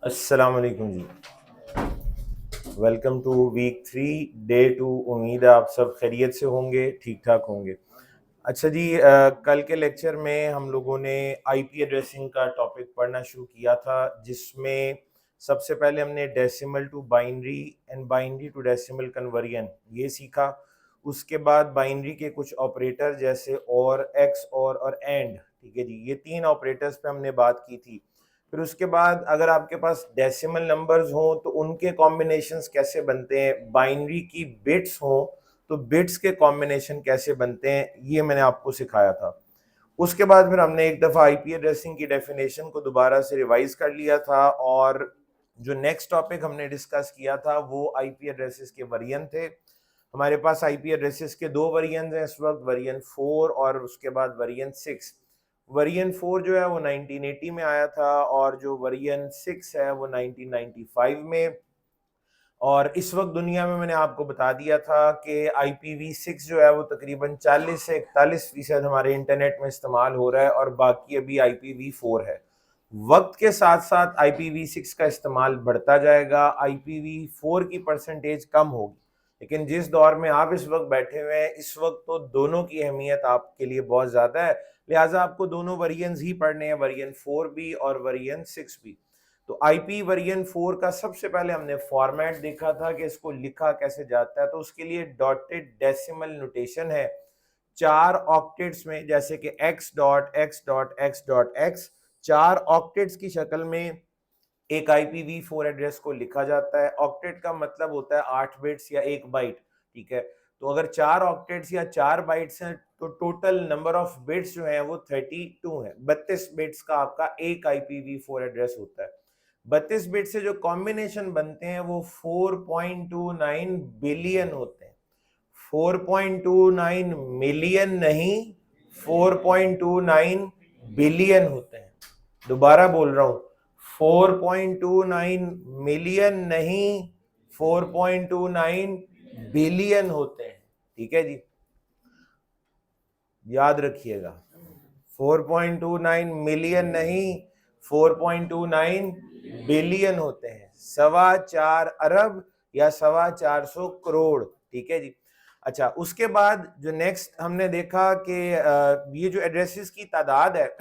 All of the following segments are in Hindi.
अस्सलाम वालेकुम जी। Welcome to week 3 day 2। उम्मीद है आप सब खैरियत से होंगे, ठीक ठाक होंगे। अच्छा जी, कल के लेक्चर में हम लोगों ने आईपी एड्रेसिंग का टॉपिक पढ़ना शुरू किया था, जिसमें सबसे पहले हमने decimal to binary and binary to decimal conversion ये सीखा। उसके बाद बाइनरी के कुछ ऑपरेटर जैसे और, एक्स और एंड, ठीक है जी, ये तीन ऑपरेटर्स पे हमने बात की थी। फिर उसके बाद अगर आपके पास डेसिमल नंबर्स हों तो उनके कॉम्बिनेशंस कैसे बनते हैं, बाइनरी की बिट्स हों तो बिट्स के कॉम्बिनेशन कैसे बनते हैं, ये मैंने आपको सिखाया था। उसके बाद फिर हमने एक दफ़ा आईपी एड्रेसिंग की डेफिनेशन को दोबारा से रिवाइज कर लिया था, और जो नेक्स्ट टॉपिक हमने डिस्कस किया था वो आईपी एड्रेसेस के वेरिएंट थे। हमारे पास आईपी एड्रेसेस के दो वेरिएंट हैं इस वक्त, वेरिएंट 4 और उसके बाद वेरिएंट 6। वेरिएंट 4 जो है वो 1980 में आया था, और जो वेरिएंट 6 है वो 1995 में। और इस वक्त दुनिया में मैंने आपको बता दिया था कि IPv6 जो है वो तकरीबन 40 से 41% हमारे इंटरनेट में इस्तेमाल हो रहा है, और बाकी अभी IPv4 है। वक्त के साथ साथ IPv6 का इस्तेमाल बढ़ता जाएगा, IPv4 की परसेंटेज कम होगी। लेकिन जिस दौर में आप इस वक्त बैठे हुए हैं, इस वक्त तो दोनों की अहमियत आपके लिए बहुत ज़्यादा है, लिहाजा आपको दोनों वेरिएंट्स ही पढ़ने हैं, वेरिएंट 4 भी और वेरिएंट 6 भी। तो आईपी वेरिएंट 4 का सबसे पहले हमने फॉर्मेट देखा था कि इसको लिखा कैसे जाता है। तो उसके लिए डॉटेड डेसिमल नोटेशन है 4 ऑक्टेट्स में, जैसे कि x.x.x.x 4 ऑक्टेट्स की शक्ल में एक IPv4 एड्रेस को लिखा जाता है। ऑक्टेट का मतलब होता है 8 बिट्स या 1 बाइट, ठीक है। तो अगर 4 ऑक्टेट्स या 4 बाइट्स हैं तो टोटल नंबर ऑफ बिट्स जो है वो 32 है। 32 बिट्स का आपका एक IPv4 एड्रेस होता है। 32 बिट से जो कॉम्बिनेशन बनते हैं वो 4.29 बिलियन होते हैं। 4.29 मिलियन नहीं, 4.29 बिलियन होते हैं। दोबारा बोल रहा हूं, 4.29 मिलियन नहीं, 4.29 बिलियन होते हैं, ठीक है जी, याद रखिएगा। 4.29 मिलियन नहीं, 4.29 बिलियन होते हैं, 4.25 अरब या 425 करोड़, ठीक है जी। अच्छा, उसके बाद जो नेक्स्ट हमने देखा कि ये जो एड्रेसेस की तादाद है,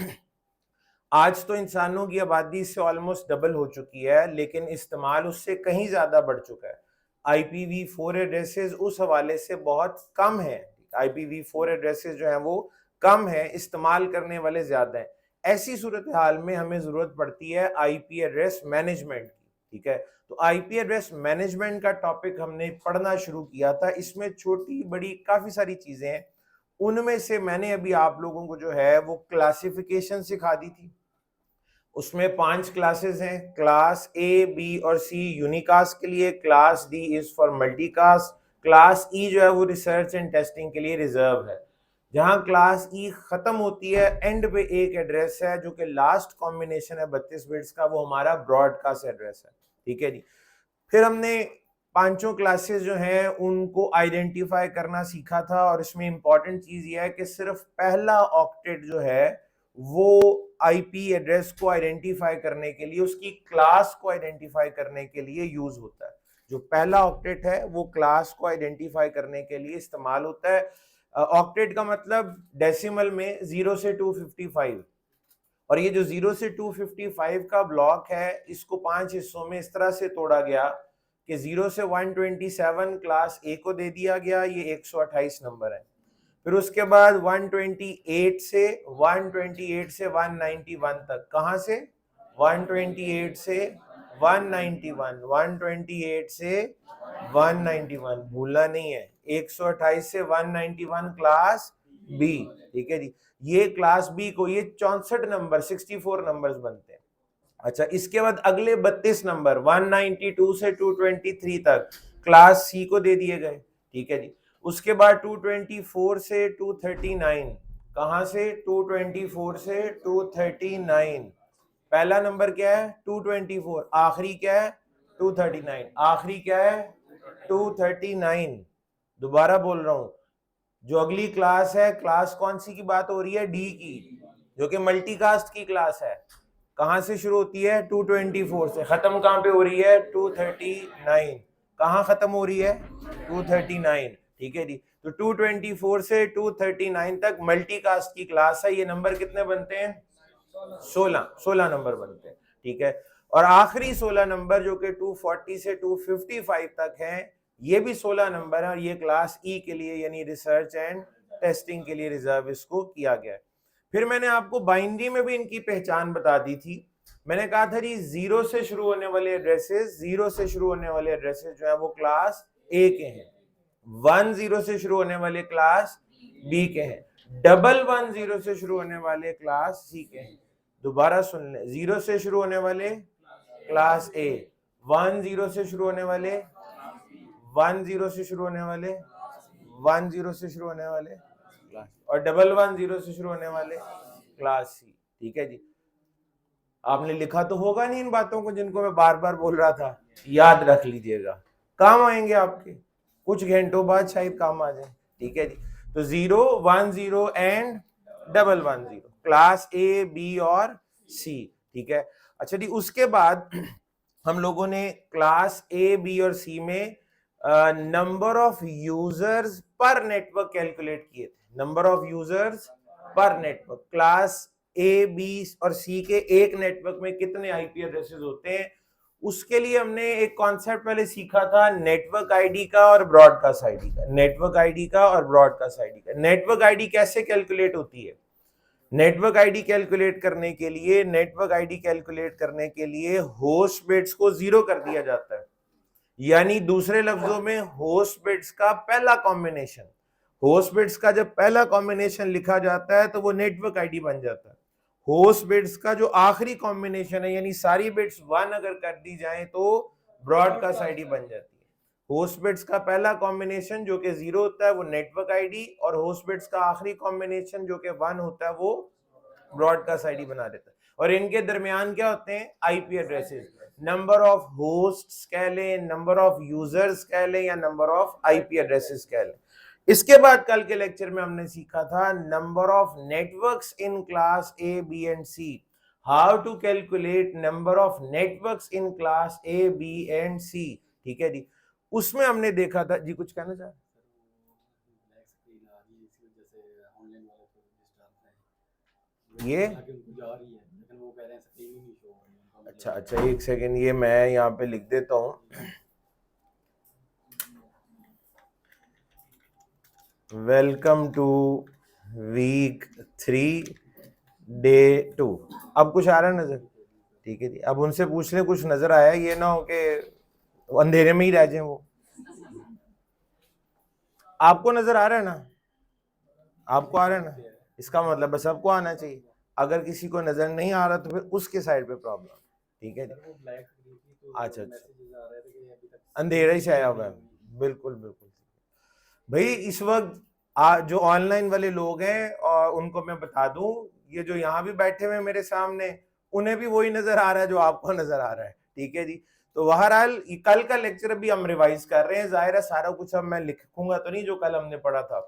आज तो इंसानों की आबादी से ऑलमोस्ट डबल हो चुकी है, लेकिन इस्तेमाल उससे कहीं ज्यादा बढ़ चुका है। IPv4 एड्रेसेस उस हवाले से बहुत कम है। IPv4 एड्रेसेस जो हैं वो कम है, इस्तेमाल करने वाले ज्यादा हैं। ऐसी सूरत हाल में हमें जरूरत पड़ती है आईपी एड्रेस मैनेजमेंट की, ठीक है। तो आईपी एड्रेस मैनेजमेंट का टॉपिक हमने पढ़ना शुरू किया था। इसमें छोटी बड़ी काफी सारी चीजें हैं। उनमें से मैंने अभी आप लोगों को जो है वो क्लासिफिकेशन सिखा दी थी। उसमें 5 क्लासेस हैं, क्लास ए, बी और सी यूनिकास्ट के लिए, class D is for multicast, class ई जो है वो रिसर्च एंड टेस्टिंग के लिए रिजर्व है। जहां क्लास ई खत्म होती है, एंड पे एक एड्रेस है जो कि लास्ट कॉम्बिनेशन है 32 बिट्स का, वो हमारा ब्रॉडकास्ट एड्रेस है, ठीक है जी। फिर हमने पांचों क्लासेस जो हैं उनको आइडेंटिफाई करना सीखा था, और इसमें इंपॉर्टेंट चीज ये है कि सिर्फ पहला ऑक्टेट जो है वो आईपी एड्रेस को आइडेंटिफाई करने के लिए, उसकी क्लास को आइडेंटिफाई करने के लिए यूज होता है। जो पहला ऑक्टेट है वो क्लास को आइडेंटिफाई करने के लिए इस्तेमाल होता है। ऑक्टेट का मतलब डेसिमल में 0 से 255, और ये जो 0 से 255 का ब्लॉक है, इसको 5 हिस्सों में इस तरह से तोड़ा गया कि 0 से 127 क्लास ए को दे दिया गया, ये 128 नंबर है। फिर उसके बाद 128 से 191 तक, कहां से 128 से 191, 128 से 191, भूलना नहीं है। 128 से 191 क्लास बी, ठीक है जी। ये क्लास बी को ये 64 नंबर 64 नंबर्स बनते हैं। अच्छा, इसके बाद अगले 32 नंबर 192 से 223 तक क्लास सी को दे दिए गए, ठीक है जी। उसके बाद 224 से 239, कहां से 224 से 239, पहला नंबर क्या है 224, आखिरी क्या है 239, आखिरी क्या है 239। दोबारा बोल रहा हूं, जो अगली क्लास है, क्लास कौन सी की बात हो रही है, डी की, जो कि मल्टीकास्ट की क्लास है। कहाँ से शुरू होती है? 224 से। खत्म कहाँ पे हो रही है? 239। कहाँ खत्म हो रही है? 239। ठीक है जी। तो 224 से 239 तक मल्टी कास्ट की क्लास है। ये नंबर कितने बनते हैं? 16 नंबर बनते हैं। ठीक है। और आखिरी 16 नंबर जो कि 240 से 255 तक हैं, ये भी 16 नंबर है और ये क्लास ई के लिए यानी रिसर्च एंड टेस्टिंग के लिए रिजर्व इसको किया गया है। फिर मैंने आपको बाइनरी में भी इनकी पहचान बता दी थी। मैंने कहा था जी जीरो से शुरू होने वाले एड्रेसेस जो है वो क्लास ए के हैं। 10 से शुरू होने वाले क्लास बी के हैं। 110 से शुरू होने वाले क्लास सी के हैं। दोबारा सुन ले, 0 से शुरू होने वाले क्लास ए, 10 से शुरू होने वाले 10 से शुरू होने वाले 10 से शुरू होने वाले क्लास, और 110 से शुरू होने वाले क्लास सी। ठीक है जी। आपने लिखा तो होगा नहीं इन बातों को जिनको मैं बार बार बोल रहा था, याद रख लीजिएगा, काम आएंगे आपके, कुछ घंटों बाद शायद काम आ जाए। ठीक है जी। तो 0, 10 एंड 110 क्लास ए, बी और सी। ठीक है। अच्छा जी, उसके बाद हम लोगों ने क्लास ए, बी और सी में नंबर ऑफ यूजर्स पर नेटवर्क कैलकुलेट किए थे। नंबर ऑफ यूजर्स पर नेटवर्क, क्लास ए, बी और सी के एक नेटवर्क में कितने आईपी एड्रेसेस होते हैं, उसके लिए हमने एक कॉन्सेप्ट पहले सीखा था नेटवर्क आईडी का और ब्रॉडकास्ट आईडी का। नेटवर्क आईडी का और ब्रॉडकास्ट आईडी का। नेटवर्क आईडी कैसे कैलकुलेट होती है? नेटवर्क आईडी कैलकुलेट करने के लिए होस्ट बिट्स को 0 कर दिया जाता है, यानी दूसरे लफ्जों में होस्ट बिट्स का पहला कॉम्बिनेशन, होस्ट बिट्स का जब पहला कॉम्बिनेशन लिखा जाता है तो वो नेटवर्क आईडी बन जाता है। होस्ट बिट्स का जो आखिरी कॉम्बिनेशन है, यानी सारी बिट्स 1 अगर कर दी जाए तो ब्रॉडकास्ट आईडी बन जाती है। होस्ट बिट्स का पहला कॉम्बिनेशन जो कि 0 होता है वो नेटवर्क आईडी, और होस्ट बिट्स का आखिरी कॉम्बिनेशन जो कि 1 होता है वो ब्रॉडकास्ट आईडी बना देता है। और इनके दरमियान क्या होते हैं? IP addresses. Number of hosts कह लें, नंबर ऑफ यूजर्स कह लें, या नंबर ऑफ आईपी एड्रेसेस कह लें। इसके बाद कल के लेक्चर में हमने सीखा था number of networks in class A, B and C. How to calculate number of networks in class A, B and C. ठीक है जी। उसमें हमने देखा था जी, कुछ कहना चाह ये? अच्छा, एक सेकेंड, ये मैं यहाँ पे लिख देता हूँ। Welcome to week 3 day 2। अब कुछ आ रहा है नजर? ठीक है जी। अब उनसे पूछ ले कुछ नजर आया, ये ना हो कि अंधेरे में ही रह जाए वो। आपको नजर आ रहा है ना? आपको आ रहा है ना? इसका मतलब बस सबको आना चाहिए। अगर किसी को नजर नहीं आ रहा तो फिर उसके साइड पे प्रॉब्लम। ठीक है जी। अच्छा, अंधेरा ही छाया हुआ है। बिल्कुल बिल्कुल भाई। इस वक्त जो ऑनलाइन वाले लोग हैं और उनको मैं बता दूं, ये जो यहाँ भी बैठे हुए मेरे सामने, उन्हें भी वही नजर आ रहा है जो आपको नजर आ रहा है। ठीक है जी। तो बहरहाल कल का लेक्चर अभी हम रिवाइज कर रहे हैं। जाहिर है सारा कुछ अब मैं लिखूंगा तो नहीं जो कल हमने पढ़ा था,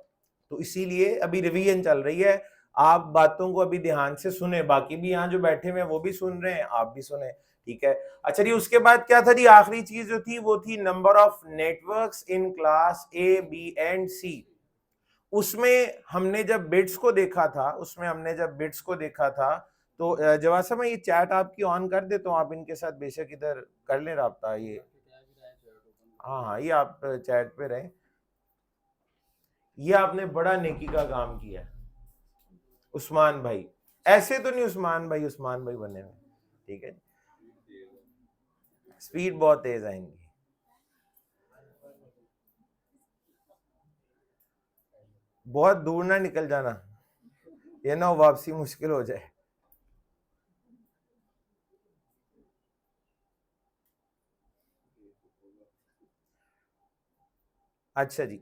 तो इसीलिए अभी रिवीजन चल रही है। आप बातों को अभी ध्यान से सुने, बाकी भी यहाँ जो बैठे हुए वो भी सुन रहे हैं, आप भी सुने। ठीक है। अच्छा जी, उसके बाद क्या था जी? आखिरी चीज जो थी वो थी number of networks in class A, B and C. उसमें हमने जब बिट्स को देखा था तो जवाब साहब मैं ये चैट आपकी ऑन कर देता हूँ, आप इनके साथ बेशक इधर कर लें रब्ता। ये हाँ, ये आप चैट पे रहें। ये आपने बड़ा नेकी का काम किया उस्मान भाई। ऐसे तो नहीं उस्मान भाई बने हुए। ठीक है, स्पीड बहुत तेज आएंगी। बहुत दूर ना निकल जाना, ये ना वापसी मुश्किल हो जाए। अच्छा जी।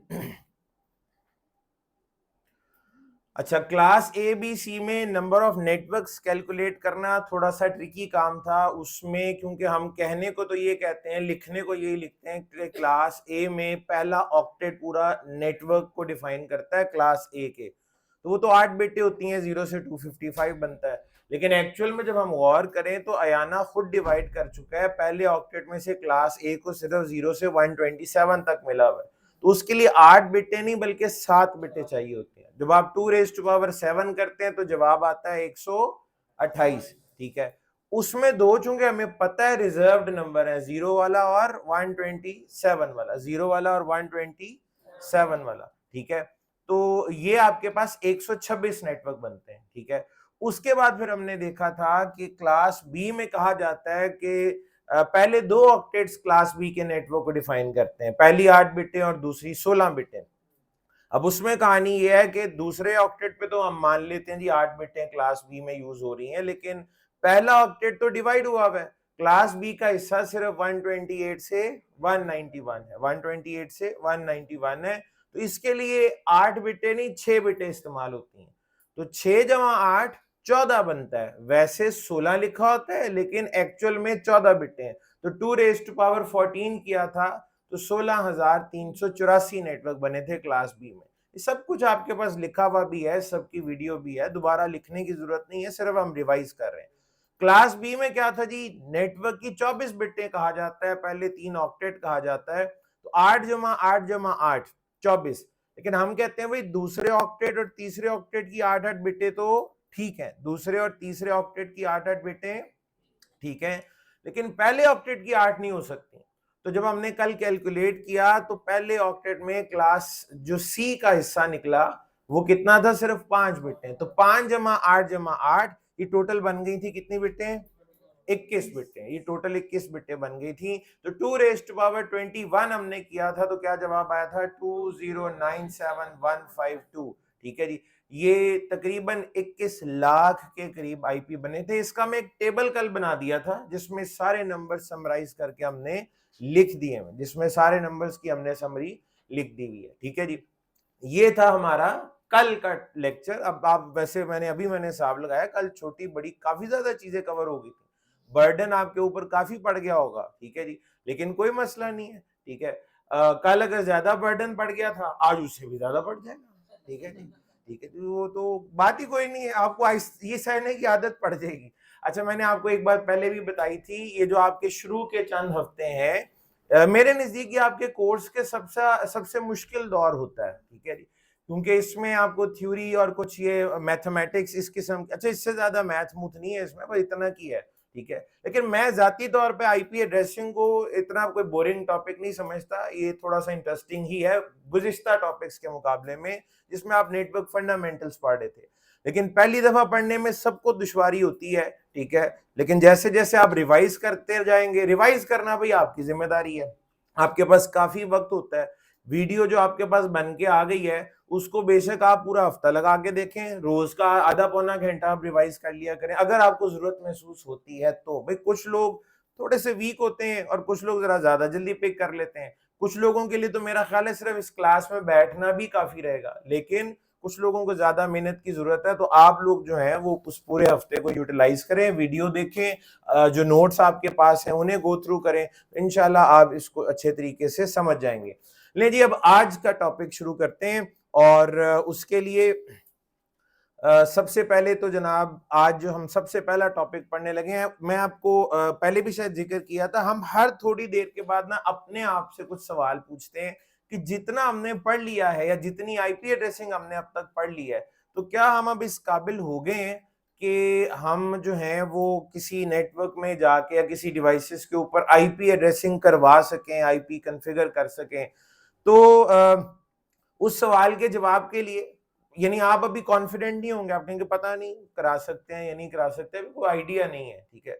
अच्छा, क्लास ए, बी, सी में नंबर ऑफ नेटवर्क्स कैलकुलेट करना थोड़ा सा ट्रिकी काम था। उसमें क्योंकि हम कहने को तो ये कहते हैं, लिखने को यही लिखते हैं कि क्लास ए में पहला ऑक्टेट पूरा नेटवर्क को डिफाइन करता है क्लास ए के, तो वो तो 8 बिटें होती हैं, 0 से 255 बनता है। लेकिन एक्चुअल में जब हम गौर करें तो अयाना खुद डिवाइड कर चुका है, पहले ऑक्टेट में से क्लास ए को सिर्फ 0 से 127 तक मिला हुआ है, तो उसके लिए 8 बिटें नहीं बल्कि 7 बिटें चाहिए होती हैं। जब आप 2⁻7 करते हैं तो जवाब आता है 128, ठीक है। उसमें दो चूंकि हमें पता है रिजर्व्ड नंबर है, 0 वाला और 127 वाला, 0 वाला और 127 वाला, ठीक है। तो ये आपके पास 126 नेटवर्क बनते हैं, ठीक है। उसके बाद फिर हमने देखा था कि क्लास बी में कहा जाता है कि पहले दो ऑक्टेट्स क्लास बी के नेटवर्क को डिफाइन करते हैं, पहली 8 बिटें और दूसरी 16 बिटें। अब उसमें कहानी ये है कि दूसरे ऑक्टेट पे तो हम मान लेते हैं जी 8 बिटें क्लास बी में यूज हो रही हैं, लेकिन पहला ऑक्टेट तो डिवाइड हुआ है, क्लास बी का हिस्सा सिर्फ 128 से 191 है, 128 से 191 है, तो इसके लिए 8 बिटें नहीं 6 बिटें इस्तेमाल होती हैं। तो 6 जमा 8 14 बनता है, वैसे 16 लिखा होता है लेकिन एक्चुअल में 14 बिटें हैं। तो 2⁻14 किया था तो 16,384 नेटवर्क बने थे क्लास बी में। ये सब कुछ आपके पास लिखा हुआ भी है, सबकी वीडियो भी है, दोबारा लिखने की जरूरत नहीं है, सिर्फ हम रिवाइज कर रहे हैं। क्लास बी में क्या था जी, नेटवर्क की 24 बिटें कहा जाता है, पहले 3 ऑक्टेट कहा जाता है, तो 8 जमा 8 जमा 8 24, लेकिन हम कहते हैं भाई दूसरे ऑक्टेट और तीसरे ऑक्टेट की 8-8 बिटें तो ठीक है, दूसरे और तीसरे ऑक्टेट की 8-8 बिटें ठीक है, लेकिन पहले ऑक्टेट की 8 नहीं हो सकती। तो जब हमने कल कैलकुलेट किया तो पहले ऑक्टेट में क्लास जो सी का हिस्सा निकला वो कितना था, सिर्फ 5 बिटें। तो 5 जमा 8 जमा 8 ये टोटल बन गई थी कितनी बिटें, 21 बिटें, ये टोटल 21 बिटें बन गई थी। तो 2⁻21 हमने किया था तो क्या जवाब आया था, 2097152, ठीक है जी। ये तकरीबन 21 लाख के करीब आईपी बने थे। इसका मैं एक टेबल कल बना दिया था जिसमें सारे नंबर समराइज करके हमने लिख दिए हैं, जिसमें सारे नंबर्स की हमने समरी लिख दी हुई है, ठीक है जी। ये था हमारा कल का लेक्चर। अब आप वैसे मैंने हिसाब लगाया, कल छोटी बड़ी काफी ज्यादा चीजें कवर हो गई थी, बर्डन आपके ऊपर काफी पड़ गया होगा, ठीक है जी, लेकिन कोई मसला नहीं है, ठीक है। कल अगर ज्यादा बर्डन पड़ गया था आज उससे भी ज्यादा पड़ जाएगा, ठीक है जी, ठीक है। वो तो बात ही कोई नहीं है, आपको ये सहने की आदत पड़ जाएगी। अच्छा, मैंने आपको एक बात पहले भी बताई थी, ये जो आपके शुरू के चंद हफ्ते हैं मेरे नजदीक ये आपके कोर्स के सबसे मुश्किल दौर होता है, ठीक है जी, क्योंकि इसमें आपको थ्योरी और कुछ ये मैथमेटिक्स इस किस्म, अच्छा इससे ज्यादा मैथ मूथ नहीं है इसमें, पर इतना की है, ठीक है। लेकिन मैं जाती तौर पे आईपी एड्रेसिंग को इतना कोई बोरिंग टॉपिक नहीं समझता, ये थोड़ा सा इंटरेस्टिंग ही है गुज़िश्ता टॉपिक्स के मुकाबले में जिसमें आप नेटवर्क फंडामेंटल्स पढ़ रहे थे। लेकिन पहली दफा पढ़ने में सबको दुश्वारी होती है, ठीक है, लेकिन जैसे जैसे आप रिवाइज करते जाएंगे, रिवाइज करना भाई आपकी जिम्मेदारी है, आपके पास काफी वक्त होता है। वीडियो जो आपके पास बन के आ गई है उसको बेशक आप पूरा हफ्ता लगा के देखें, रोज का आधा पौना घंटा आप रिवाइज कर लिया करें अगर आपको जरूरत महसूस होती है तो। भाई कुछ लोग थोड़े से वीक होते हैं और कुछ लोग जरा ज्यादा जल्दी पिक कर लेते हैं, कुछ लोगों के लिए तो मेरा ख्याल है सिर्फ इस क्लास में बैठना भी काफी रहेगा, लेकिन कुछ लोगों को ज्यादा मेहनत की जरूरत है, तो आप लोग जो है वो उस पूरे हफ्ते को यूटिलाइज करें, वीडियो देखें, जो नोट्स आपके पास हैं उन्हें गो थ्रू करें, इंशाल्लाह आप इसको अच्छे तरीके से समझ जाएंगे। ले जी, अब आज का टॉपिक शुरू करते हैं, और उसके लिए सबसे पहले तो जनाब आज जो हम सबसे पहला टॉपिक पढ़ने लगे हैं, मैं आपको पहले भी शायद जिक्र किया था, हम हर थोड़ी देर के बाद ना अपने आप से कुछ सवाल पूछते हैं कि जितना हमने पढ़ लिया है या जितनी आईपी एड्रेसिंग हमने अब तक पढ़ ली है, तो क्या हम अब इस काबिल हो गए हैं कि हम जो हैं वो किसी नेटवर्क में जाके या किसी डिवाइसेस के ऊपर आईपी एड्रेसिंग करवा सकें, आईपी कॉन्फ़िगर कर सकें। तो उस सवाल के जवाब के लिए, यानी आप अभी कॉन्फिडेंट नहीं होंगे, आप कहेंगे पता नहीं करा सकते हैं या नहीं करा सकते, कोई आइडिया नहीं है, ठीक है।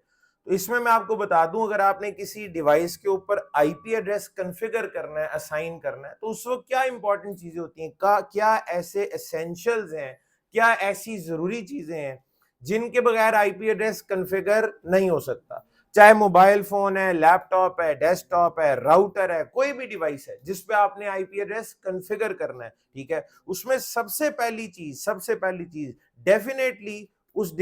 तो इसमें मैं आपको बता दूं, अगर आपने किसी डिवाइस के ऊपर आईपी एड्रेस कॉन्फ़िगर करना है, असाइन करना है, तो उस वक्त क्या इंपॉर्टेंट चीजें होती हैं, क्या ऐसे एसेंशियल्स हैं, क्या ऐसी जरूरी चीजें हैं जिनके बगैर आईपी एड्रेस कॉन्फ़िगर नहीं हो सकता। चाहे मोबाइल फोन है, लैपटॉप है, डेस्कटॉप है, राउटर है, कोई भी डिवाइस है जिस पे आपने आईपी एड्रेस कॉन्फ़िगर करना है, ठीक है, उसमें सबसे पहली चीज डेफिनेटली उस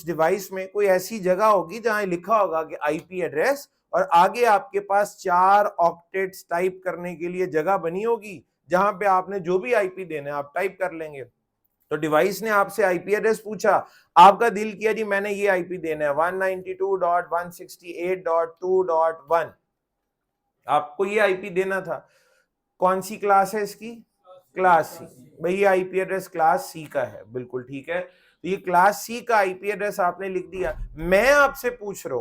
डिवाइस में कोई ऐसी जगह होगी जहां लिखा होगा कि आईपी एड्रेस, और आगे आपके पास 4 ऑक्टेट्स टाइप करने के लिए जगह बनी होगी, जहां पे आपने जो भी आईपी देना है आप टाइप कर लेंगे। तो डिवाइस ने आपसे आईपी एड्रेस पूछा, आपका दिल किया जी मैंने ये आईपी देना है 192.168.2.1, आपको ये आईपी देना था। कौन सी क्लास है इसकी? Class C. भाई ये आईपी एड्रेस क्लास सी का है, बिल्कुल ठीक है। तो ये क्लास सी का आईपी एड्रेस आपने लिख दिया। मैं आपसे पूछ रहा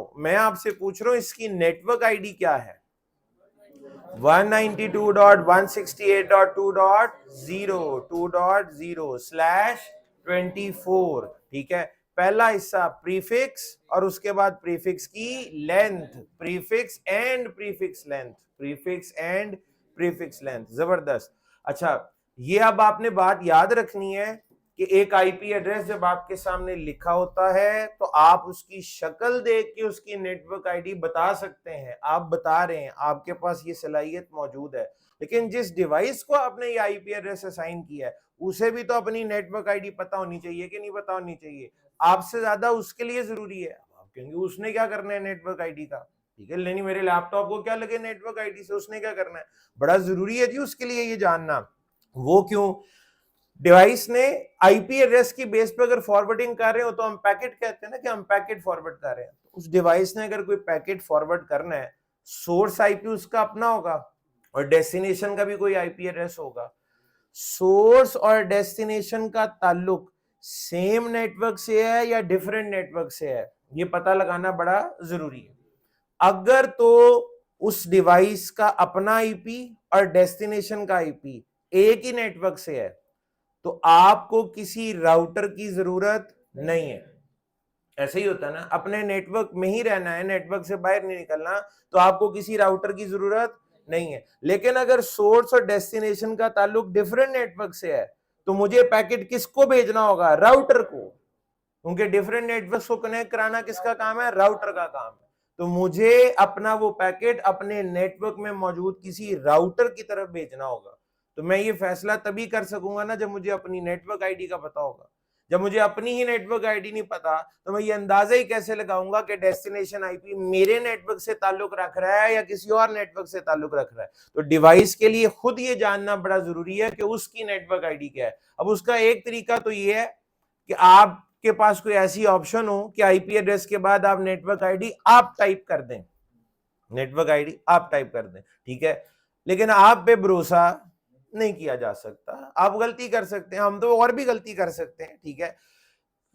हूं इसकी नेटवर्क आईडी क्या है? 192.168.2.0/24, ठीक है। पहला हिस्सा प्रीफिक्स और उसके बाद प्रीफिक्स की length, prefix and prefix length, prefix and prefix length, जबरदस्त। अच्छा, ये अब आपने बात याद रखनी है कि एक आईपी एड्रेस जब आपके सामने लिखा होता है तो आप उसकी शक्ल देख के उसकी नेटवर्क आईडी बता सकते हैं। आप बता रहे हैं, आपके पास ये सलाहियत मौजूद है, लेकिन जिस डिवाइस को आपने ये आईपी एड्रेस असाइन किया है उसे भी तो अपनी नेटवर्क आईडी पता होनी चाहिए कि नहीं पता होनी चाहिए? आपसे ज्यादा उसके लिए जरूरी है। आप कहेंगे उसने क्या करना है नेटवर्क आईडी का, ठीक है, नहीं मेरे लैपटॉप को क्या लगे नेटवर्क आईडी से, उसने क्या करना है? बड़ा जरूरी है जी उसके लिए ये जानना। वो क्यों? डिवाइस ने आईपी एड्रेस की बेस पे अगर फॉरवर्डिंग कर रहे हो तो हम पैकेट कहते हैं ना कि हम पैकेट फॉरवर्ड कर रहे हैं। उस डिवाइस ने अगर कोई पैकेट फॉरवर्ड करना है, सोर्स आईपी उसका अपना होगा और डेस्टिनेशन का भी कोई आईपी एड्रेस होगा। सोर्स और डेस्टिनेशन का ताल्लुक सेम नेटवर्क से है या डिफरेंट नेटवर्क से है, ये पता लगाना बड़ा जरूरी है। अगर तो उस डिवाइस का अपना आईपी और डेस्टिनेशन का आईपी एक ही नेटवर्क से है तो आपको किसी राउटर की जरूरत नहीं है। ऐसे ही होता है ना, अपने नेटवर्क में ही रहना है, नेटवर्क से बाहर नहीं निकलना, तो आपको किसी राउटर की जरूरत नहीं है। लेकिन अगर सोर्स और डेस्टिनेशन का ताल्लुक डिफरेंट नेटवर्क से है तो मुझे पैकेट किसको भेजना होगा? राउटर को, क्योंकि डिफरेंट नेटवर्क को कनेक्ट कराना किसका काम है? राउटर का काम है। तो मुझे अपना वो पैकेट अपने नेटवर्क में मौजूद किसी राउटर की तरफ भेजना होगा। तो मैं ये फैसला तभी कर सकूंगा ना जब मुझे अपनी नेटवर्क आईडी का पता होगा। जब मुझे अपनी ही नेटवर्क आईडी नहीं पता तो मैं ये अंदाजा ही कैसे लगाऊंगा कि डेस्टिनेशन आईपी मेरे नेटवर्क से ताल्लुक रख रहा है या किसी और नेटवर्क से ताल्लुक रख रहा है? तो डिवाइस के लिए खुद ये जानना बड़ा जरूरी है कि उसकी नेटवर्क आईडी क्या है। अब उसका एक तरीका तो ये है कि आपके पास कोई ऐसी ऑप्शन हो कि आईपी एड्रेस के बाद आप नेटवर्क आईडी आप टाइप कर दें, नेटवर्क आईडी आप टाइप कर दें, ठीक है। लेकिन आप पे भरोसा नहीं किया जा सकता, आप गलती कर सकते हैं, हम तो और भी गलती कर सकते हैं, ठीक है।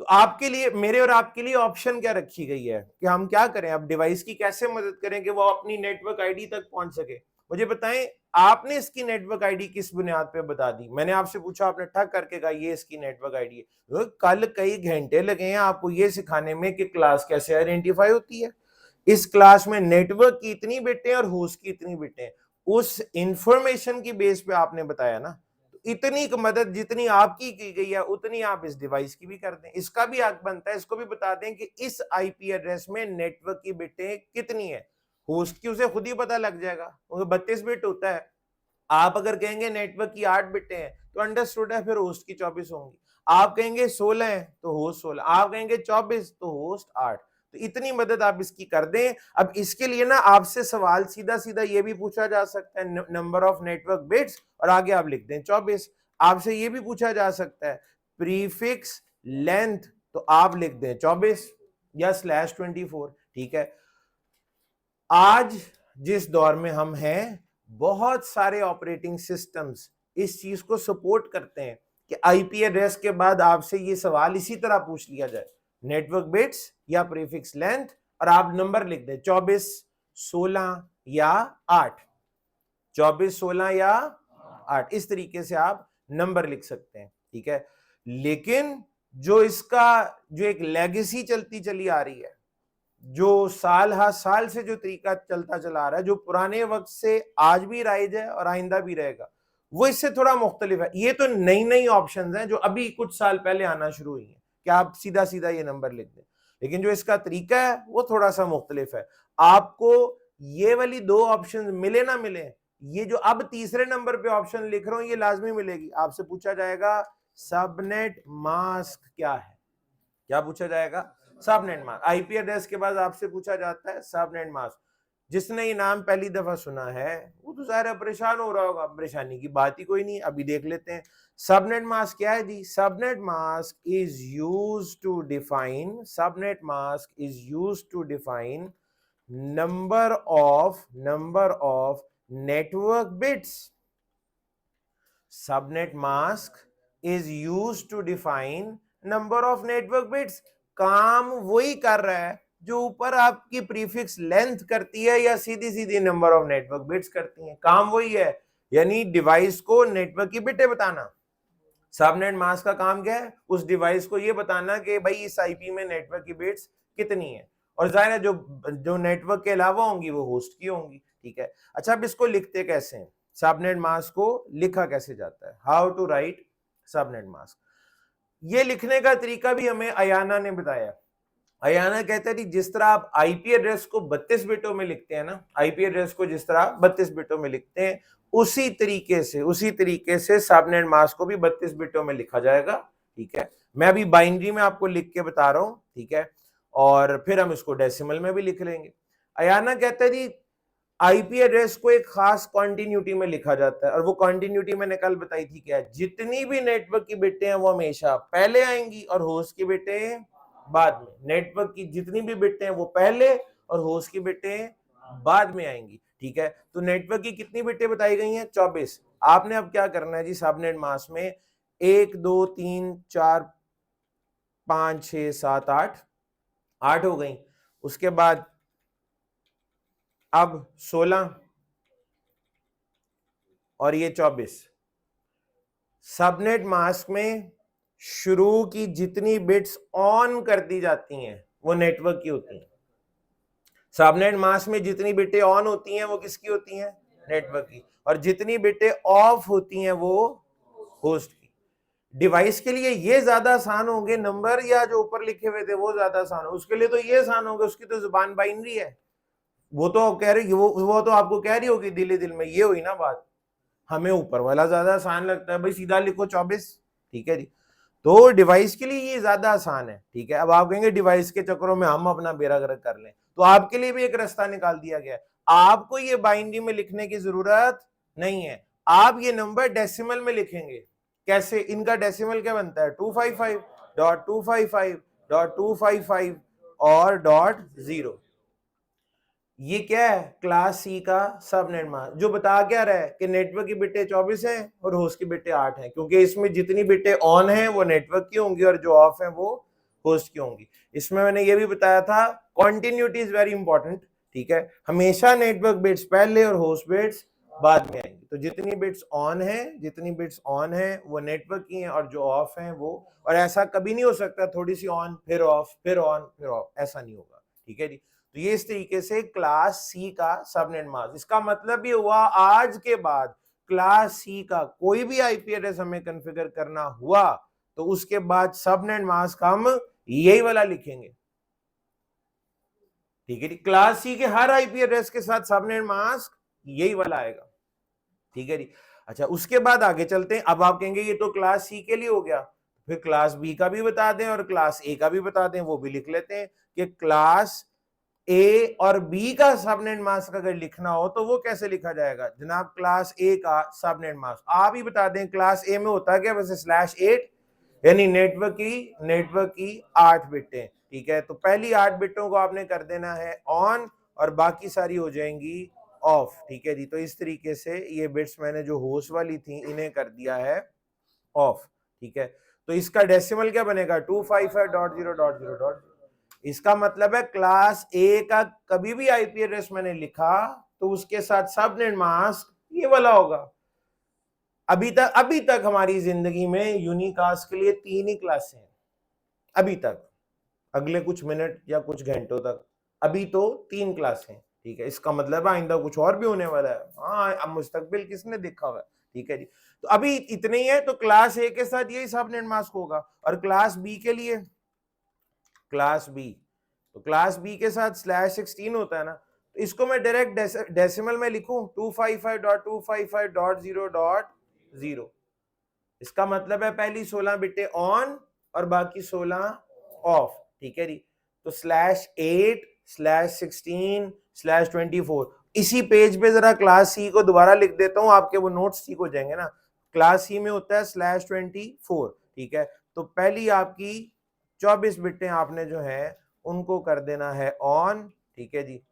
तो आपके लिए, मेरे और आपके लिए ऑप्शन क्या रखी गई है कि हम क्या करें? अब डिवाइस की कैसे मदद करें कि वो अपनी नेटवर्क आईडी तक पहुंच सके? मुझे बताएं, आपने इसकी नेटवर्क आईडी किस बुनियाद पे बता दी? मैंने आपसे पूछा, आपने ठग करके कहा ये इसकी नेटवर्क आईडी है। तो कल कई घंटे लगे हैं आपको ये सिखाने में कि क्लास कैसे आइडेंटिफाई होती है। इस क्लास में नेटवर्क की इतनी बिटें और होस्ट की इतनी बिटें, उस इंफॉर्मेशन की बेस पे आपने बताया ना, तो इतनी मदद जितनी आपकी की गई है उतनी आप इस डिवाइस की भी कर दें। इसका भी हक बनता है, इसको भी बता दें कि इस आईपी एड्रेस में नेटवर्क की बिटें कितनी है। होस्ट की उसे खुद ही पता लग जाएगा, 32 बिट होता है। आप अगर कहेंगे नेटवर्क की 8 बिटें हैं तो अंडरस्टूड है, फिर होस्ट की 24 होंगी। आप कहेंगे 16 है तो होस्ट 16, आप कहेंगे 24 तो होस्ट 8। तो इतनी मदद आप इसकी कर दें। अब इसके लिए ना आपसे सवाल सीधा सीधा ये भी पूछा जा सकता है, नंबर ऑफ नेटवर्क बिट्स, और आगे आप लिख दें 24। आपसे ये भी पूछा जा सकता है प्रीफिक्स लेंथ, तो आप लिख दें 24 या /24, ठीक है। आज जिस दौर में हम हैं, बहुत सारे ऑपरेटिंग सिस्टम्स इस चीज को सपोर्ट करते हैं कि आईपी एड्रेस के बाद आपसे ये सवाल इसी तरह पूछ लिया जाए, नेटवर्क बिट्स या प्रीफिक्स लेंथ, और आप नंबर लिख दें 24, 16 या 8, 24, 16 या 8, इस तरीके से आप नंबर लिख सकते हैं, ठीक है। लेकिन जो इसका जो एक लेगेसी चलती चली आ रही है, जो साल हा साल से जो तरीका चलता चला आ रहा है, जो पुराने वक्त से आज भी राइज है और आइंदा भी रहेगा, वो इससे थोड़ा मुख्तलिफ है। ये तो नई नई ऑप्शंस हैं जो अभी कुछ साल पहले आना शुरू हुई हैं कि आप सीधा सीधा ये नंबर लिख दें, लेकिन जो इसका तरीका है वो थोड़ा सा मुख्तलिफ है। आपको ये वाली 2 ऑप्शन मिले ना मिले, ये जो अब तीसरे नंबर पे ऑप्शन लिख रहा हूं ये लाजमी मिलेगी। आपसे पूछा जाएगा सबनेट मास्क क्या है? क्या पूछा जाएगा? Subnet mask. आईपी एड्रेस के बाद आपसे पूछा जाता है सबनेट मास्क। जिसने ये नाम पहली दफा सुना है वो तो ज़ाहिर परेशान हो रहा होगा, परेशानी की बात ही कोई नहीं। अभी देख लेते हैं सबनेट मास्क क्या है जी। Subnet mask is used to define, subnet mask is used to define number of network bits. Subnet mask is used to define number of network bits. काम वही कर रहा है जो ऊपर आपकी प्रीफिक्स लेंथ करती है या सीधी सीधी नंबर ऑफ नेटवर्क बिट्स करती है, काम वही है, यानी डिवाइस को नेटवर्क की बिटें बताना। सबनेट मास्क का काम क्या है, उस डिवाइस को ये बताना कि भाई इस आईपी में नेटवर्क की बिट्स कितनी है, और जाहिर है जो नेटवर्क के अलावा होंगी वो होस्ट की होंगी, ठीक है। अच्छा, अब इसको लिखते कैसे हैं, सबनेट मास्क को लिखा कैसे जाता है, how to write subnet mask. ये लिखने का तरीका भी हमें अयाना ने बताया। अयाना कहते हैं जिस तरह आप आईपी एड्रेस को 32 बिटों में लिखते हैं ना, आईपी एड्रेस को जिस तरह 32 बिटों में लिखते हैं, उसी तरीके से सबनेट मास्क को भी 32 बिटों में लिखा जाएगा, ठीक है। मैं अभी बाइनरी में आपको लिख के बता रहा हूं, ठीक है, और फिर हम इसको डेसिमल में भी लिख लेंगे। अयाना कहता है जी आईपी एड्रेस को एक खास कॉन्टिन्यूटी में लिखा जाता है, और वो कॉन्टिन्यूटी मैंने कल बताई थी क्या है, जितनी भी नेटवर्क की बिटें हैं वो हमेशा पहले आएंगी और होस्ट की बिटें बाद में। नेटवर्क की जितनी भी बिटें हैं वो पहले और होस्ट की बिटें बाद में आएंगी, ठीक है। तो नेटवर्क की कितनी बिटें बताई गई हैं, 24। आपने अब क्या करना है जी, सबनेट मास्क में 1 2 3 4 5 6 7 8 हो गई, उसके बाद अब 16 और ये 24। सबनेट मास्क में शुरू की जितनी बिट्स ऑन कर दी जाती हैं वो नेटवर्क की होती हैं। सबनेट मास्क में जितनी बिटें ऑन होती हैं वो किसकी होती हैं, नेटवर्क की, और जितनी बिटें ऑफ होती हैं वो होस्ट की। डिवाइस के लिए ये ज्यादा आसान होंगे नंबर, या जो ऊपर लिखे हुए थे वो ज्यादा आसान हो, उसके लिए तो ये आसान होगा, उसकी तो जुबान बाइनरी है, वो तो कह रही वो तो आपको कह रही होगी दिल में, ये हुई ना बात। हमें ऊपर वाला ज्यादा आसान लगता है, भाई सीधा लिखो 24, ठीक है जी। तो डिवाइस के लिए ये ज्यादा आसान है, ठीक है। अब आप कहेंगे डिवाइस के चक्करों में हम अपना बेड़ा गर्क कर लें, तो आपके लिए भी एक रास्ता निकाल दिया गया है, आपको ये बाइनरी में लिखने की जरूरत नहीं है, आप ये नंबर डेसिमल में लिखेंगे। कैसे, इनका डेसिमल क्या बनता है, 255.255.255 और .0। ये क्या है, क्लास सी का सबनेट मास्क, जो बता क्या रहा है कि नेटवर्क की बिटें 24 हैं और होस्ट की बिटें 8 हैं, क्योंकि इसमें जितनी बिटें ऑन हैं वो नेटवर्क की होंगी और जो ऑफ हैं वो होस्ट की होंगी। इसमें मैंने ये भी बताया था कॉन्टिन्यूटी इज वेरी इंपॉर्टेंट, ठीक है, हमेशा नेटवर्क बिट्स पहले और होस्ट बिट्स बाद में आएंगी। तो जितनी बिट्स ऑन है वो नेटवर्क की हैं और जो ऑफ हैं वो, और ऐसा कभी नहीं हो सकता थोड़ी सी ऑन फिर ऑफ फिर ऑन फिर ऑफ, ऐसा नहीं होगा, ठीक है जी। तो ये इस तरीके से क्लास सी का सबनेट मास्क। इसका मतलब ये हुआ आज के बाद क्लास सी का कोई भी आईपी एड्रेस हमें कॉन्फ़िगर करना हुआ तो उसके बाद सबनेट मास्क हम यही वाला लिखेंगे, ठीक है जी। क्लास सी के हर आईपी एड्रेस के साथ सबनेट मास्क यही वाला आएगा, ठीक है जी। अच्छा, उसके बाद आगे चलते हैं। अब आप कहेंगे ये तो क्लास सी के लिए हो गया, फिर क्लास बी का भी बता दें और क्लास ए का भी बता दें, वो भी लिख लेते हैं कि क्लास ए और बी का सबनेट मास्क अगर लिखना हो तो वो कैसे लिखा जाएगा जनाब। क्लास ए का सबनेट मास्क आप ही बता दें, क्लास ए में होता है क्या, वैसे /8, यानी नेटवर्क की 8 बिटें, ठीक है। तो पहली 8 बिटों को आपने कर देना है ऑन और बाकी सारी हो जाएंगी ऑफ, ठीक है जी। तो इस तरीके से ये बिट्स मैंने जो होस्ट वाली थी इन्हें कर दिया है ऑफ, ठीक है। तो इसका डेसिमल क्या बनेगा, 255.0.0.0। इसका मतलब है क्लास ए का कभी भी आईपी एड्रेस मैंने लिखा तो उसके साथ सबनेट मास्क ये वाला होगा। अभी तक हमारी जिंदगी में यूनिकास्ट के लिए 3 ही क्लासें हैं, अभी तक, अगले कुछ मिनट या कुछ घंटों तक अभी तो 3 क्लासें, ठीक है। इसका मतलब आइंदा कुछ और भी होने वाला है, हाँ, अब मुस्तकबिल किसने देखा हुआ है, ठीक है जी। तो अभी इतने ही है, तो क्लास ए के साथ यही सबनेट मास्क होगा, और क्लास बी के लिए क्लास बी, तो क्लास बी के साथ /16 होता है ना, तो इसको मैं डायरेक्ट डेसिमल में लिखूं 255.255.0.0। इसका मतलब है पहली 16 बिटें ऑन और बाकी 16 ऑफ, ठीक है जी। तो /8/16 /24। इसी पेज पे जरा क्लास सी को दोबारा लिख देता हूं, आपके वो नोट्स ठीक हो जाएंगे ना। क्लास सी में होता है /24, ठीक है। तो पहली आपकी 24 बिटें आपने जो है उनको कर देना है ऑन, ठीक है जी,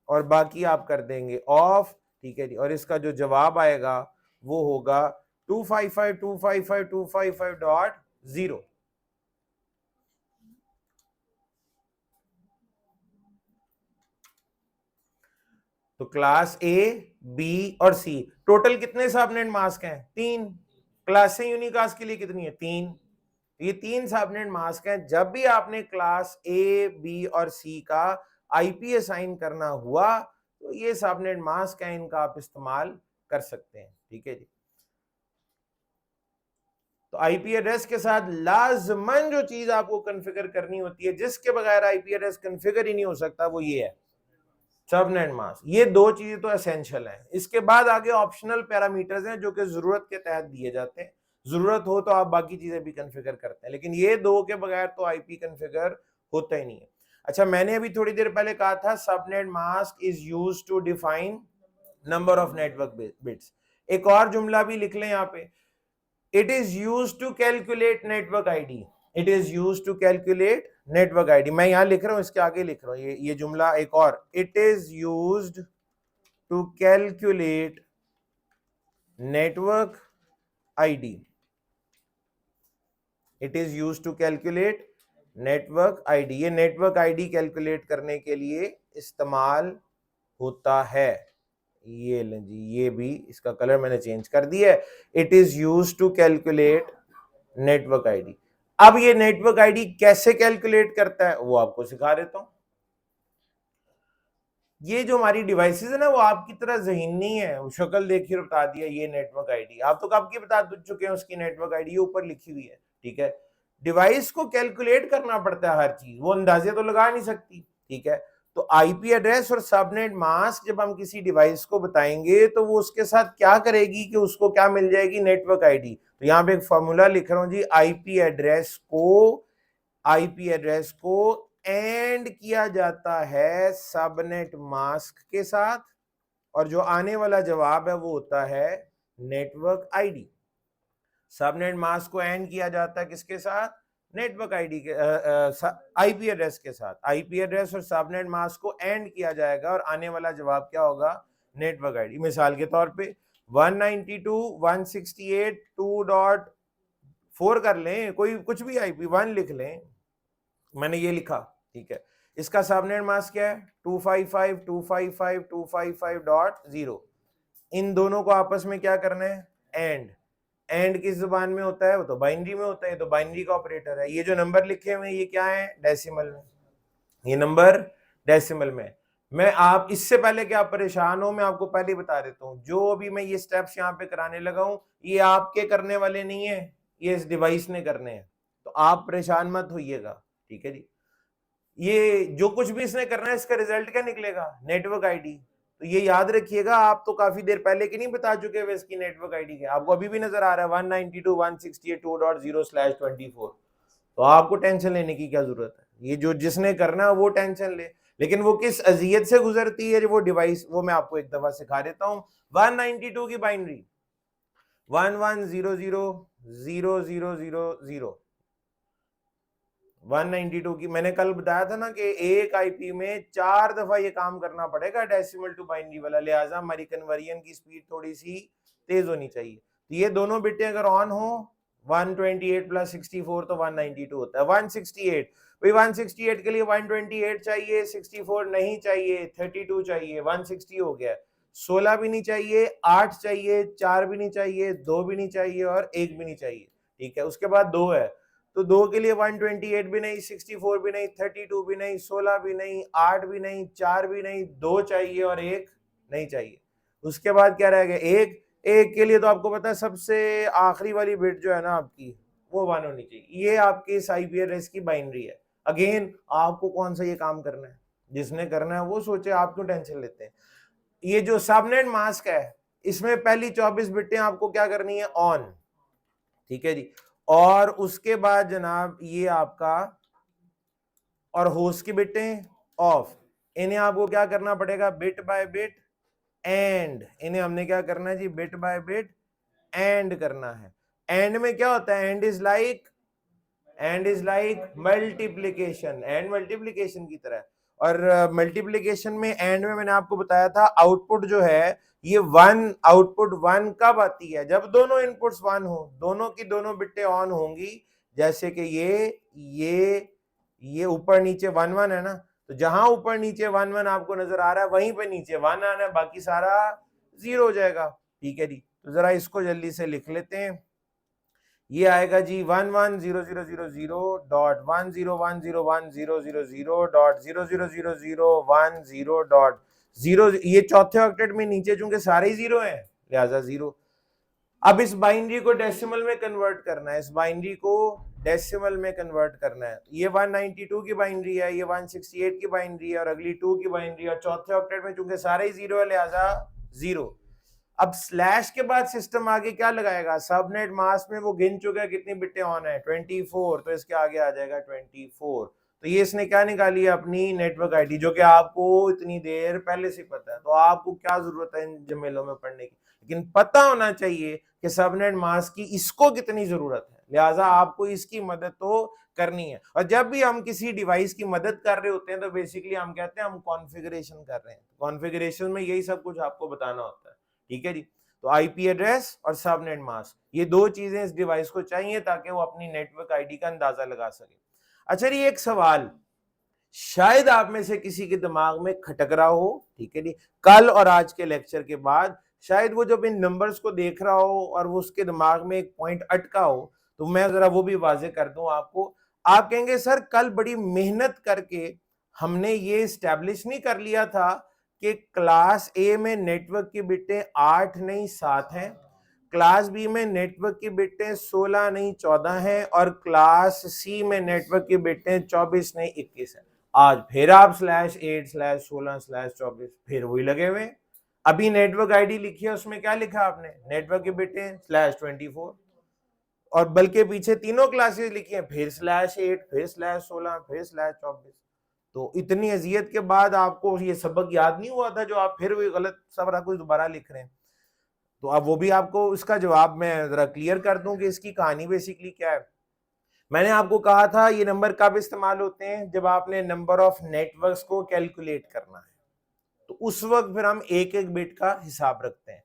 और बाकी आप कर देंगे ऑफ, ठीक है जी। और इसका जो जवाब आएगा वो होगा 255.255.255.0। तो क्लास ए, बी और सी टोटल कितने सबनेट मास्क हैं? 3। क्लास ए यूनिकास्ट के लिए कितनी है? 3। ये 3 सबनेट मास्क हैं। जब भी आपने क्लास ए, बी और सी का आईपी असाइन करना हुआ तो ये सबनेट मास्क है, इनका आप इस्तेमाल कर सकते हैं, ठीक है जी। तो आईपी एड्रेस के साथ लाजमन जो चीज आपको कॉन्फ़िगर करनी होती है, जिसके बगैर आईपी एड्रेस कॉन्फ़िगर ही नहीं हो सकता, वो ये है सबनेट मास्क। ये दो चीजें तो एसेंशियल हैं। इसके बाद आगे ऑप्शनल पैरामीटर्स हैं जो कि जरूरत के तहत दिए जाते हैं। जरूरत हो तो आप बाकी चीजें भी कॉन्फ़िगर करते हैं, लेकिन ये दो के बगैर तो आईपी कॉन्फ़िगर होता ही नहीं है। अच्छा, मैंने अभी थोड़ी देर पहले कहा था subnet mask is used to define number of network bits. एक और जुमला भी लिख लें यहाँ पे, it is used to calculate network ID। it is used to calculate network ID। मैं यहां लिख रहा हूं, इसके आगे लिख रहा हूं ये जुमला एक और, it is used to calculate network ID। it is used to calculate network ID। ये नेटवर्क आईडी कैलकुलेट करने के लिए इस्तेमाल होता है। ये लें जी, ये भी इसका कलर मैंने चेंज कर दिया है। It is used to calculate network ID. अब ये नेटवर्क आईडी कैसे कैलकुलेट करता है वो आपको सिखा देता हूं। ये जो हमारी डिवाइसेस है ना, वो आपकी तरह ज़हीन नहीं है, वो शक्ल देखिए बता दिया ये नेटवर्क आईडी। आप तो कब की बता चुके हैं उसकी नेटवर्क आईडी, ये ऊपर लिखी हुई है, ठीक है। डिवाइस को कैलकुलेट करना पड़ता है हर चीज, वो अंदाजे तो लगा नहीं सकती, ठीक है। तो आईपी एड्रेस और सबनेट मास्क जब हम किसी डिवाइस को बताएंगे तो वो उसके साथ क्या करेगी कि उसको क्या मिल जाएगी? Network ID. तो यहाँ पे एक फॉर्मूला लिख रहा हूं जी, आईपी एड्रेस को एंड किया जाता है सबनेट मास्क के साथ, और जो आने वाला जवाब है वो होता है नेटवर्क आईडी। सबनेट मास्क को एंड किया जाता है किसके साथ? नेटवर्क आईडी के आईपी एड्रेस के साथ। आईपी एड्रेस और सबनेट मास्क को एंड किया जाएगा और आने वाला जवाब क्या होगा? Network ID. मिसाल के तौर पे 192.168.2.4 कर लें, कोई कुछ भी आईपी 1 लिख लें, मैंने ये लिखा, ठीक है। इसका सबनेट मास्क क्या है? 255.255.255.0। इन दोनों को आपस में क्या करना है? एंड किस जुबान में होता है? वो तो बाइनरी में होता है, तो बाइनरी का ऑपरेटर है। ये जो नंबर लिखे हुए हैं ये क्या है? डेसिमल में। ये नंबर डेसिमल में। मैं आप इससे पहले कि आप परेशान हो, मैं आपको पहले बता देता हूं, जो अभी मैं ये स्टेप्स यहाँ पे कराने लगा हूं ये आपके करने वाले नहीं है, ये इस डिवाइस ने करने हैं, तो आप परेशान मत होइएगा, ठीक है जी। ये जो कुछ भी इसने करना है इसका रिजल्ट क्या निकलेगा? Network ID. तो ये याद रखिएगा, आप तो काफी देर पहले की नहीं बता चुके हुए इसकी नेटवर्क आईडी के, आपको अभी भी नजर आ रहा है 192.168.2.0/24। तो आपको टेंशन लेने की क्या जरूरत है? ये जो जिसने करना है वो टेंशन ले, लेकिन वो किस अजियत से गुजरती है वो डिवाइस, वो मैं आपको एक दफा सिखा देता हूं। 192 की बाइनरी 11000000। 192 की मैंने कल बताया था ना कि एक आईपी में 4 दफा ये काम करना पड़ेगा डेसिमल टू बाइनरी वाला, लिहाजा हमारी कन्वर्जन की स्पीड थोड़ी सी तेज होनी चाहिए। तो ये दोनों बिटें अगर ऑन हो, 128 + 64 तो 192 होता है। 168 भाई, 168 के लिए 128 चाहिए, 64 नहीं चाहिए, 32 चाहिए, 160 हो गया। 16 भी नहीं चाहिए, 8 चाहिए, 4 भी नहीं चाहिए, 2 भी नहीं चाहिए और 1 भी नहीं चाहिए, ठीक है। उसके बाद 2 है, तो 2 के लिए 128 भी नहीं, 64 भी नहीं, 32 भी नहीं, 16 भी नहीं, 8 भी नहीं, 4 भी नहीं, 2 चाहिए और 1 नहीं चाहिए। उसके बाद क्या रह गया? एक के लिए तो आपको पता है सबसे आखिरी वाली बिट जो है ना आपकी, वो 1 होनी चाहिए। ये आपके इस आईपी एड्रेस की बाइनरी है। अगेन आपको कौन सा ये काम करना है? जिसने करना है वो सोचे, आप क्यों टेंशन लेते हैं? ये जो सबनेट मास्क है इसमें पहली 24 बिटें आपको क्या करनी है? ऑन, ठीक है जी। और उसके बाद जनाब ये आपका और होस्ट की बिटें ऑफ। इन्हें आपको क्या करना पड़ेगा, बिट बाय बिट एंड, इन्हें हमने क्या करना है जी, बिट बाय बिट एंड करना है। एंड में क्या होता है, and is like multiplication, and multiplication की तरह। और मल्टीप्लीकेशन में एंड में मैंने आपको बताया था आउटपुट जो है ये वन, आउटपुट वन कब आती है, जब दोनों इनपुट्स वन हो, दोनों की दोनों बिटें ऑन होंगी। जैसे कि ये ऊपर नीचे वन वन है ना, तो जहां ऊपर नीचे वन वन आपको नजर आ रहा है वहीं पे नीचे वन आना है, बाकी सारा जीरो हो जाएगा। ठीक है जी, तो जरा इसको जल्दी से लिख लेते हैं। ये आएगा जी 110000.10101000.000010 ये चौथे ऑक्टेट में नीचे चूंकि सारे ही जीरो हैं लिहाजा जीरो। अब इस बाइनरी को डेसिमल में कन्वर्ट करना है, इस बाइनरी को डेसिमल में कन्वर्ट करना है। ये 192 की बाइनरी है, ये 168 की बाइनरी है और अगली 2 की बाइनरी है, और चौथे ऑक्टेट में चूंकि सारे ही जीरो है लिहाजा जीरो। अब स्लैश के बाद सिस्टम आगे क्या लगाएगा, सबनेट मास्क में वो गिन चुका है कितनी बिटें ऑन है 24, तो इसके आगे आ जाएगा 24। तो ये इसने क्या निकाली है, अपनी नेटवर्क आईडी, जो कि आपको इतनी देर पहले से पता है, तो आपको क्या जरूरत है इन जमेलों में पढ़ने की, लेकिन पता होना चाहिए कि सबनेट मास्क की इसको कितनी जरूरत है, लिहाजा आपको इसकी मदद तो करनी है। और जब भी हम किसी डिवाइस की मदद कर रहे होते हैं तो बेसिकली हम कहते हैं हम कॉन्फ़िगरेशन कर रहे हैं। कॉन्फ़िगरेशन में यही सब कुछ आपको बताना होता है। ठीक है जी, तो आईपी एड्रेस और सबनेट मास्क, ये दो चीजें इस डिवाइस को चाहिए ताकि वो अपनी नेटवर्क आईडी का अंदाजा लगा सके। अच्छा जी, एक सवाल शायद आप में से किसी के दिमाग में खटक रहा हो, ठीक है जी, कल और आज के लेक्चर के बाद शायद वो जब इन नंबर्स को देख रहा हो और वो उसके दिमाग में एक पॉइंट अटका हो, तो मैं जरा वो भी वाजे कर दूं आपको। आप कहेंगे सर कल बड़ी मेहनत करके हमने ये स्टैब्लिश नहीं कर लिया था कि क्लास ए में नेटवर्क की बिटें 8 नहीं 7 हैं, क्लास बी में नेटवर्क की बिटें 16 नहीं 14 हैं, और क्लास सी में नेटवर्क की बिटें 24 नहीं 21 है। आज फिर आप /8/16/24 फिर वही लगे हुए। अभी नेटवर्क आईडी लिखी है, उसमें क्या लिखा आपने, नेटवर्क की बिटें /24, और बल्कि पीछे तीनों क्लासेस लिखी हैं, फिर /8 फिर /16 फिर /24। तो इतनी अजियत के बाद आपको ये सबक याद नहीं हुआ था जो आप फिर भी गलत सारा कुछ दोबारा लिख रहे हैं। तो अब वो भी आपको इसका जवाब मैं जरा क्लियर कर दूं कि इसकी कहानी बेसिकली क्या है। मैंने आपको कहा था ये नंबर कब इस्तेमाल होते हैं, जब आपने नंबर ऑफ नेटवर्क्स को कैलकुलेट करना है, तो उस वक्त फिर हम एक एक बिट का हिसाब रखते हैं।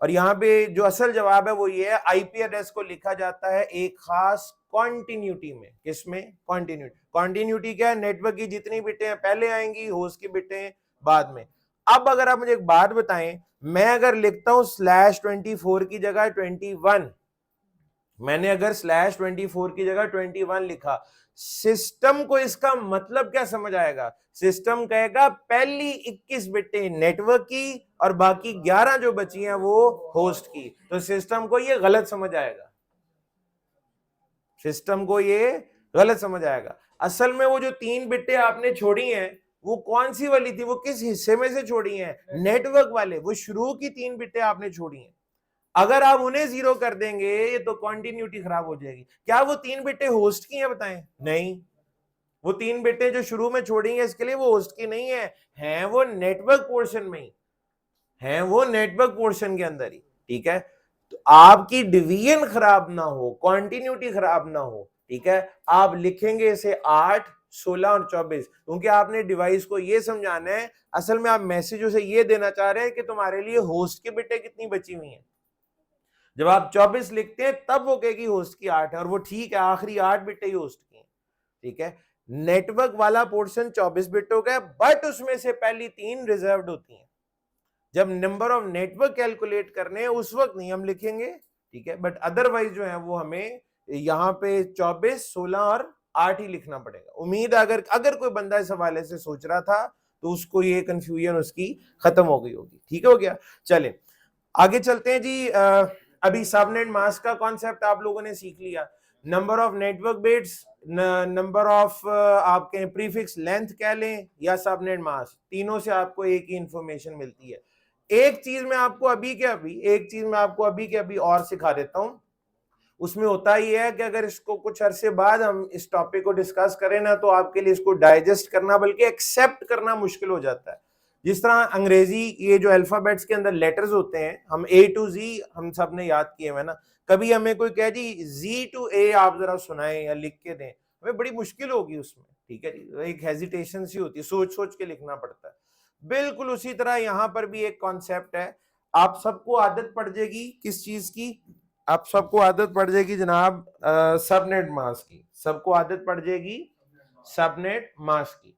और यहाँ पे जो असल जवाब है वो ये है, आईपी एड्रेस को लिखा जाता है एक खास कॉन्टिन्यूटी में। किसमें, कॉन्टिन्यूटी। कॉन्टिन्यूटी क्या है, नेटवर्क की जितनी बिटें पहले आएंगी होस्ट की बिटें बाद में। अब अगर आप मुझे एक बात बताएं, मैं अगर लिखता हूं /24 की जगह 21, मैंने अगर /24 की जगह 21 लिखा, सिस्टम को इसका मतलब क्या समझ आएगा, सिस्टम कहेगा पहली 21 बिटें नेटवर्क की और बाकी 11 जो बची हैं वो होस्ट की। तो सिस्टम को ये गलत समझ आएगा, सिस्टम को ये गलत समझ आएगा। असल में वो जो 3 बिटें आपने छोड़ी हैं वो कौन सी वाली थी, वो किस हिस्से में से छोड़ी हैं, नेटवर्क वाले, वो शुरू की 3 बिटें आपने छोड़ी हैं। अगर आप उन्हें जीरो कर देंगे तो कॉन्टिन्यूटी खराब हो जाएगी। क्या वो 3 बिटें होस्ट की हैं, बताएं, नहीं, वो 3 बिटें जो शुरू में छोड़ी हैं इसके लिए वो होस्ट की नहीं है, हैं वो नेटवर्क पोर्शन में ही, हैं वो नेटवर्क पोर्शन के अंदर ही। ठीक है, तो आपकी डिवीजन खराब ना हो, कॉन्टिन्यूटी खराब ना हो, ठीक है, आप लिखेंगे इसे 8, 16 और 24, क्योंकि आपने डिवाइस को यह समझाना है, असल में आप मैसेज उसे ये देना चाह रहे हैं कि तुम्हारे लिए होस्ट की बिटें कितनी बची हुई हैं। जब आप 24 लिखते हैं तब वो कहेगी होस्ट की 8 है, और वो ठीक है, आखिरी 8 बिटें ही होस्ट की हैं। ठीक है, नेटवर्क वाला पोर्शन 24 बिटों का है, बट उसमें से पहली 3 रिजर्व्ड होती हैं। जब नंबर ऑफ नेटवर्क कैलकुलेट करने हैं उस वक्त नहीं हम लिखेंगे, ठीक है, बट अदरवाइज जो है वो हमें यहाँ पे 24, 16 और 8 ही लिखना पड़ेगा। उम्मीद है अगर कोई बंदा इस हवाले से सोच रहा था तो उसको ये कंफ्यूजन उसकी खत्म हो गई होगी। ठीक हो गया, चले आगे चलते हैं जी। अभी सबनेट मास्क का कॉन्सेप्ट आप लोगों ने सीख लिया, number of network bits, number of आपके प्रीफिक्स लेंथ कह लें या सबनेट मास्क, तीनों से आपको एक ही इंफॉर्मेशन मिलती है। एक चीज मैं आपको अभी के अभी और सिखा देता हूं, उसमें होता ही है कि अगर इसको कुछ अरसे बाद हम इस टॉपिक को डिस्कस करें ना तो आपके लिए इसको डाइजेस्ट करना बल्कि एक्सेप्ट करना मुश्किल हो जाता है। जिस तरह अंग्रेजी ये जो अल्फाबेट्स के अंदर लेटर्स होते हैं, हम A to Z हम सब ने याद किए हुए ना, कभी हमें कोई कह जी Z to A आप जरा सुनाएं या लिख के दें, हमें बड़ी मुश्किल होगी उसमें, ठीक है जी, एक हेजिटेशन सी होती है, सोच सोच के लिखना पड़ता है। बिल्कुल उसी तरह यहां पर भी एक कॉन्सेप्ट है, आप सबको आदत पड़ जाएगी किस चीज की, आप सबको आदत पड़ जाएगी जनाब सबनेट मास्क की, सबको आदत पड़ जाएगी सबनेट मास्क की,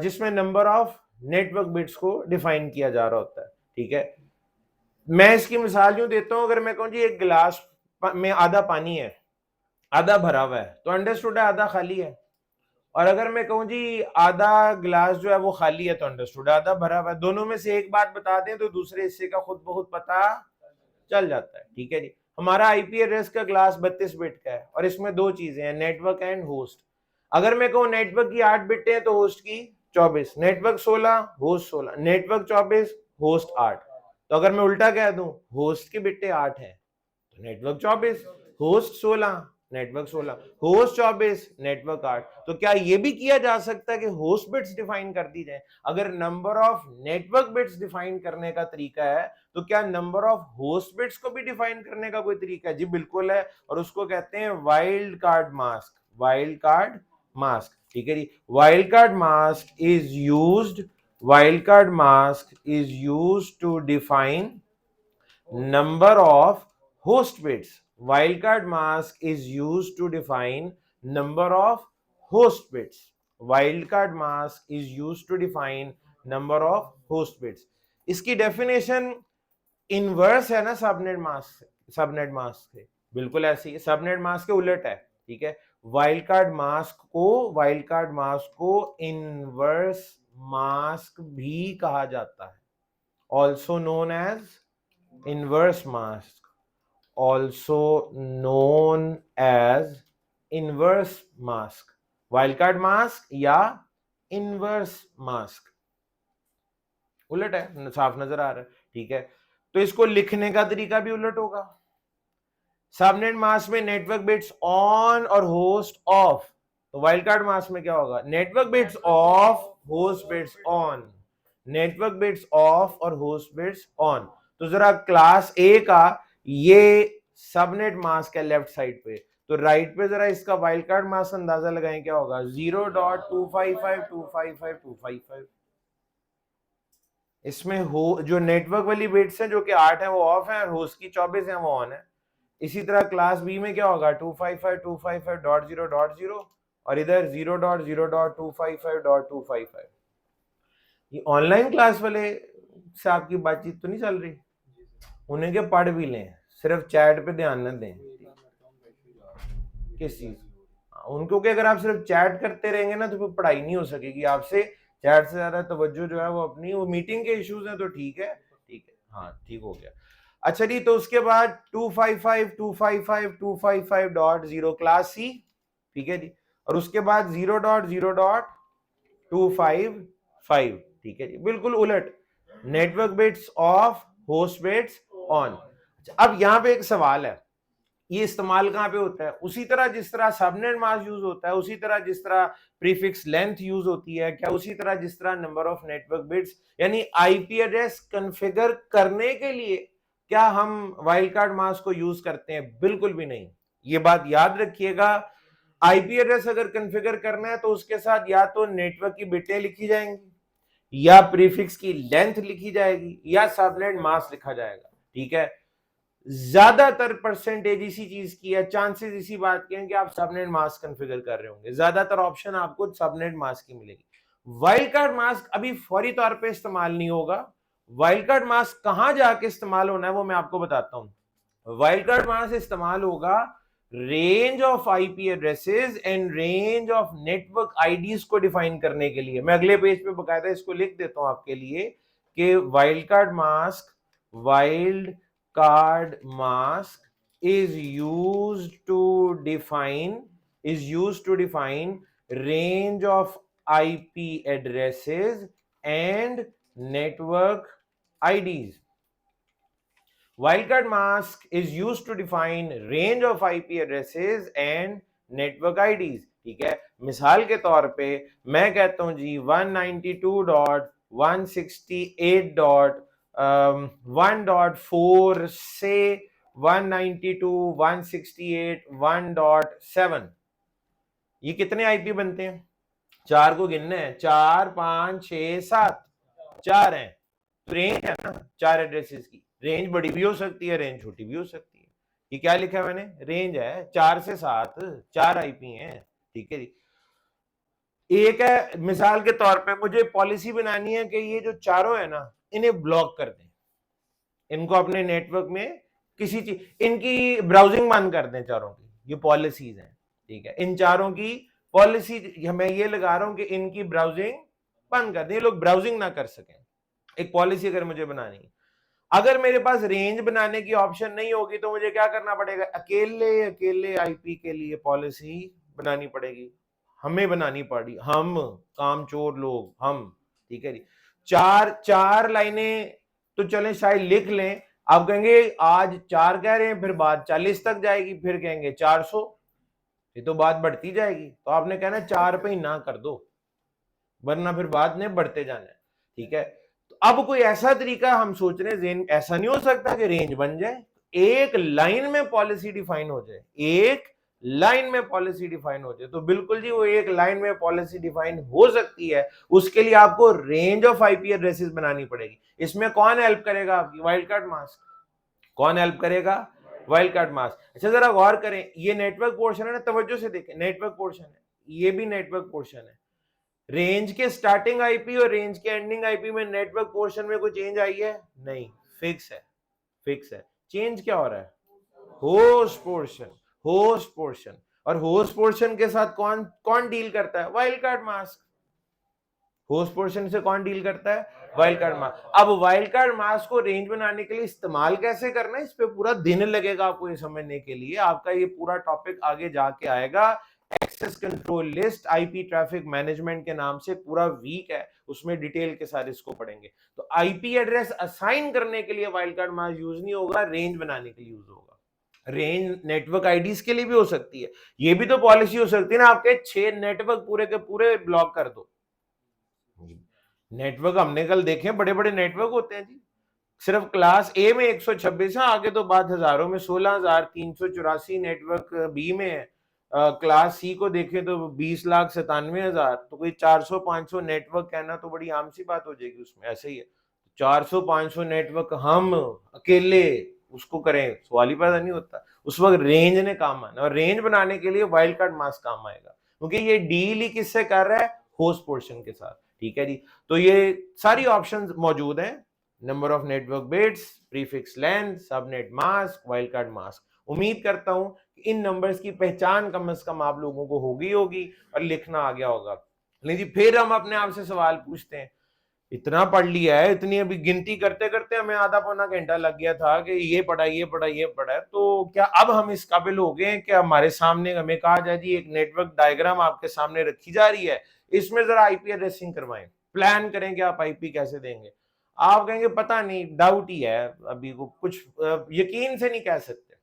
जिसमें नंबर ऑफ नेटवर्क बिट्स को डिफाइन किया जा रहा होता है, ठीक है। मैं इसकी मिसाल यूं देता हूं, अगर मैं कहूं जी एक गिलास में आधा पानी है, आधा भरा हुआ है, तो अंडरस्टूड है आधा खाली है। और अगर मैं कहूं जी आधा गिलास जो है वो खाली है, तो अंडरस्टूड आधा भरा हुआ है। दोनों में से एक बात बता दें तो दूसरे हिस्से का खुद ब खुद पता चल जाता है, ठीक है जी। हमारा आईपी एड्रेस का क्लास 32 बिट का है और इसमें दो चीजें हैं, नेटवर्क एंड होस्ट। अगर मैं कहूं नेटवर्क की 8 बिटें हैं तो होस्ट की 24, नेटवर्क 16, होस्ट 16, नेटवर्क 24, होस्ट 8। तो अगर मैं उल्टा कह दूं होस्ट की बिटें 8 हैं तो network 24, host 16, network 16, host 24, network 8। तो क्या ये भी किया जा सकता है कि होस्ट बिट्स डिफाइन कर दी जाए? अगर number of network bits define करने का तरीका है तो क्या नंबर ऑफ होस्ट बिट्स को भी डिफाइन करने का कोई तरीका है? जी बिल्कुल है, और उसको कहते हैं wildcard mask, wildcard mask, ठीक है जी। Wildcard mask is used, wildcard mask is used to define number of host bits. Wildcard mask is used to define number of host bits. Wildcard mask is used to define number of host bits. इसकी डेफिनेशन इनवर्स है ना सबनेट मास्क, सबनेट मास्क से बिल्कुल ऐसी है, सबनेट मास्क के उलट है, ठीक है। वाइल्ड कार्ड मास्क को, वाइल्ड कार्ड मास्क को इनवर्स मास्क भी कहा जाता है, also known as inverse mask, also known as inverse mask, wildcard mask या inverse mask, उलट है, साफ नजर आ रहा है, ठीक है। तो इसको लिखने का तरीका भी उलट होगा। सबनेट मास्क में नेटवर्क बिट्स ऑन और होस्ट ऑफ, तो वाइल्डकार्ड मास्क में क्या होगा, network bits of, host beads on, network bits of और होस्ट बिट्स ऑन। तो जरा क्लास ए का ये सबनेट मास्क है लेफ्ट साइड पे, तो राइट पे जरा इसका वाइल्डकार्ड मास्क अंदाजा लगाएं क्या होगा, 0.255255255। इसमें हो जो नेटवर्क वाली बिट्स हैं जो कि 8 है वो ऑफ है और होस्ट की 24 है वो ऑन है। इसी तरह क्लास बी में क्या होगा, 255.255.0.0 और इधर 0.0.255.255। ये ऑनलाइन क्लास वाले से आपकी बातचीत तो नहीं चल रही? उन्हें के पढ़ भी लें, सिर्फ चैट पे ध्यान न दें। किस चीज? उनको कि अगर आप सिर्फ चैट करते रहेंगे ना तो फिर पढ़ाई नहीं हो सकेगी आपसे, चैट से ज्यादा तवज्जो जो है वो अपनी, वो मीटिंग के इश्यूज हैं तो ठीक है, ठीक है, हाँ ठीक हो गया। अच्छा जी, तो उसके बाद 255.255.255.0 क्लास सी, ठीक है जी, और उसके बाद 0.0.255, ठीक है जी, बिल्कुल उलट, network bits of, host beads on. अब यहां पे एक सवाल है, ये इस्तेमाल कहां पे होता है? उसी तरह जिस तरह सबनेट मास्क यूज होता है, उसी तरह जिस तरह प्रीफिक्स लेंथ यूज होती है, क्या उसी तरह जिस तरह नंबर ऑफ नेटवर्क बिट्स, यानी आईपी एड्रेस कॉन्फ़िगर करने के लिए क्या हम वाइल्ड कार्ड मास्क को यूज करते हैं? बिल्कुल भी नहीं। ये बात याद रखिएगा, आईपी एड्रेस अगर कॉन्फ़िगर करना है तो उसके साथ या तो नेटवर्क की बिटें लिखी जाएंगी या प्रीफिक्स की लेंथ लिखी जाएगी या सबनेट मास्क लिखा जाएगा, ठीक है। ज्यादातर परसेंटेज इसी चीज की है, चांसेस इसी बात के हैं कि आप सबनेट मास्क कॉन्फ़िगर कर रहे होंगे, ज्यादातर ऑप्शन आपको सबनेट मास्क की मिलेगी। वाइल्ड कार्ड मास्क अभी फौरी तौर पे इस्तेमाल नहीं होगा, वाइल्ड कार्ड मास्क कहां जाके इस्तेमाल होना है वो मैं आपको बताता हूं। वाइल्ड कार्ड मास्क इस्तेमाल होगा range of IP addresses and range of network IDs को डिफाइन करने के लिए। मैं अगले पेज पे बकायदा इसको लिख देता हूं आपके लिए कि wild card mask, wild card mask is used to define range of IP addresses and network IDs. Wildcard mask is used to define range of IP addresses and network IDs. ठीक है, मिसाल के तौर पे मैं कहता हूं जी 192.168.1.4 से 192.168.1.7, ये कितने आईपी बनते हैं? चार को गिनना है, 4 5 6 7, 4 हैं। तो रेंज है ना चार एड्रेसेस की, रेंज बड़ी भी हो सकती है, रेंज छोटी भी हो सकती है। ये क्या लिखा है मैंने? रेंज है 4 से 7, 4 आईपी हैं। ठीक है जी। एक है मिसाल के तौर पे मुझे पॉलिसी बनानी है कि ये जो चारों है ना इन्हें ब्लॉक कर दें, इनको अपने नेटवर्क में किसी चीज, इनकी ब्राउजिंग बंद कर दें चारों की, ये पॉलिसीज हैं। ठीक है, इन चारों की पॉलिसी मैं ये लगा रहा हूं कि इनकी ब्राउजिंग बंद कर दें, ये लोग ब्राउजिंग ना कर सकें। एक पॉलिसी अगर मुझे बनानी है, अगर मेरे पास रेंज बनाने की ऑप्शन नहीं होगी तो मुझे क्या करना पड़ेगा? अकेले आईपी के लिए पॉलिसी बनानी पड़ेगी, हमें बनानी पड़ी, हम कामचोर लोग हम। ठीक है जी, चार लाइनें तो चलें शायद लिख लें। आप कहेंगे आज 4 कह रहे हैं, फिर बात 40 तक जाएगी, फिर कहेंगे 400, ये तो बात बढ़ती जाएगी। तो आपने कहना 4 पे ही ना कर दो, वरना फिर बाद में बढ़ते जाना है। ठीक है, तो अब कोई ऐसा तरीका हम सोच रहे हैं, ऐसा नहीं हो सकता कि रेंज बन जाए, एक लाइन में पॉलिसी डिफाइन हो जाए, एक लाइन में पॉलिसी डिफाइन हो जाए। तो बिल्कुल जी वो एक लाइन में पॉलिसी डिफाइन हो सकती है, उसके लिए आपको रेंज ऑफ आईपी एड्रेसेस बनानी पड़ेगी। इसमें कौन हेल्प करेगा आपकी? Wild card mask. कौन हेल्प करेगा? Wild card mask. अच्छा जरा गौर करें, ये नेटवर्क पोर्शन है ना, तवज्जो से देखें, नेटवर्क पोर्शन है, ये भी नेटवर्क पोर्शन है। रेंज के स्टार्टिंग आईपी और रेंज के एंडिंग आईपी में नेटवर्क पोर्शन में कोई चेंज आई है? नहीं, फिक्स है, फिक्स है। चेंज क्या हो रहा है? Host portion, host portion. और होस्ट पोर्शन के साथ कौन कौन डील करता है? Wildcard mask. Host portion से कौन डील करता है? Wildcard mask. अब वाइल्ड कार्ड मास्क को रेंज बनाने के लिए इस्तेमाल कैसे करना है, इस पे पूरा दिन लगेगा आपको ये समझने के लिए। आपका ये पूरा टॉपिक आगे जाके आएगा, access control list IP traffic management के नाम से पूरा वीक है, उसमें डिटेल के साथ इसको पढ़ेंगे। तो आईपी एड्रेस असाइन करने के लिए वाइल्ड कार्ड मास्क यूज नहीं होगा, रेंज बनाने के लिए यूज होगा। रेंज नेटवर्क आईडीज के लिए भी हो सकती है, ये भी तो पॉलिसी हो सकती है ना आपके 6 नेटवर्क पूरे के पूरे ब्लॉक कर दो। नेटवर्क हमने कल देखे, बड़े बड़े नेटवर्क होते हैं जी, सिर्फ क्लास ए में 126 है, आगे तो बात हजारों में, 16,384 नेटवर्क बी में है। क्लास सी को देखें तो 20,97,000, तो कोई 400-500 नेटवर्क कहना तो बड़ी आम सी बात हो जाएगी उसमें, ऐसे ही है। 400-500 नेटवर्क हम अकेले उसको करें, सवाल ही पैदा नहीं होता। उस वक्त रेंज ने काम आना, और रेंज बनाने के लिए वाइल्ड कार्ड मास्क काम आएगा, क्योंकि ये डील ही किससे कर रहा है? होस्ट पोर्शन के साथ। ठीक है जी, तो ये सारी ऑप्शंस मौजूद हैं, number of network bits, prefix length, subnet mask, wildcard mask. उम्मीद करता हूं कि इन नंबर्स की पहचान कम से कम आप लोगों को होगी और लिखना आ गया होगा। लेकिन फिर हम अपने आप से सवाल पूछते हैं, इतना पढ़ लिया है, इतनी अभी गिनती करते करते हमें आधा पौना घंटा लग गया था कि ये पढ़ा ये पढ़ा ये पढ़ा, तो क्या अब हम इस काबिल हो गए कि हमारे सामने हमें कहा जाए जी एक नेटवर्क डायग्राम आपके सामने रखी जा रही है, इसमें जरा आईपी एड्रेसिंग करवाएं, प्लान करें कि आप आईपी कैसे देंगे? आप कहेंगे पता नहीं, डाउट ही है, अभी को कुछ यकीन से नहीं कह सकते।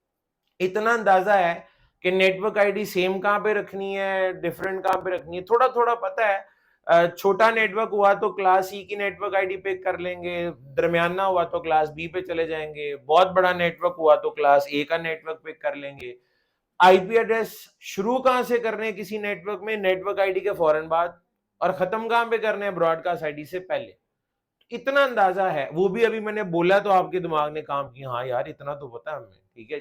इतना अंदाजा है कि नेटवर्क आईडी सेम कहां पे रखनी है, डिफरेंट कहां पे रखनी है, थोड़ा थोड़ा पता है। छोटा नेटवर्क हुआ तो क्लास सी की नेटवर्क आईडी पिक कर लेंगे, दरमियाना हुआ तो क्लास बी पे चले जाएंगे, बहुत बड़ा नेटवर्क हुआ तो क्लास ए का नेटवर्क पिक कर लेंगे। आईपी एड्रेस शुरू कहां से करने हैं किसी नेटवर्क में? नेटवर्क आईडी के फौरन बाद। और खत्म कहां पे करने हैं? ब्रॉडकास्ट आईडी से पहले। इतना अंदाजा है, वो भी अभी मैंने बोला तो आपके दिमाग ने काम किया, हाँ यार इतना तो पता है हमें। ठीक है,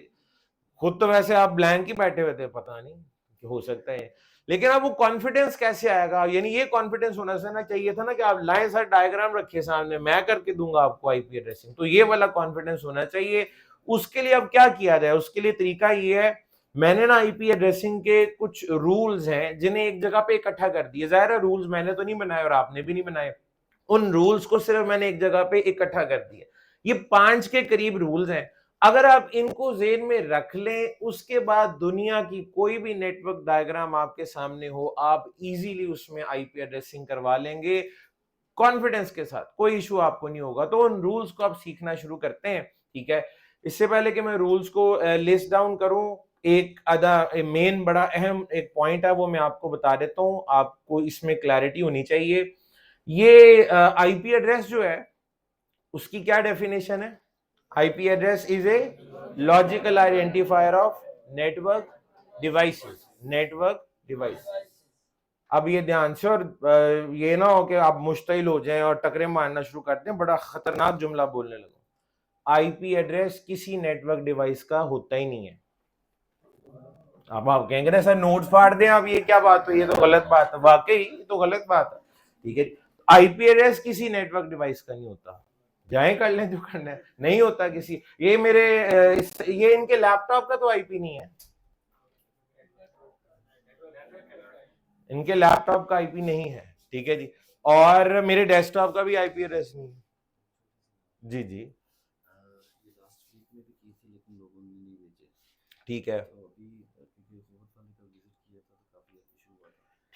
खुद तो वैसे आप ब्लैंक ही बैठे हुए थे, पता नहीं हो सकता है, लेकिन अब वो कॉन्फिडेंस कैसे आएगा? यानी ये कॉन्फिडेंस होना चाहिए था ना कि आप लाइन सर डायग्राम रखिए सामने, मैं करके दूंगा आपको आईपी एड्रेसिंग, तो ये वाला कॉन्फिडेंस होना चाहिए। उसके लिए अब क्या किया जाए? उसके लिए तरीका ये है, मैंने ना आईपी एड्रेसिंग के कुछ रूल्स हैं जिन्हें एक जगह पे इकट्ठा कर दिया। जाहिर है रूल्स मैंने तो नहीं बनाए और आपने भी नहीं बनाए, उन रूल्स को सिर्फ मैंने एक जगह पे इकट्ठा कर दिया। ये 5 के करीब रूल्स हैं, अगर आप इनको ज़हन में रख लें, उसके बाद दुनिया की कोई भी नेटवर्क डायग्राम आपके सामने हो, आप इजीली उसमें आईपी एड्रेसिंग करवा लेंगे कॉन्फिडेंस के साथ, कोई इशू आपको नहीं होगा। तो उन रूल्स को आप सीखना शुरू करते हैं। ठीक है, इससे पहले कि मैं रूल्स को लिस्ट डाउन करूं, एक आधा मेन बड़ा अहम एक पॉइंट है वो मैं आपको बता देता हूं, आपको इसमें क्लैरिटी होनी चाहिए। ये आईपी एड्रेस जो है उसकी क्या डेफिनेशन है? IP address is a logical identifier of network devices, network device. अब ये ध्यान से, और ये ना हो कि आप मुश्तिल हो जाएं और टकरे मारना शुरू करते हैं, बड़ा खतरनाक जुमला बोलने लगो। आईपी एड्रेस किसी नेटवर्क डिवाइस का होता ही नहीं है। अब आप कहेंगे ना सर नोट्स फाड़ दें, अब ये क्या बात हुई, ये तो गलत बात है। वाकई ये तो गलत बात है, ठीक है। आईपी एड्रेस किसी नेटवर्क डिवाइस का नहीं होता, जाए कर लें जो करना है, नहीं होता किसी। ये मेरे ये इनके लैपटॉप का तो आईपी नहीं है, इनके लैपटॉप का आईपी नहीं है, ठीक है जी। और मेरे डेस्कटॉप का भी आईपी एड्रेस नहीं है। जी जी ठीक है,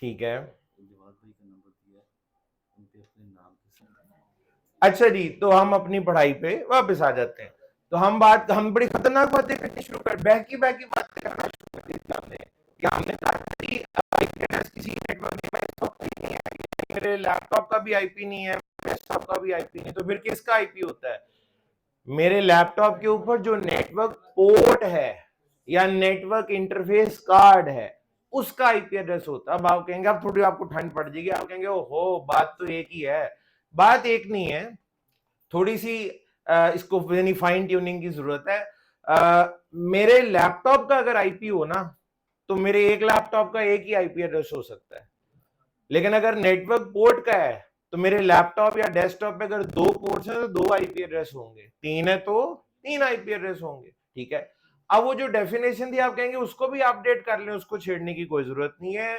ठीक है। अच्छा जी, तो हम अपनी पढ़ाई पे वापस आ जाते हैं। तो हम बड़ी खतरनाक बातें करनी शुरू कर, बहकी बहकी बातें करना शुरू कर दी हमने, कि हमने कहा कि आईपी एड्रेस किसी नेटवर्क डिवाइस का नहीं है, मेरे लैपटॉप का भी आईपी नहीं है, डेस्कटॉप का भी आईपी नहीं, तो फिर किसका आईपी होता है? मेरे लैपटॉप के ऊपर जो नेटवर्क पोर्ट है या नेटवर्क इंटरफेस कार्ड है उसका आईपी एड्रेस होता है। अब आप कहेंगे, अब थोड़ी आपको ठंड पड़ जाएगी, आप कहेंगे ओहो बात तो एक ही है। बात एक नहीं है, थोड़ी सी इसको फाइन ट्यूनिंग की जरूरत है। मेरे लैपटॉप का अगर आईपी हो ना, तो मेरे एक लैपटॉप का एक ही आईपी एड्रेस हो सकता है, लेकिन अगर नेटवर्क पोर्ट का है तो मेरे लैपटॉप या डेस्कटॉप पे अगर 2 पोर्ट्स हैं तो 2 आईपी एड्रेस होंगे, 3 है तो 3 आईपी एड्रेस होंगे, ठीक है। अब वो जो डेफिनेशन थी आप कहेंगे उसको भी अपडेट कर लें, उसको छेड़ने की कोई जरूरत नहीं है,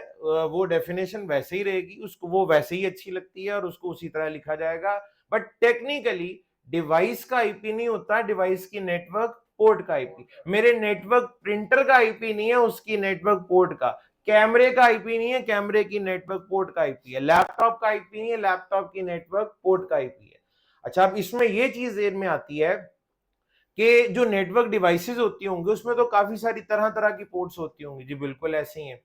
वो डेफिनेशन वैसे ही रहेगी, उसको वो वैसे ही अच्छी लगती है और उसको उसी तरह लिखा जाएगा। बट टेक्निकली डिवाइस का आईपी नहीं होता, डिवाइस की नेटवर्क पोर्ट का आईपी। मेरे नेटवर्क प्रिंटर का आईपी नहीं है, उसकी नेटवर्क पोर्ट का। कैमरे का आईपी नहीं है, कैमरे की नेटवर्क पोर्ट का आईपी है। लैपटॉप का आईपी नहीं है, लैपटॉप की नेटवर्क पोर्ट का आईपी है। अच्छा, अब इसमें ये चीज देर में आती है कि जो नेटवर्क डिवाइसेस होती होंगी उसमें तो काफी सारी तरह तरह की पोर्ट्स होती होंगी। जी बिल्कुल ऐसे ही है,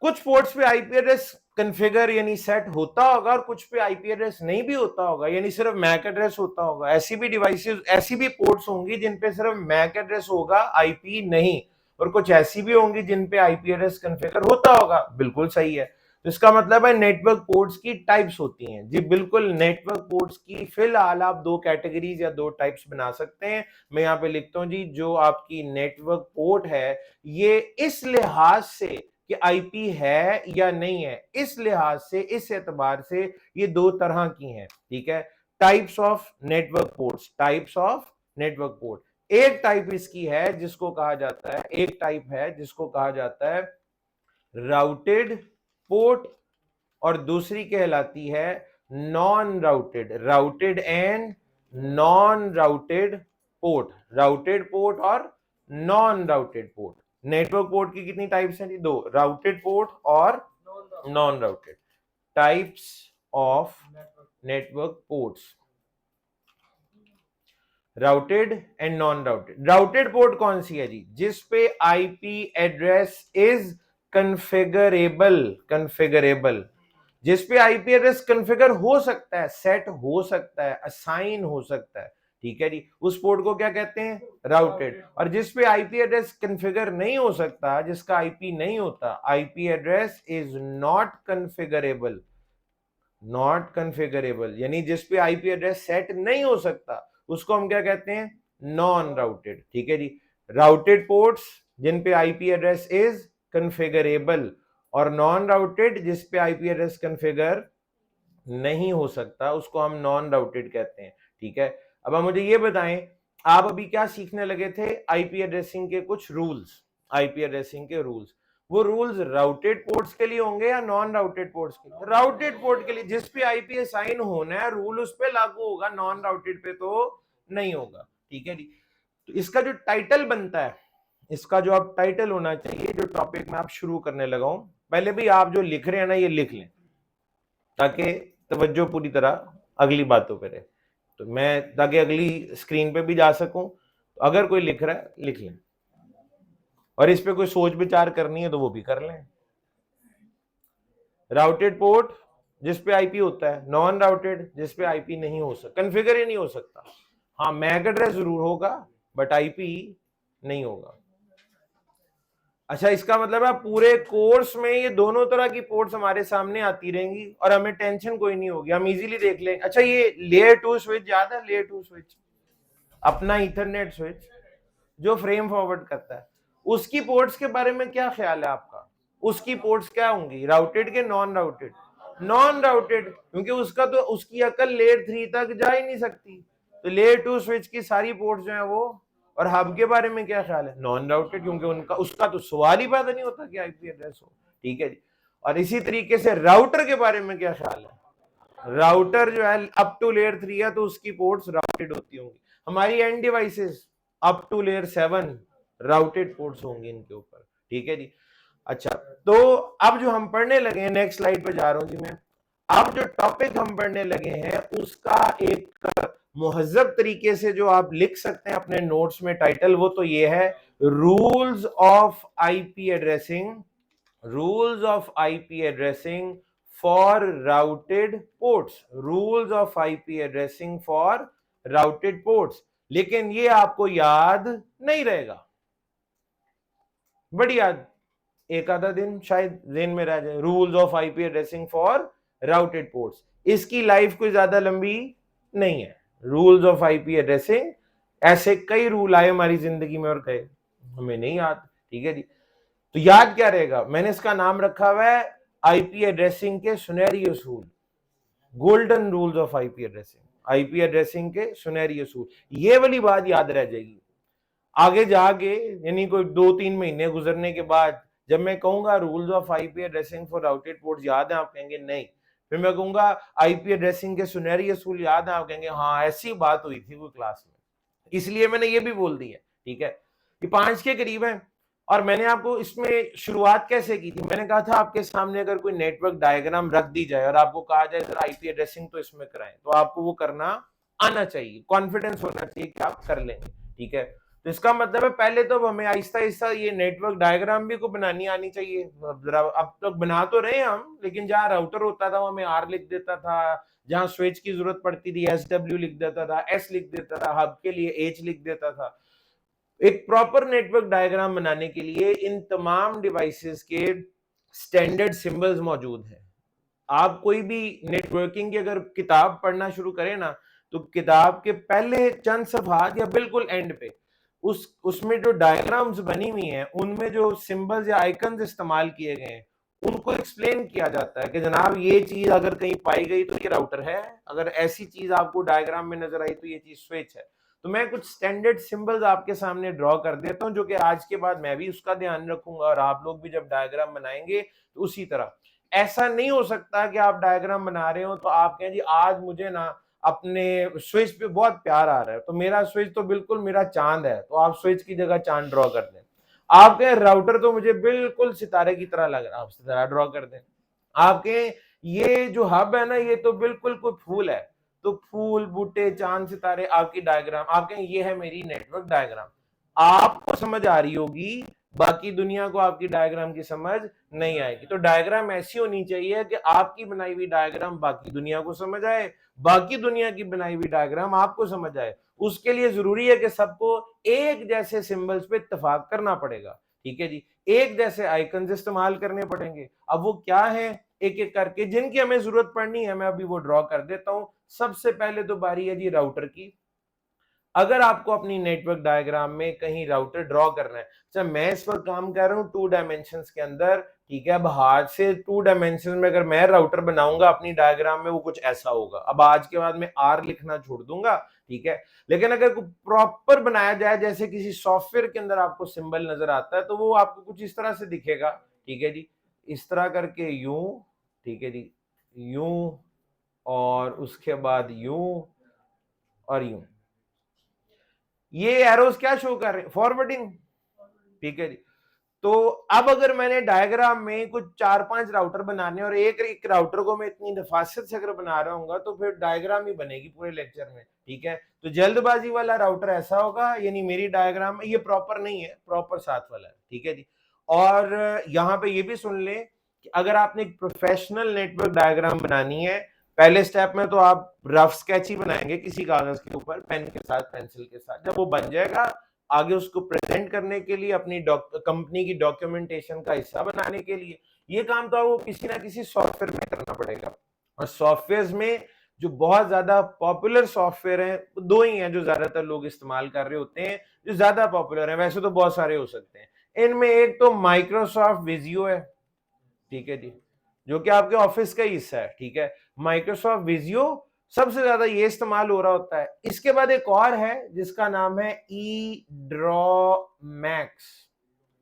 कुछ पोर्ट्स पे आईपी एड्रेस कन्फिगर यानी सेट होता होगा और कुछ पे आईपी एड्रेस नहीं भी होता होगा, यानी सिर्फ मैक एड्रेस होता होगा। ऐसी भी डिवाइसेस, ऐसी भी पोर्ट्स होंगी जिन पे सिर्फ मैक एड्रेस होगा, आईपी नहीं, और कुछ ऐसी भी होंगी जिन पे आईपी एड्रेस कन्फिगर होता होगा। बिल्कुल सही है। तो इसका मतलब है नेटवर्क पोर्ट्स की टाइप्स होती हैं। जी बिल्कुल, नेटवर्क पोर्ट्स की फिलहाल आप 2 कैटेगरीज या 2 टाइप्स बना सकते हैं। मैं यहाँ पे लिखता हूँ जी, जो आपकी नेटवर्क पोर्ट है ये इस लिहाज से कि आईपी है या नहीं है, इस लिहाज से, इस एतबार से ये 2 तरह की हैं, ठीक है। Types of network ports, types of network port. एक टाइप इसकी है जिसको कहा जाता है, एक टाइप है जिसको कहा जाता है राउटेड पोर्ट, और दूसरी कहलाती है non routed, routed and non routed port. Routed port और non routed port. Network port की कितनी टाइप्स हैं? 2, राउटेड पोर्ट और non routed. Types of network ports, routed and non routed. Routed port कौन सी है जी? जिस पे IP address is configurable, configurable, जिस पे आईपी एड्रेस कन्फिगर हो सकता है, सेट हो सकता है, असाइन हो सकता है, ठीक है जी, उस पोर्ट को क्या कहते हैं? राउटेड। और जिस पे आईपी एड्रेस कन्फिगर नहीं हो सकता, जिसका आईपी नहीं होता, IP address is not configurable, not configurable, यानी जिस पे आईपी एड्रेस सेट नहीं हो सकता उसको हम क्या कहते हैं? नॉन राउटेड, ठीक है जी। राउटेड पोर्ट्स जिन पे आईपी एड्रेस इज कन्फिगरेबल, और नॉन राउटेड जिस पे आईपी एड्रेस कन्फिगर नहीं हो सकता उसको हम नॉन राउटेड कहते हैं, ठीक है। अब आप मुझे ये बताएं, आप अभी क्या सीखने लगे थे? आईपी एड्रेसिंग के कुछ रूल्स, आईपी एड्रेसिंग के रूल्स। वो रूल्स राउटेड पोर्ट्स के लिए होंगे या नॉन राउटेड पोर्ट्स के लिए? राउटेड पोर्ट के लिए, जिस पे आईपी असाइन होना है रूल उस पे लागू होगा, नॉन राउटेड पे तो नहीं होगा, ठीक है जी। तो इसका जो टाइटल बनता है, इसका जो आप टाइटल होना चाहिए, जो टॉपिक में आप शुरू करने लगा हूं, पहले भी आप जो लिख रहे हैं ना ये लिख लें ताकि तवज्जो पूरी तरह अगली बातों पे रहे, तो मैं ताकि अगली स्क्रीन पे भी जा सकूं तो अगर कोई लिख रहा है लिख लें, और इस पे कोई सोच विचार करनी है तो वो भी कर लें। राउटेड पोर्ट जिस पे आईपी होता है, नॉन राउटेड जिस पे आईपी नहीं हो सकता, कन्फिगर ही नहीं हो सकता। हाँ मैक एड्रेस जरूर होगा बट आईपी नहीं होगा। अच्छा, इसका मतलब है पूरे कोर्स में ये दोनों तरह की पोर्ट्स हमारे सामने आती रहेंगी और हमें टेंशन कोई नहीं होगी, हम इजीली देख लेंगे। अच्छा, ये लेयर 2 स्विच याद है? लेयर 2 स्विच अपना ईथरनेट स्विच जो फ्रेम फॉरवर्ड करता है, उसकी पोर्ट्स के बारे में क्या ख्याल है आपका? उसकी पोर्ट्स क्या होंगी, राउटेड के नॉन राउटेड? नॉन राउटेड, क्योंकि उसका तो उसकी अकल लेयर 3 तक जा ही नहीं सकती। तो लेयर 2 स्विच की सारी पोर्ट्स जो है वो, और हब के बारे में क्या ख्याल है? नॉन राउटेड, क्योंकि उनका उसका तो सवाल ही पैदा नहीं होता कि आईपी एड्रेस हो। ठीक है जी। और इसी तरीके से राउटर के बारे में क्या ख्याल है? राउटर जो है अप टू लेयर 3 है तो उसकी पोर्ट्स राउटेड होती होंगी। हमारी end devices up to layer 7 routed ports होंगे इनके ऊपर। ठीक है जी। अच्छा, तो अब जो हम पढ़ने लगे हैं, नेक्स्ट स्लाइड पे जा रहा हूं जी मैं। अब जो टॉपिक हम पढ़ने लगे हैं उसका एक मुहज्जब तरीके से जो आप लिख सकते हैं अपने नोट्स में टाइटल, वो तो ये है rules of IP addressing, rules of IP addressing for routed ports, rules of IP addressing for routed ports. लेकिन ये आपको याद नहीं रहेगा, बड़ी याद, एक आधा दिन शायद जेन में रह जाए। Rules of IP addressing for routed ports, इसकी लाइफ कोई ज्यादा लंबी नहीं है। रूल्स ऑफ आईपी एड्रेसिंग, ऐसे कई रूल आए हमारी जिंदगी में और गए, हमें नहीं याद। ठीक है जी। तो याद क्या रहेगा? मैंने इसका नाम रखा हुआ है आईपी एड्रेसिंग के सुनहरी असूल, golden rules of IP addressing, IP addressing के सुनहरी असूल। ये वाली बात याद रह जाएगी। आगे जाके यानी कोई 2-3 महीने गुजरने के बाद जब मैं कहूंगा rules of IP addressing for routed ports याद है, आप कहेंगे नहीं। फिर मैं कहूंगा आईपी एड्रेसिंग के सुनहरी असूल याद है, आप कहेंगे हाँ ऐसी बात हुई थी वो क्लास में, इसलिए मैंने ये भी बोल दिया। ठीक है, ये 5 के करीब है। और मैंने आपको इसमें शुरुआत कैसे की थी? मैंने कहा था आपके सामने अगर कोई नेटवर्क डायग्राम रख दी जाए और आपको कहा जाए सर आईपी एड्रेसिंग तो इसमें कराएं, तो आपको वो करना आना चाहिए, कॉन्फिडेंस होना चाहिए कि आप कर लेंगे। ठीक है, तो इसका मतलब है पहले तो हमें आहिस्ता आहिस्ता ये नेटवर्क डायग्राम भी को बनानी आनी चाहिए। अब तक बना तो रहे हम, लेकिन जहां राउटर होता था वो हमें आर लिख देता था, जहां स्विच की जरूरत पड़ती थी SW लिख देता था, S लिख देता था, हब के लिए H लिख देता था। एक प्रॉपर नेटवर्क डायग्राम बनाने के लिए इन तमाम डिवाइसेस के स्टैंडर्ड सिंबल्स मौजूद हैं। आप कोई भी नेटवर्किंग की अगर किताब पढ़ना शुरू करें ना, तो किताब के पहले चंद सफहात या बिल्कुल एंड पे उसमें जो डायग्राम्स बनी हुई हैं उनमें जो सिंबल्स या आइकन्स इस्तेमाल किए गए हैं उनको एक्सप्लेन किया जाता है कि जनाब ये चीज अगर कहीं पाई गई तो ये राउटर है, अगर ऐसी चीज आपको डायग्राम में नजर आई तो ये चीज स्विच है। तो मैं कुछ स्टैंडर्ड सिंबल्स आपके सामने ड्रॉ कर देता हूं, जो कि आज के बाद मैं भी उसका ध्यान रखूंगा और आप लोग भी जब डायग्राम बनाएंगे तो उसी तरह। ऐसा नहीं हो सकता कि आप डायग्राम बना रहे हो तो आप कहें जी आज मुझे ना अपने स्विच पे बहुत प्यार आ रहा है, तो मेरा स्विच तो बिल्कुल मेरा चांद है, तो आप स्विच की जगह चांद ड्रॉ कर दें। आप कहें राउटर तो मुझे बिल्कुल सितारे की तरह लग रहा है, आप सितारा ड्रॉ कर दें। आप कहें ये जो हब है ना ये तो बिल्कुल कोई फूल है, तो फूल बूटे चांद सितारे आपकी डायग्राम, आप कहें ये है मेरी नेटवर्क डायग्राम। आपको समझ आ रही होगी, बाकी दुनिया को आपकी डायग्राम की समझ नहीं आएगी। तो डायग्राम ऐसी होनी चाहिए कि आपकी बनाई हुई डायग्राम बाकी दुनिया को समझ आए, बाकी दुनिया की बनाई हुई डायग्राम आपको समझ आए। उसके लिए जरूरी है कि सबको एक जैसे सिंबल्स पे इत्तेफाक करना पड़ेगा। ठीक है जी, एक जैसे आइकन्स इस्तेमाल करने पड़ेंगे। अब वो क्या है एक एक करके जिनकी हमें जरूरत पड़नी है मैं अभी वो ड्रॉ कर देता हूं। सबसे पहले तो बारी है जी राउटर की। अगर आपको अपनी नेटवर्क डायग्राम में कहीं राउटर ड्रॉ करना है, अच्छा मैं इस पर काम कर रहा हूं 2 डायमेंशंस के अंदर। ठीक है, अब हाथ से 2 डायमेंशन में अगर मैं राउटर बनाऊंगा अपनी डायग्राम में वो कुछ ऐसा होगा। अब आज के बाद मैं आर लिखना छोड़ दूंगा। ठीक है, लेकिन अगर प्रॉपर बनाया जाए जैसे किसी सॉफ्टवेयर के अंदर आपको सिंबल नजर आता है तो वो आपको कुछ इस तरह से दिखेगा। ठीक है जी, इस तरह करके यूं, ठीक है जी, यूं और उसके बाद यूं और यूं। ये एरोस क्या शो कर रहे हैं? फॉरवर्डिंग। ठीक है जी, तो अब अगर मैंने डायग्राम में कुछ 4-5 राउटर बनाने और एक एक राउटर को मैं इतनी नफासत से अगर बना रहा हूँ तो फिर डायग्राम ही बनेगी पूरे लेक्चर में, ठीक है। तो जल्दबाजी वाला राउटर ऐसा होगा, यानी मेरी डायग्राम ये प्रॉपर नहीं है, प्रॉपर साथ वाला है, ठीक है जी। और यहाँ पे ये भी सुन ले कि अगर आपने एक प्रोफेशनल नेटवर्क डायग्राम बनानी है, पहले स्टेप में तो आप रफ स्केच ही बनाएंगे किसी कागज के ऊपर पेन के साथ, पेंसिल के साथ। जब वो बन जाएगा, आगे उसको प्रेजेंट करने के लिए, अपनी कंपनी की डॉक्यूमेंटेशन का हिस्सा बनाने के लिए, ये काम तो आपको किसी ना किसी सॉफ्टवेयर में करना पड़ेगा। और सॉफ्टवेयर में जो बहुत ज्यादा पॉपुलर सॉफ्टवेयर हैं, दो ही हैं जो ज्यादातर लोग इस्तेमाल कर रहे होते हैं, जो ज्यादा पॉपुलर है। वैसे तो बहुत सारे हो सकते हैं, इनमें एक तो माइक्रोसॉफ्ट विजियो है, ठीक है जी, जो कि आपके ऑफिस का हिस्सा है, ठीक है। माइक्रोसॉफ्ट विजियो सबसे ज्यादा ये इस्तेमाल हो रहा होता है। इसके बाद एक और है जिसका नाम है ई ड्रॉ मैक्स।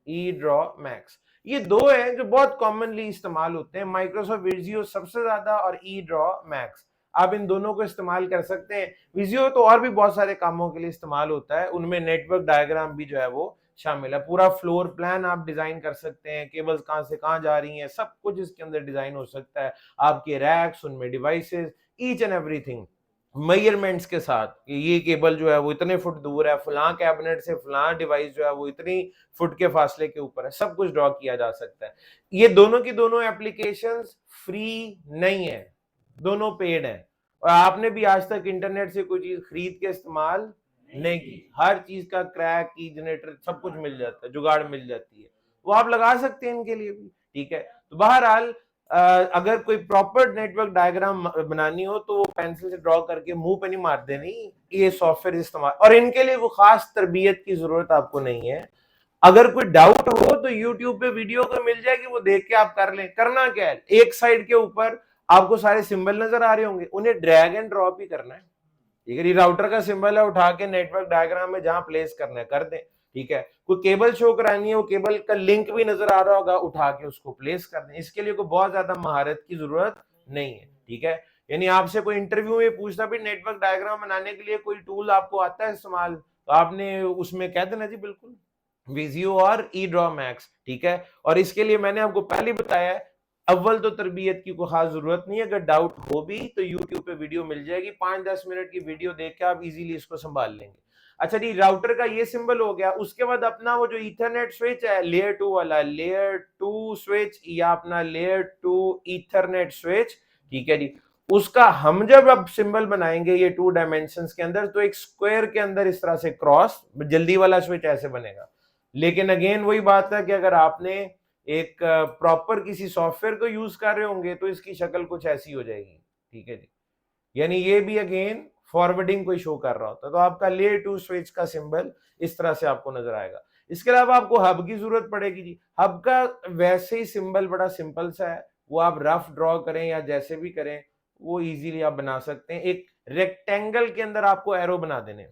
ई ड्रॉ मैक्स, ये दो हैं जो बहुत कॉमनली इस्तेमाल होते हैं, माइक्रोसॉफ्ट विजियो सबसे ज्यादा और ई ड्रॉ मैक्स। आप इन दोनों को इस्तेमाल कर सकते हैं। विजियो तो और भी बहुत सारे कामों के लिए इस्तेमाल होता है, उनमें नेटवर्क डायग्राम भी जो है वो शामिल है। पूरा फ्लोर प्लान आप डिजाइन कर सकते हैं, केबल्स कहां से कहां जा रही हैं, सब कुछ इसके अंदर डिजाइन हो सकता है। आपके रैक्स, उनमें devices, each and everything measurements के साथ, ये केबल जो है वो इतने फुट दूर है, फलां कैबिनेट से फलां डिवाइस जो है वो इतनी फुट के फासले के ऊपर है, सब कुछ ड्रॉ किया जा सकता है। ये दोनों की दोनों एप्लीकेशंस फ्री नहीं है, दोनों पेड हैं। और आपने भी आज तक इंटरनेट से कोई चीज खरीद के इस्तेमाल नहीं की। हर चीज का क्रैक की, जनरेटर, सब कुछ मिल जाता है, जुगाड़ मिल जाती है, वो आप लगा सकते हैं इनके लिए भी, ठीक है। तो बहरहाल अगर कोई प्रॉपर नेटवर्क डायग्राम बनानी हो तो वो पेंसिल से ड्रॉ करके मुंह पे नहीं मार देनी, ये सॉफ्टवेयर इस्तेमाल, और इनके लिए वो खास तरबियत की जरूरत आपको नहीं है। अगर कोई डाउट हो तो YouTube पे वीडियो को मिल जाएगी, वो देख के आप कर लें। करना क्या है, एक साइड के ऊपर आपको सारे सिंबल नजर आ रहे होंगे, उन्हें ड्रैग एंड ड्रॉप ही करना है, ठीक है। ये राउटर का सिंबल है, उठा के नेटवर्क डायग्राम में जहां प्लेस करना है कर दें, ठीक है। कोई केबल शो करानी है, वो केबल का लिंक भी नजर आ रहा होगा, उठा के उसको प्लेस कर दें। इसके लिए कोई बहुत ज्यादा महारत की जरूरत नहीं है, ठीक है। यानी आपसे कोई इंटरव्यू में पूछता भी नेटवर्क डायग्राम बनाने के लिए कोई टूल आपको आता है इस्तेमाल, तो आपने उसमें कह देना जी बिल्कुल विजियो और ई ड्रॉ मैक्स, ठीक है। और इसके लिए मैंने आपको पहले बताया है, अव्वल तो तरबियत की कोई खास जरूरत नहीं है। अगर डाउट हो भी तो YouTube पे वीडियो मिल जाएगी, 5-10 मिनट की वीडियो देख के आप इजीली इसको संभाल लेंगे। अच्छा जी, राउटर का ये सिंबल हो गया। उसके बाद अपना वो जो ईथरनेट स्विच है लेयर 2 वाला, लेयर 2 स्विच या अपना लेयर 2 ईथरनेट स्विच, ठीक है जी, उसका हम जब अब सिंबल बनाएंगे ये 2 डायमेंशंस के अंदर, तो एक स्क्वायर के अंदर इस तरह से क्रॉस, जल्दी वाला स्विच ऐसे बनेगा। लेकिन अगेन वही बात है कि अगर आपने एक प्रॉपर किसी सॉफ्टवेयर को यूज कर रहे होंगे तो इसकी शक्ल कुछ ऐसी हो जाएगी, ठीक है जी। यानी ये भी अगेन फॉरवर्डिंग कोई शो कर रहा होता है, तो आपका लेयर 2 स्विच का सिंबल इस तरह से आपको नजर आएगा। इसके अलावा आपको हब की जरूरत पड़ेगी जी। हब का वैसे ही सिंबल बड़ा सिंपल सा है, वो आप रफ ड्रॉ करें या जैसे भी करें वो इजीली आप बना सकते हैं। एक रेक्टेंगल के अंदर आपको एरो बना देने,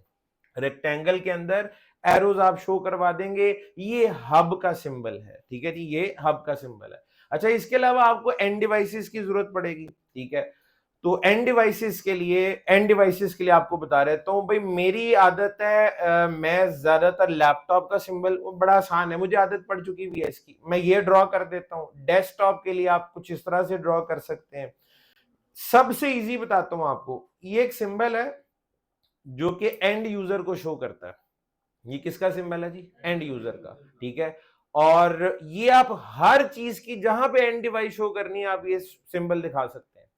रेक्टेंगल के अंदर एरोज आप शो करवा देंगे, ये हब का सिंबल है, ठीक है जी, ये हब का सिंबल है। अच्छा, इसके अलावा आपको एंड डिवाइसेस की जरूरत पड़ेगी, ठीक है। तो एंड डिवाइसेस के लिए आपको बता रहता हूं भाई, मेरी आदत है मैं ज्यादातर लैपटॉप का सिंबल, बड़ा आसान है, मुझे आदत पड़ चुकी हुई है इसकी, मैं ये ड्रॉ कर देता हूं। डेस्कटॉप के लिए आप कुछ इस तरह से ड्रॉ कर सकते हैं। सबसे इजी बताता हूं आपको, ये एक सिंबल है जो कि एंड यूजर को शो करता है। ये किसका सिंबल है जी, एंड यूजर का, ठीक है। और ये आप हर चीज की जहां पे एंड डिवाइस शो करनी है आप ये सिंबल दिखा सकते हैं।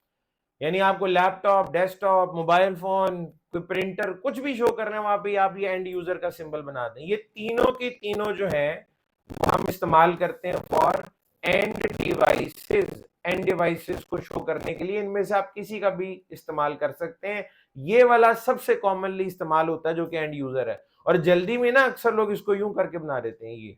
यानी आपको लैपटॉप, डेस्कटॉप, मोबाइल फोन, कोई प्रिंटर, कुछ भी शो करना है वहां पे आप ये एंड यूजर का सिंबल बना दें। ये तीनों की तीनों जो है वो हम इस्तेमाल करते हैं for end devices, end devices को शो करने के लिए। इनमें से आप किसी का भी इस्तेमाल कर सकते हैं। ये वाला सबसे कॉमनली इस्तेमाल होता है जो कि एंड यूजर है। और जल्दी में ना अक्सर लोग इसको यूं करके बना देते हैं, ये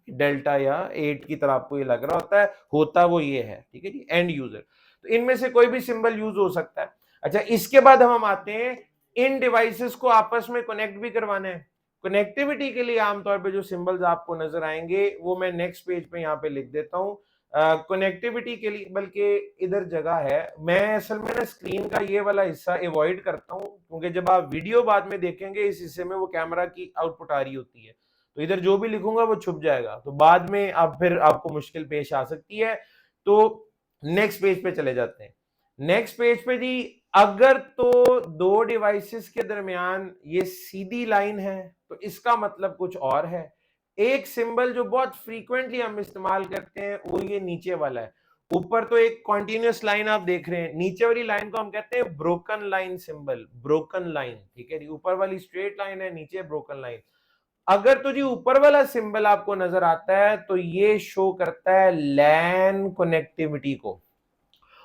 डेल्टा या 8 की तरह आपको ये लग रहा होता है, होता वो ये है, ठीक है जी, एंड यूजर। तो इनमें से कोई भी सिंबल यूज हो सकता है। अच्छा, इसके बाद हम आते हैं इन डिवाइसेस को आपस में कनेक्ट भी करवाना है। कनेक्टिविटी के लिए आमतौर पे जो सिंबल्स आपको नजर आएंगे वो मैं नेक्स्ट पेज पे यहाँ पे लिख देता हूँ। कनेक्टिविटी के लिए, बल्कि इधर जगह है, मैं असल में ना स्क्रीन का ये वाला हिस्सा अवॉइड करता हूँ, क्योंकि जब आप वीडियो बाद में देखेंगे इस हिस्से में वो कैमरा की आउटपुट आ रही होती है, तो इधर जो भी लिखूंगा वो छुप जाएगा, तो बाद में अब फिर आपको मुश्किल पेश आ सकती है। तो नेक्स्ट पेज पे चले जाते हैं। नेक्स्ट पेज पे जी, अगर तो दो डिवाइसेस के दरमियान ये सीधी लाइन है तो इसका मतलब कुछ और है। एक सिंबल जो बहुत फ्रीक्वेंटली हम इस्तेमाल करते हैं वो ये नीचे वाला है। ऊपर तो एक कॉन्टिन्यूस लाइन आप देख रहे हैं, नीचे वाली लाइन को हम कहते हैं broken line symbol, broken line, ठीक है जी। ऊपर वाली स्ट्रेट लाइन है, नीचे ब्रोकन लाइन। अगर तो जी ऊपर वाला सिंबल आपको नजर आता है तो ये शो करता है लैन कनेक्टिविटी को,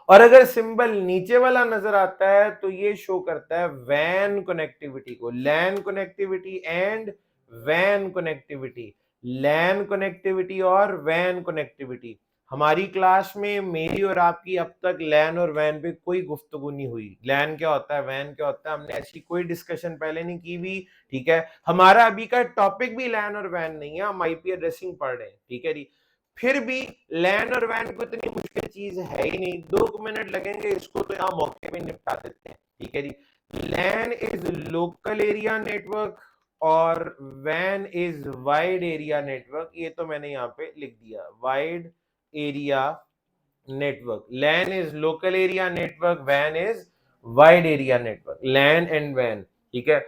और अगर सिंबल नीचे वाला नजर आता है तो ये शो करता है वैन कनेक्टिविटी को। लैन कनेक्टिविटी एंड वैन कनेक्टिविटी, लैन कनेक्टिविटी और वैन कनेक्टिविटी। हमारी क्लास में मेरी और आपकी अब तक लैन और वैन पे कोई गुफ्तगू नहीं हुई। लैन क्या होता है, वैन क्या होता है, हमने ऐसी कोई डिस्कशन पहले नहीं की हुई, ठीक है। हमारा अभी का टॉपिक भी लैन और वैन नहीं है, हम आईपी एड्रेसिंग पढ़ रहे हैं, ठीक है जी। फिर भी लैन और वैन को इतनी मुश्किल चीज है ही नहीं, 2 मिनट लगेंगे, इसको तो यहाँ मौके पे निपटा देते हैं, ठीक है जी। लैन इज लोकल एरिया नेटवर्क और van is wide area network. ये तो मैंने यहाँ पे लिख दिया, wide area network. LAN is local area network, वैन is wide area network, LAN and when, ठीक है।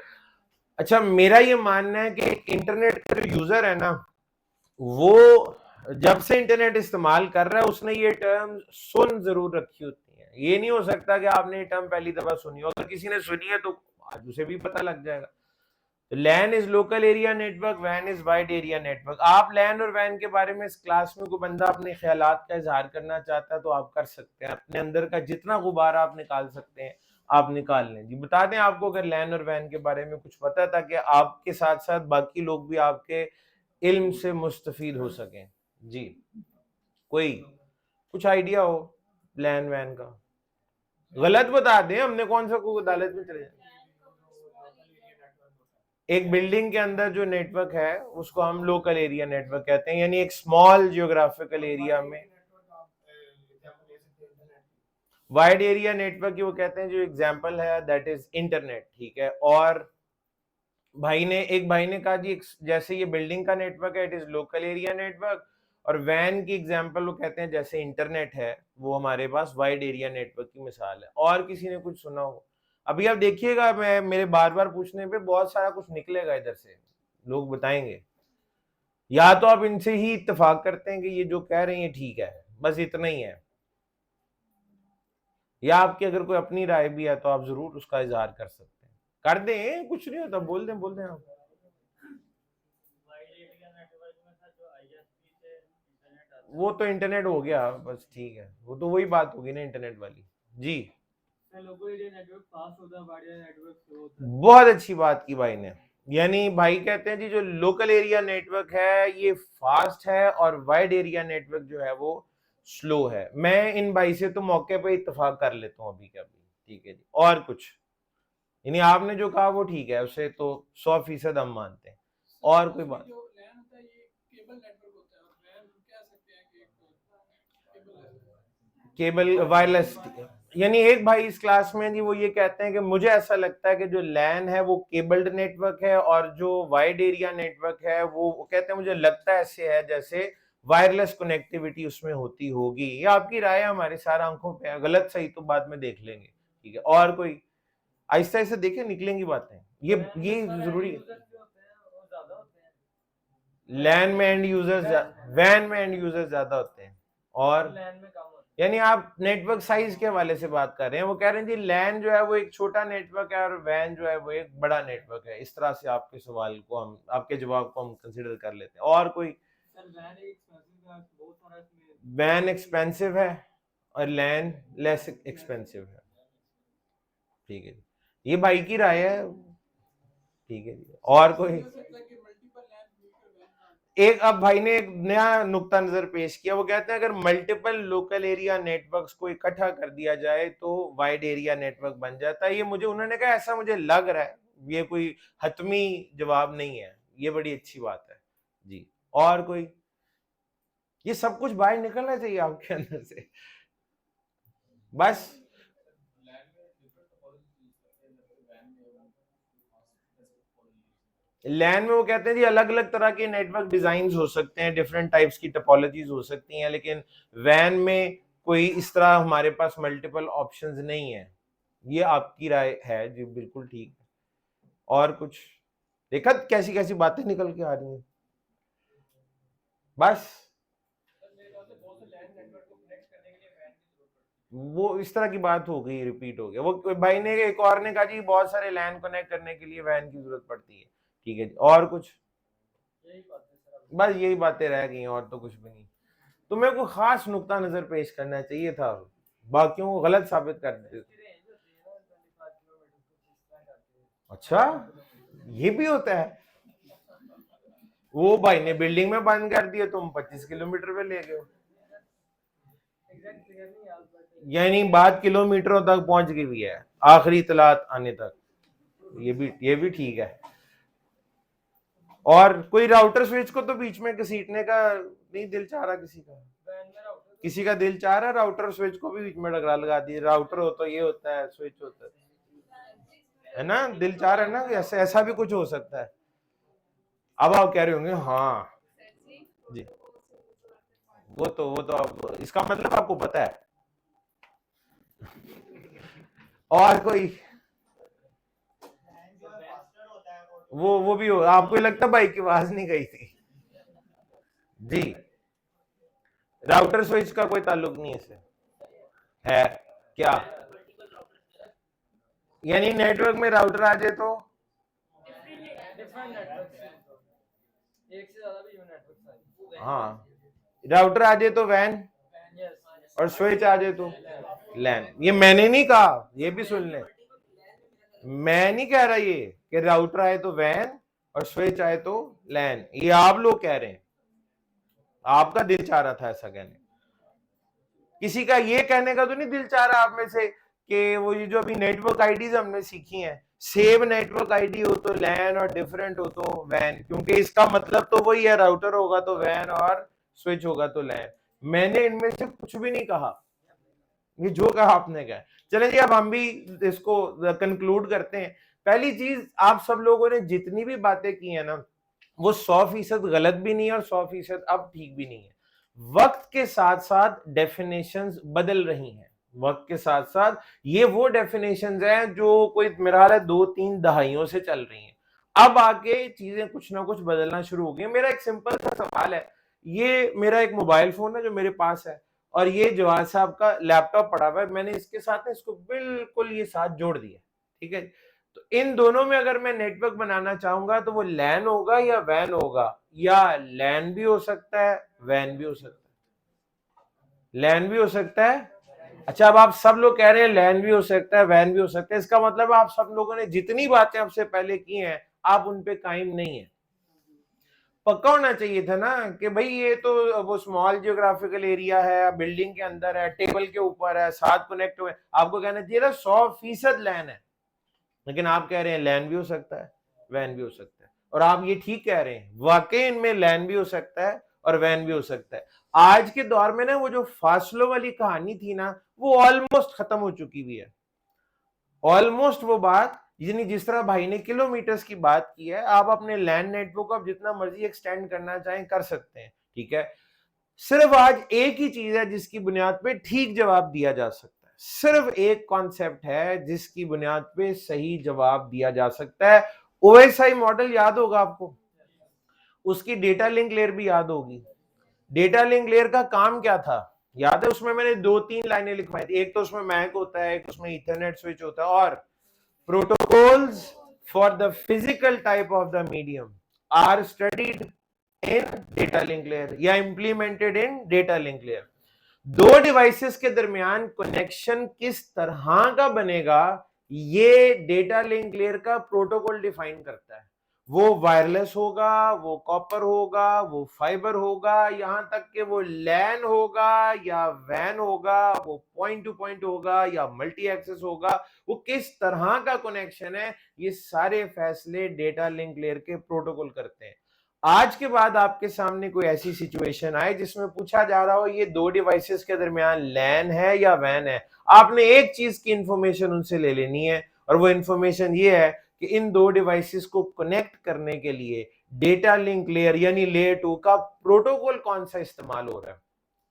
अच्छा, मेरा ये मानना है कि इंटरनेट का जो यूजर है ना, वो जब से इंटरनेट इस्तेमाल कर रहा है उसने ये टर्म सुन जरूर रखी होती है। ये नहीं हो सकता कि आपने ये टर्म पहली दफा सुनी हो, अगर किसी ने सुनी है तो आज उसे भी पता लग जाएगा। तो LAN is local area network, वैन इज वाइड एरिया नेटवर्क। आप लैन और वैन के बारे में इस क्लास में कोई बंदा अपने ख्यालात का इजहार करना चाहता है तो आप कर सकते हैं, अपने अंदर का जितना गुब्बारा आप निकाल सकते हैं आप निकाल लें जी। बता दें आपको अगर लैन और वैन के बारे में कुछ पता था कि आपके साथ साथ बाकी लोग भी आपके इल्म से मुस्तफीद हो सकें जी। कोई कुछ आइडिया हो लैन वैन का? गलत बता दें, हमने कौन सा कोई अदालत में चले जाए। एक बिल्डिंग के अंदर जो नेटवर्क है उसको हम लोकल एरिया नेटवर्क कहते हैं, यानी एक स्मॉल जियोग्राफिकल एरिया में। वाइड एरिया नेटवर्क की वो कहते हैं जो एग्जांपल है दैट इज इंटरनेट, ठीक है। और एक भाई ने कहा जी जैसे ये बिल्डिंग का नेटवर्क है it is local area network, और वैन की एग्जांपल वो कहते हैं जैसे इंटरनेट है वो हमारे पास वाइड एरिया नेटवर्क की मिसाल है। और किसी ने कुछ सुना हो? अभी आप देखिएगा, मैं मेरे बार बार पूछने पे बहुत सारा कुछ निकलेगा इधर से, लोग बताएंगे। या तो आप इनसे ही इत्तेफाक करते हैं कि ये जो कह रहे हैं ठीक है, बस इतना ही है, या आपकी अगर कोई अपनी राय भी है तो आप जरूर उसका इजहार कर सकते हैं। कर दें, कुछ नहीं होता, बोल दें आप। वो तो इंटरनेट हो गया बस, ठीक है, वो तो वही बात होगी ना इंटरनेट वाली जी। बहुत अच्छी बात की भाई ने, यानी भाई कहते हैं जी जो लोकल एरिया नेटवर्क है ये फास्ट है और वाइड एरिया नेटवर्क जो है वो स्लो है। मैं इन भाई से तो मौके पे इत्तेफाक कर लेता हूँ अभी के अभी, ठीक है जी। और कुछ, यानी आपने जो कहा वो ठीक है, उसे तो 100% हम मानते हैं। और कोई बात? केबल वायरलेस, यानी एक भाई इस क्लास में जी वो ये कहते हैं कि मुझे ऐसा लगता है कि जो लैन है वो केबल्ड नेटवर्क है और जो वाइड एरिया नेटवर्क है वो कहते हैं मुझे लगता है ऐसे है जैसे वायरलेस कनेक्टिविटी उसमें होती होगी। ये आपकी राय है, हमारे सारा आंखों पे है, गलत सही तो बाद में देख लेंगे, ठीक है। और कोई? आहिस्ता आहिस्ता देखें, निकलेंगी बातें, ये जरूरी है। लैन में एंड यूजर्स, वैन में एंड यूजर्स ज्यादा होते हैं, और यानी आप नेटवर्क साइज के हवाले से बात कर रहे हैं। वो कह रहे हैं जी लैन जो है वो एक छोटा नेटवर्क है और वैन जो है वो एक बड़ा नेटवर्क है। इस तरह से आपके सवाल को हम, आपके जवाब को हम कंसिडर कर लेते हैं। और कोई? वैन एक्सपेंसिव है और लैन लेस एक्सपेंसिव है, ठीक है। ये भाई की राय है, ठीक है। और कोई? एक अब भाई ने एक नया नुक्ता नजर पेश किया, वो कहते हैं अगर मल्टीपल लोकल एरिया नेटवर्क्स को इकट्ठा कर दिया जाए तो वाइड एरिया नेटवर्क बन जाता है। ये मुझे उन्होंने कहा ऐसा मुझे लग रहा है, ये कोई हतमी जवाब नहीं है, ये बड़ी अच्छी बात है जी। और कोई? ये सब कुछ बाहर निकलना चाहिए आपके अंदर से बस। लैन में वो कहते हैं जी अलग अलग तरह के नेटवर्क डिजाइन हो सकते हैं, डिफरेंट टाइप्स की टोपोलॉजीज हो सकती हैं, लेकिन वैन में कोई इस तरह हमारे पास मल्टीपल ऑप्शंस नहीं है। ये आपकी राय है जी, बिल्कुल ठीक। और कुछ देखा कैसी कैसी बातें निकल के आ रही हैं। बस वो इस तरह की बात हो गई, रिपीट हो गया। वो भाई ने एक और ने कहा जी बहुत सारे लैन कनेक्ट करने के लिए वैन की जरूरत पड़ती है। ठीक है जी, और कुछ? बस यही बातें रह गई, और तो कुछ भी नहीं। तो मेरे को खास नुक्ता नजर पेश करना चाहिए था, बाकियों को गलत साबित कर देते। अच्छा, ये भी होता है? वो भाई ने बिल्डिंग में बंद कर दिया, तुम 25 किलोमीटर पे ले गए। यानी बात किलोमीटरों तक पहुंच गई हुई है, आखिरी इतलात आने तक। ये भी ठीक है। और कोई राउटर स्विच को तो बीच में घसीटने का नहीं दिल चाह रहा किसी का दिल चाह रहा है राउटर स्विच को भी बीच में डगरा लगा दिए। राउटर हो तो ये होता है, स्विच होता है ना, दिल चाह रहा है ना, ऐसा भी कुछ हो सकता है। अब आप कह रहे होंगे हाँ जी, वो तो आप, इसका मतलब आपको पता है। और कोई वो भी हो, आपको लगता बाइक की आवाज नहीं गई थी जी? राउटर स्विच का कोई ताल्लुक नहीं इससे है क्या? यानी नेटवर्क में राउटर आ जाए तो हाँ, राउटर आ जाए तो वैन, और स्विच आ जाए तो लैन। ये मैंने नहीं कहा, ये भी सुन ले, मैं नहीं कह रहा ये कि राउटर आए तो वैन और स्विच आए तो लैन, ये आप लोग कह रहे हैं। आपका दिल चाह रहा था ऐसा कहने, किसी का ये कहने का तो नहीं दिल चाह रहा आप में से कि वो ये जो अभी नेटवर्क आईडीज हमने सीखी हैं, सेम नेटवर्क आईडी हो तो लैन और डिफरेंट हो तो वैन, क्योंकि इसका मतलब तो वही है, राउटर होगा तो वैन और स्विच होगा तो लैन। मैंने इनमें से कुछ भी नहीं कहा, ये जो कहा आपने कहा। चले जी, अब हम भी इसको कंक्लूड करते हैं। पहली चीज, आप सब लोगों ने जितनी भी बातें की है ना, वो 100% गलत भी नहीं है और 100% अब ठीक भी नहीं है। वक्त के साथ साथ डेफिनेशंस बदल रही हैं, वक्त के साथ साथ ये वो डेफिनेशंस हैं जो कोई मेरा हाल है 2-3 दहाइयों से चल रही हैं। अब आके चीजें कुछ ना कुछ बदलना शुरू हो गई। मेरा एक सिंपल सा सवाल है, ये मेरा एक मोबाइल फोन है जो मेरे पास है, और ये जवाद साहब का लैपटॉप पड़ा हुआ है, मैंने इसके साथ इसको बिल्कुल ये साथ जोड़ दिया, ठीक है। तो इन दोनों में अगर मैं नेटवर्क बनाना चाहूंगा तो वो लैन होगा या वैन होगा? या लैन भी हो सकता है, वैन भी हो सकता है, लैन भी हो सकता है। अच्छा, अब आप सब लोग कह रहे हैं लैन भी हो सकता है, वैन भी हो सकता है, इसका मतलब आप सब लोगों ने जितनी बातें आपसे पहले की हैं आप उन पे कायम नहीं है। पक्का होना चाहिए था ना कि भाई ये तो वो स्मॉल जियोग्राफिकल एरिया है, बिल्डिंग के अंदर है, टेबल के ऊपर है, साथ कनेक्ट हुए। आपको कहना चाहिए था 100% लैन है, लेकिन आप कह रहे हैं लैन भी हो सकता है, वैन भी हो सकता है। और आप ये ठीक कह रहे हैं, वाकई इनमें लैन भी हो सकता है और वैन भी हो सकता है। आज के दौर में ना वो जो फासलों वाली कहानी थी ना, वो ऑलमोस्ट खत्म हो चुकी हुई है। ऑलमोस्ट वो बात, यानी जिस तरह भाई ने किलोमीटर्स की बात की है, आप अपने लैंड नेटवर्क को आप जितना मर्जी एक्सटेंड करना चाहें कर सकते हैं, ठीक है। सिर्फ आज एक ही चीज है जिसकी बुनियाद पे ठीक जवाब दिया जा सकता है, सिर्फ एक कॉन्सेप्ट है जिसकी बुनियाद पे सही जवाब दिया जा सकता है। ओएसआई मॉडल याद होगा आपको, उसकी डेटा लिंक लेयर भी याद होगी। डेटा लिंक लेयर का काम क्या था याद है? उसमें मैंने 2-3 लाइनें लिखवाई थी, एक तो उसमें मैक होता है, एक उसमें इथरनेट स्विच होता है, और protocols for the physical type of the medium are studied in data link layer या implemented in data link layer. दो डिवाइसेस के दरमियान कनेक्शन किस तरह का बनेगा, ये डेटा लिंक लेयर का प्रोटोकॉल डिफाइन करता है। वो वायरलेस होगा, वो कॉपर होगा, वो फाइबर होगा, यहां तक कि वो लैन होगा या वैन होगा, वो पॉइंट टू पॉइंट होगा या मल्टी एक्सेस होगा, वो किस तरह का कनेक्शन है, ये सारे फैसले डेटा लिंक लेयर के प्रोटोकॉल करते हैं। आज के बाद आपके सामने कोई ऐसी सिचुएशन आए जिसमें पूछा जा रहा हो ये दो डिवाइसेस के दरमियान लैन है या वैन है, आपने एक चीज की इंफॉर्मेशन उनसे ले लेनी है, और वो इंफॉर्मेशन ये है कि इन दो डिवाइसेस को कनेक्ट करने के लिए डेटा लिंक लेयर यानी लेयर 2 का प्रोटोकॉल कौन सा इस्तेमाल हो रहा है।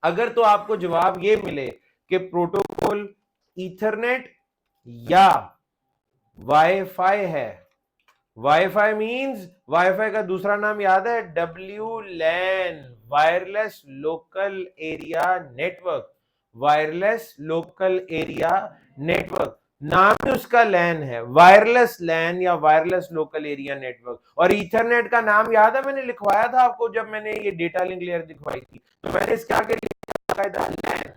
अगर तो आपको जवाब ये मिले कि प्रोटोकॉल ईथरनेट या वाईफाई है, वाईफाई मींस वाईफाई का दूसरा नाम याद है, WLAN, wireless local area network, wireless local area network, नाम ही उसका लैन है, वायरलेस लैन या वायरलेस लोकल एरिया नेटवर्क। और ईथरनेट का नाम याद है, मैंने लिखवाया था आपको जब मैंने ये डेटा लिंक लेयर दिखवाई थी, तो मैंने इसके आगे लिखा था लैन।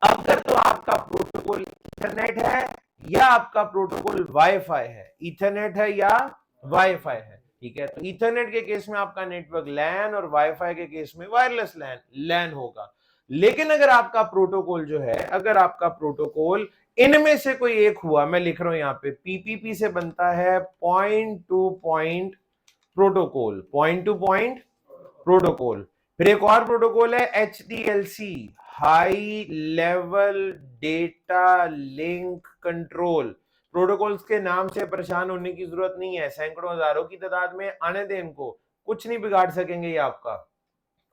अगर तो आपका प्रोटोकॉल ईथरनेट है या आपका प्रोटोकॉल वाईफाई है, ईथरनेट है या वाईफाई है, ठीक है, तो ईथरनेट के केस में आपका नेटवर्क लैन और वाईफाई के केस में वायरलेस लैन लैन होगा। लेकिन अगर आपका प्रोटोकॉल जो है, अगर आपका प्रोटोकॉल इनमें से कोई एक हुआ, मैं लिख रहा हूं यहां पे पीपीपी से बनता है point two point protocol, point two point protocol. फिर एक और प्रोटोकॉल है HDLC, high level data link control. Protocols के नाम से परेशान होने की जरूरत नहीं है, सैकड़ों हजारों की तादाद में आने दें इनको, कुछ नहीं बिगाड़ सकेंगे ये आपका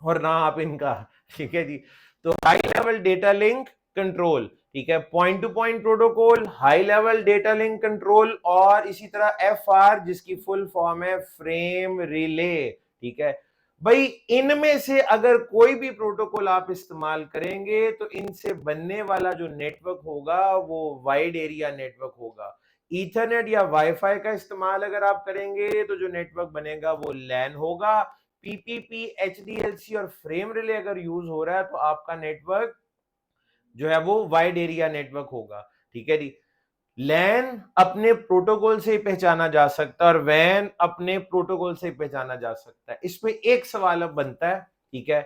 और ना आप इनका, ठीक है जी। तो high level data link control, ठीक है, point two point protocol, high level data link control, और इसी तरह FR जिसकी फुल फॉर्म है फ्रेम रिले, ठीक है भाई। इनमें से अगर कोई भी प्रोटोकॉल आप इस्तेमाल करेंगे तो इनसे बनने वाला जो नेटवर्क होगा वो वाइड एरिया नेटवर्क होगा। ईथरनेट या वाईफाई का इस्तेमाल अगर आप करेंगे तो जो नेटवर्क बनेगा वो लैन होगा। पीपीपी, HDLC और फ्रेम रिले अगर यूज हो रहा है तो आपका नेटवर्क जो है वो वाइड एरिया नेटवर्क होगा, ठीक है जी। लैन अपने प्रोटोकॉल से ही पहचाना जा सकता है और वैन अपने प्रोटोकॉल से ही पहचाना जा सकता है। इसमें एक सवाल अब बनता है, ठीक है,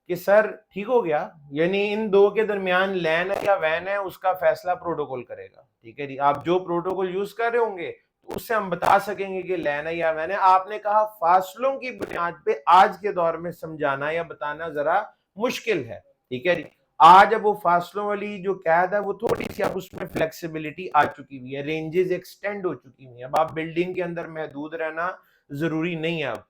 कि सर ठीक हो गया, यानी इन दो के दरमियान लैन है या वैन है उसका फैसला प्रोटोकॉल करेगा, ठीक है जी। आप जो प्रोटोकॉल यूज कर रहे होंगे तो उससे हम बता सकेंगे कि लैन है या वैन है। आपने कहा फासलों की बुनियाद पे आज के दौर में समझाना या बताना जरा मुश्किल है, ठीक है जी। आज अब वो फासलों वाली जो कैद है वो थोड़ी सी अब उसमें फ्लेक्सिबिलिटी आ चुकी हुई है, रेंजेस एक्सटेंड हो चुकी हुई है, अब आप बिल्डिंग के अंदर महदूद रहना जरूरी नहीं है अब।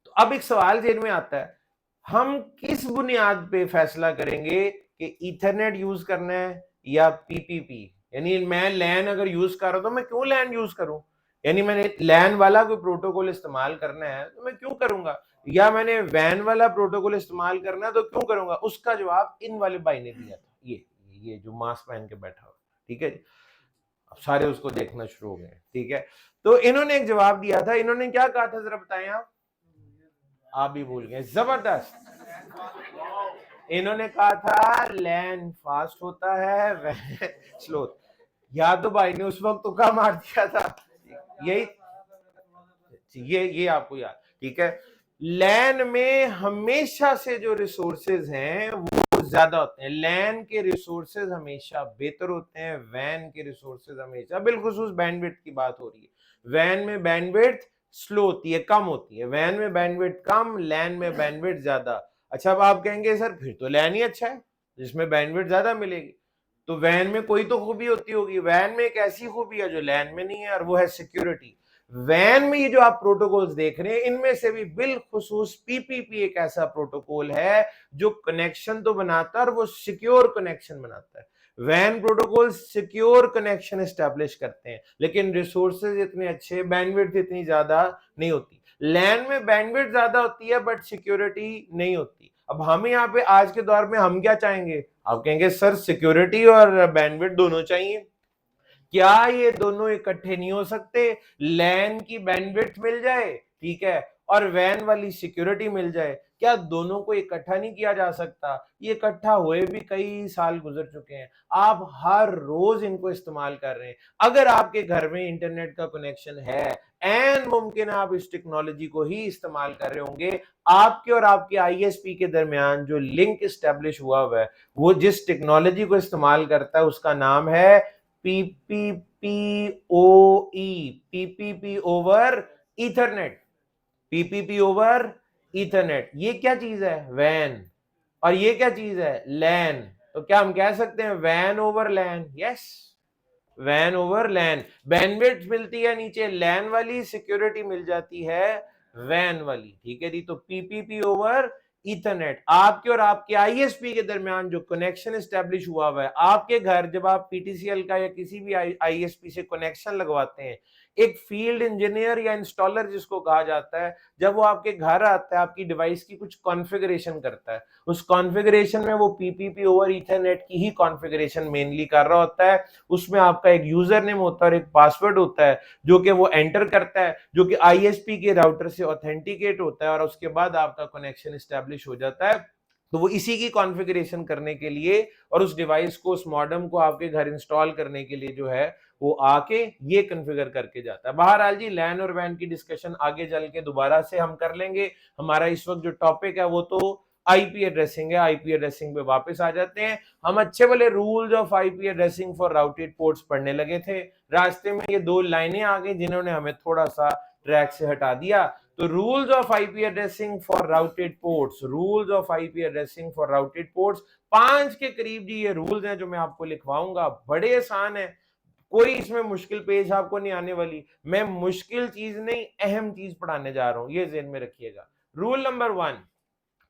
तो अब एक सवाल जेल में आता है, हम किस बुनियाद पे फैसला करेंगे कि ईथरनेट यूज करना है या पीपीपी। यानी मैं लैन अगर यूज कर रहा हूं तो मैं क्यों लैन यूज करूं, यानी मैंने लैन वाला कोई प्रोटोकॉल इस्तेमाल करना है तो मैं क्यों करूंगा, या मैंने वैन वाला प्रोटोकॉल इस्तेमाल करना है तो क्यों करूंगा। उसका जवाब इन वाले भाई ने दिया था, ये जो मास्क पहन के बैठा हुआ, ठीक है। अब सारे उसको देखना शुरू हो गए, ठीक है। तो इन्होंने एक जवाब दिया था, इन्होंने क्या कहा था जरा बताएं आप भी भूल गए, जबरदस्त। इन्होंने कहा था लैन फास्ट होता है वैन स्लो। या तो भाई ने उस वक्त तुक्का मार दिया था, यही ये आपको याद, ठीक है। लैन में हमेशा से जो रिसोर्सेज हैं वो ज्यादा होते हैं, लैन के रिसोर्सेज हमेशा बेहतर होते हैं, वैन के रिसोर्सेज हमेशा, बिलखुसूस बैंडविड्थ की बात हो रही है, वैन में बैंडविड्थ स्लो होती है, कम होती है, वैन में बैंडविड्थ कम, लैन में बैंडविड्थ ज्यादा। अच्छा अब आप कहेंगे सर फिर तो लैन ही अच्छा है जिसमें बैंडविड्थ ज्यादा मिलेगी, तो वैन में कोई तो खूबी होती होगी। वैन में एक ऐसी खूबी है जो लैन में नहीं है और वो है सिक्योरिटी। वैन में ये जो आप प्रोटोकॉल्स देख रहे हैं इनमें से भी बिलखुसूस पीपीपी एक ऐसा प्रोटोकॉल है जो कनेक्शन तो बनाता है और वो सिक्योर कनेक्शन बनाता है। वैन प्रोटोकॉल सिक्योर कनेक्शन एस्टैब्लिश करते हैं लेकिन रिसोर्सेज इतने अच्छे, बैंडविड्थ इतनी ज्यादा नहीं होती। लैन में बैंडविड्थ ज्यादा होती है बट सिक्योरिटी नहीं होती। अब हम यहाँ पे आज के दौर में हम क्या चाहेंगे, आप कहेंगे सर सिक्योरिटी और बैंडविड्थ दोनों चाहिए, क्या ये दोनों इकट्ठे नहीं हो सकते। लैन की बैंडविड्थ मिल जाए, ठीक है, और वैन वाली सिक्योरिटी मिल जाए, क्या दोनों को इकट्ठा नहीं किया जा सकता। ये इकट्ठा हुए भी कई साल गुजर चुके हैं, आप हर रोज इनको इस्तेमाल कर रहे हैं। अगर आपके घर में इंटरनेट का कनेक्शन है एंड मुमकिन आप इस टेक्नोलॉजी को ही इस्तेमाल कर रहे होंगे, आपके और आपके आईएसपी के दरमियान जो लिंक इस्टेब्लिश हुआ है वो जिस टेक्नोलॉजी को इस्तेमाल करता है उसका नाम है PPPoE, PPP over Ethernet, PPP over Ethernet. ये क्या चीज है, वैन, और ये क्या चीज है, लैन। तो क्या हम कह सकते हैं वैन ओवर लैन, यस। वैन ओवर लैन। बैंडविड्थ मिलती है नीचे लैन वाली, सिक्योरिटी मिल जाती है वैन वाली, ठीक है जी। तो पीपीपी ओवर ईथरनेट, आपके और आपके आईएसपी के दरमियान जो कनेक्शन एस्टेब्लिश हुआ है, आपके घर जब आप पीटीसीएल का या किसी भी आईएसपी से कनेक्शन लगवाते हैं, एक फील्ड इंजीनियर या इंस्टॉलर जिसको कहा जाता है, जब वो आपके घर आता है, आपकी डिवाइस की कुछ कॉन्फ़िगरेशन करता है, उस कॉन्फ़िगरेशन में वो पीपीपी ओवर ईथरनेट की ही कॉन्फ़िगरेशन मेनली कर रहा होता है। उसमें आपका एक यूजर नेम होता है और एक पासवर्ड होता है जो कि वो एंटर करता है, जो कि आईएसपी के राउटर से ऑथेंटिकेट होता है, और उसके बाद आपका कनेक्शन एस्टेब्लिश हो जाता है। तो वो इसी की कॉन्फ़िगरेशन करने के लिए और उस डिवाइस को, उस मॉडेम को आपके घर इंस्टॉल करने के लिए जो है वो आके ये कॉन्फ़िगर करके जाता है। बहरहाल जी, लैन और वैन की डिस्कशन आगे चल के दोबारा से हम कर लेंगे। हमारा इस वक्त जो टॉपिक है वो तो आईपी एड्रेसिंग है। आईपी एड्रेसिंग पे वापस आ जाते हैं। हम अच्छे वाले rules of IP addressing for routed ports पढ़ने लगे थे। रास्ते में ये दो लाइनें आ गई जिन्होंने हमें थोड़ा सा ट्रैक से हटा दिया। तो rules of IP addressing for routed ports, rules of IP addressing for routed ports, 5 के करीब जी ये रूल्स हैं जो मैं आपको लिखवाऊंगा। बड़े आसान है, कोई इसमें मुश्किल पेज आपको नहीं आने वाली। मैं मुश्किल चीज नहीं, अहम चीज पढ़ाने जा रहा हूं, ये ज़हन में रखिएगा। रूल नंबर 1,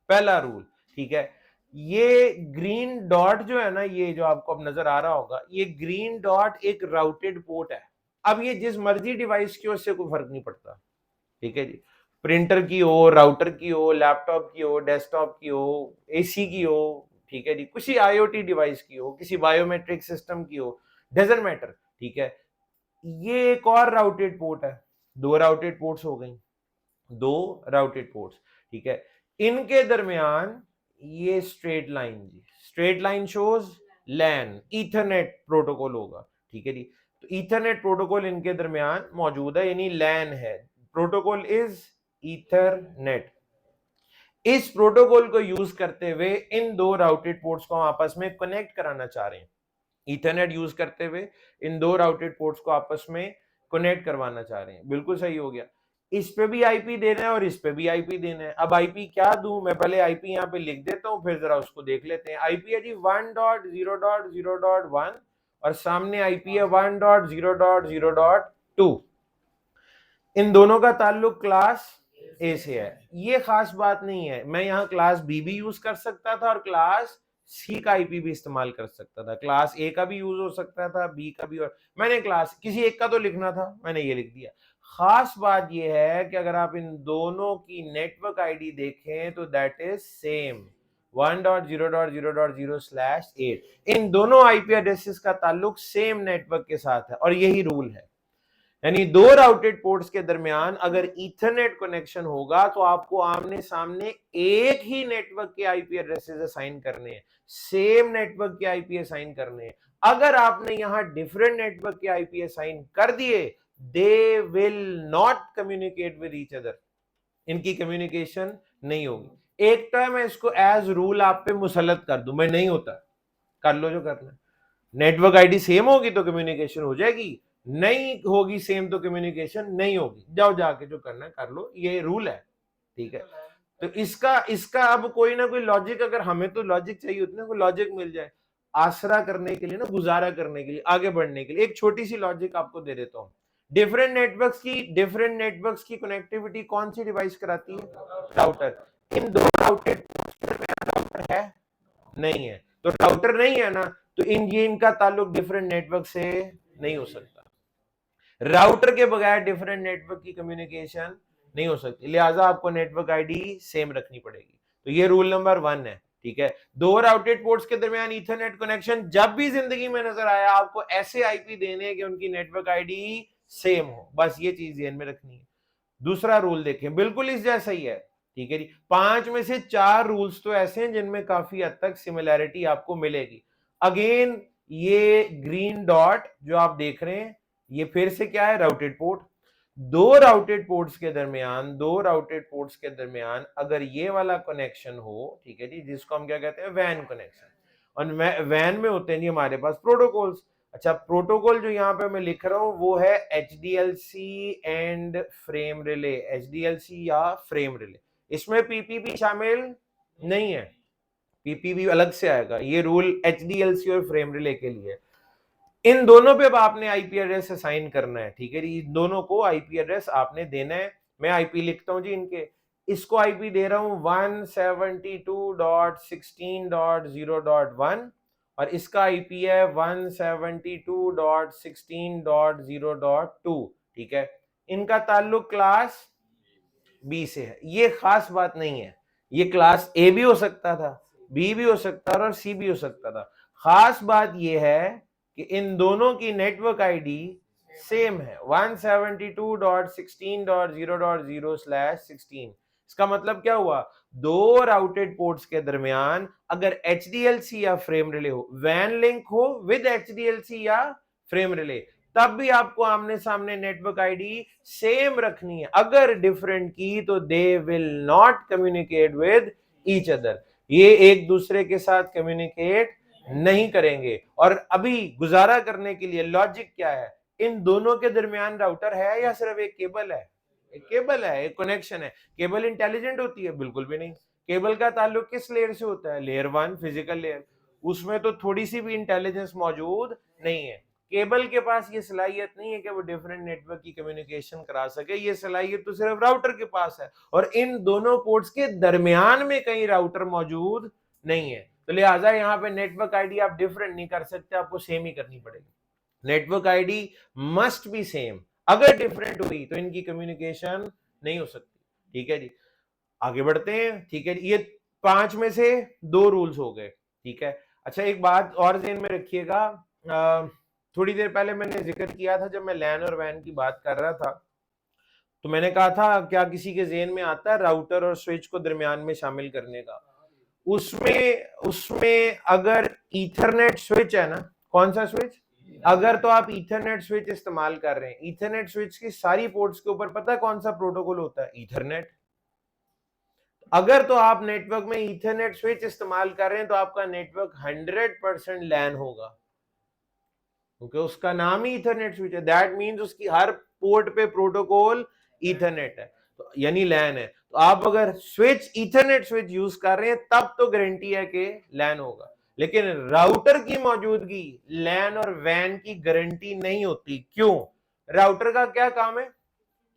पहला रूल, ठीक है, ये ग्रीन डॉट जो है ना, ये जो आपको अब नजर आ रहा होगा, ये ग्रीन डॉट एक राउटेड पोर्ट है। अब ये जिस मर्जी डिवाइस की हो, उससे कोई फर्क नहीं पड़ता, ठीक है जी। प्रिंटर की हो, राउटर की हो, लैपटॉप की हो, डेस्कटॉप की हो, एसी की हो, ठीक है जी, किसी आईओटी डिवाइस की हो, किसी बायोमेट्रिक सिस्टम की हो, डजंट मैटर, ठीक है। ये एक और राउटेड पोर्ट है, दो राउटेड पोर्ट्स हो गई, दो राउटेड पोर्ट्स, ठीक है। इनके दरमियान ये स्ट्रेट लाइन जी, स्ट्रेट लाइन शोज लैन, ईथरनेट प्रोटोकॉल होगा, ठीक है जी। तो ईथरनेट प्रोटोकॉल इनके दरमियान मौजूद है, यानी लैन है। Protocol is Ethernet. इस प्रोटोकॉल को यूज करते हुए इन दो राउटेड पोर्ट्स को हम आपस में कनेक्ट कराना चाह रहे हैं। ईथरनेट यूज करते हुए इन दो राउटेड पोर्ट्स को आपस में कनेक्ट करवाना चाह रहे हैं। बिल्कुल सही हो गया। इस पे भी आईपी देना है और इस पे भी आईपी देना है। अब आईपी क्या दूं मैं, पहले आईपी यहाँ पे लिख देता हूं, फिर जरा उसको देख लेते हैं। आईपी है जी 1.0.0.1 और सामने आईपी है 1.0.0.2। इन दोनों का ताल्लुक क्लास ए से है। ये खास बात नहीं है, मैं यहाँ क्लास बी भी यूज कर सकता था और क्लास सी का आईपी भी इस्तेमाल कर सकता था। क्लास ए का भी यूज हो सकता था, बी का भी, और मैंने क्लास किसी एक का तो लिखना था, मैंने ये लिख दिया। खास बात ये है कि अगर आप इन दोनों की नेटवर्क आईडी देखें तो दैट इज सेम, 1.0.0.0/8। इन दोनों आईपी एड्रेसेस का ताल्लुक सेम नेटवर्क के साथ है और यही रूल है। यानी दो राउटेड पोर्ट्स के दरमियान अगर ईथरनेट कनेक्शन होगा तो आपको आमने सामने एक ही नेटवर्क के आईपी एड्रेसेस असाइन करने हैं, सेम नेटवर्क के आईपी असाइन करने हैं। अगर आपने यहां डिफरेंट नेटवर्क के आईपी असाइन कर दिए, they will not communicate with each other, इनकी कम्युनिकेशन नहीं होगी। एक तो मैं इसको एज रूल आप पे मुसलत कर दूं, मैं नहीं होता, कर लो जो करना। नेटवर्क आईडी सेम होगी तो कम्युनिकेशन हो जाएगी, नहीं होगी सेम तो कम्युनिकेशन नहीं होगी। जाओ जाके जो करना है कर लो, ये रूल है, ठीक है। तो इसका इसका अब कोई ना कोई लॉजिक, अगर हमें तो लॉजिक चाहिए होती है, कोई लॉजिक मिल जाए आसरा करने के लिए ना, गुजारा करने के लिए, आगे बढ़ने के लिए। एक छोटी सी लॉजिक आपको दे देता हूं। डिफरेंट नेटवर्क्स की कनेक्टिविटी कौन सी डिवाइस कराती है? राउटर। इन दो राउटेड राउटर है नहीं है, तो राउटर नहीं है ना, तो इनका ताल्लुक डिफरेंट नेटवर्क से नहीं हो सकता। राउटर के बगैर डिफरेंट नेटवर्क की कम्युनिकेशन नहीं हो सकती, लिहाजा आपको नेटवर्क आईडी सेम रखनी पड़ेगी। तो ये रूल नंबर 1 है, ठीक है। दो राउटेड पोर्ट्स के दरमियान ईथरनेट कनेक्शन जब भी जिंदगी में नजर आया, आपको ऐसे आईपी देने हैं कि उनकी नेटवर्क आईडी सेम हो, बस ये चीज ध्यान में रखनी है। दूसरा रूल देखें, बिल्कुल इस जैसा ही है, ठीक है जी। 5 में से 4 रूल्स तो ऐसे हैं जिनमें काफी हद तक सिमिलैरिटी आपको मिलेगी। अगेन ये ग्रीन डॉट जो आप देख रहे हैं, ये फिर से क्या है? Routed port. दो राउटेड पोर्ट्स के दरमियान अगर ये वाला कनेक्शन हो, ठीक है जी, जिसको हम क्या कहते हैं? Van connection. और वैन में होते हैं जी हमारे पास प्रोटोकॉल्स। अच्छा, प्रोटोकॉल जो यहाँ पे मैं लिख रहा हूं वो है HDLC and frame relay, HDLC या फ्रेम रिले। इसमें पीपीपी शामिल नहीं है, पीपीपी अलग से आएगा। ये रूल HDLC और फ्रेम रिले के लिए। इन दोनों पे अब आपने आईपी एड्रेस असाइन करना है, ठीक है जी, इन दोनों को आईपी एड्रेस आपने देना है। मैं आईपी लिखता हूं जी इनके, इसको आईपी दे रहा हूं 172.16.0.1 और इसका आईपी है 172.16.0.2, ठीक है। इनका ताल्लुक क्लास बी से है। ये खास बात नहीं है, ये क्लास ए भी हो सकता था, बी भी हो सकता था और सी भी हो सकता था। खास बात ये है कि इन दोनों की नेटवर्क आईडी सेम है 172.16.0.0/16। इसका मतलब क्या हुआ, दो राउटेड पोर्ट्स के दरमियान अगर एचडीएलसी या फ्रेम रिले हो, वैन लिंक हो विद एचडीएलसी या फ्रेम रिले, तब भी आपको आमने सामने नेटवर्क आईडी सेम रखनी है। अगर डिफरेंट की तो they will not communicate with each other, ये एक दूसरे के साथ कम्युनिकेट नहीं करेंगे। और अभी गुजारा करने के लिए लॉजिक क्या है, इन दोनों के दरमियान राउटर है या सिर्फ एक केबल है? एक केबल है, एक कनेक्शन है। केबल इंटेलिजेंट होती है? बिल्कुल भी नहीं। केबल का ताल्लुक किस लेयर से होता है? लेयर 1 फिजिकल लेयर, उसमें तो थोड़ी सी भी इंटेलिजेंस मौजूद नहीं है। केबल के पास ये सलाहियत नहीं है कि वो डिफरेंट नेटवर्क की कम्युनिकेशन करा सके, ये सलाहियत तो सिर्फ राउटर के पास है और इन दोनों पोर्ट्स के दरमियान में कहीं राउटर मौजूद नहीं है। तो लिहाजा यहाँ पे नेटवर्क आईडी आप डिफरेंट नहीं कर सकते, आपको सेम ही करनी पड़ेगी। Network ID must be same, अगर डिफरेंट हुई तो इनकी कम्युनिकेशन नहीं हो सकती, ठीक है जी। आगे बढ़ते हैं, ठीक है। ये 5 में से 2 रूल्स हो गए, ठीक है। अच्छा, एक बात और ध्यान में रखिएगा, थोड़ी देर पहले मैंने जिक्र किया था, जब मैं लैन और वैन की बात कर रहा था, तो मैंने कहा था क्या किसी के ज़हन में आता है राउटर और स्विच को दरमियान में शामिल करने का? उसमें अगर ईथरनेट स्विच है ना, कौन सा स्विच, अगर तो आप ईथरनेट स्विच इस्तेमाल कर रहे हैं, ईथरनेट स्विच की सारी पोर्ट्स के ऊपर पता है कौन सा प्रोटोकॉल होता है? ईथरनेट। अगर तो आप नेटवर्क में ईथरनेट स्विच इस्तेमाल कर रहे हैं तो आपका नेटवर्क 100% लैन होगा, क्योंकि उसका नाम ही ईथरनेट स्विच है। दैट मींस उसकी हर पोर्ट पे प्रोटोकॉल ईथरनेट है, तो यानी लैन है। तो आप अगर स्विच ईथरनेट स्विच यूज कर रहे हैं तब तो गारंटी है कि लैन होगा, लेकिन राउटर की मौजूदगी लैन और वैन की गारंटी नहीं होती। क्यों? राउटर का क्या काम है?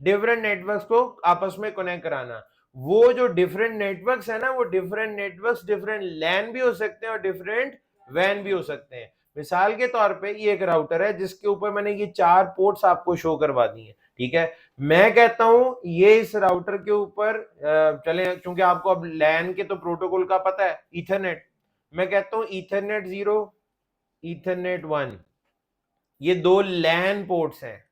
डिफरेंट नेटवर्क्स को आपस में कनेक्ट कराना। वो जो डिफरेंट नेटवर्क्स है ना, वो डिफरेंट नेटवर्क्स डिफरेंट लैन भी हो सकते हैं और डिफरेंट वैन भी हो सकते हैं। मिसाल के तौर पे ये एक राउटर है जिसके ऊपर मैंने ये 4 पोर्ट्स आपको शो करवा दी है, ठीक है। मैं कहता हूं ये इस राउटर के ऊपर चले, क्योंकि आपको अब लैन के तो प्रोटोकॉल का पता है, ईथरनेट। मैं कहता हूं ईथरनेट 0, ईथरनेट 1, ये 2 लैन पोर्ट्स हैं।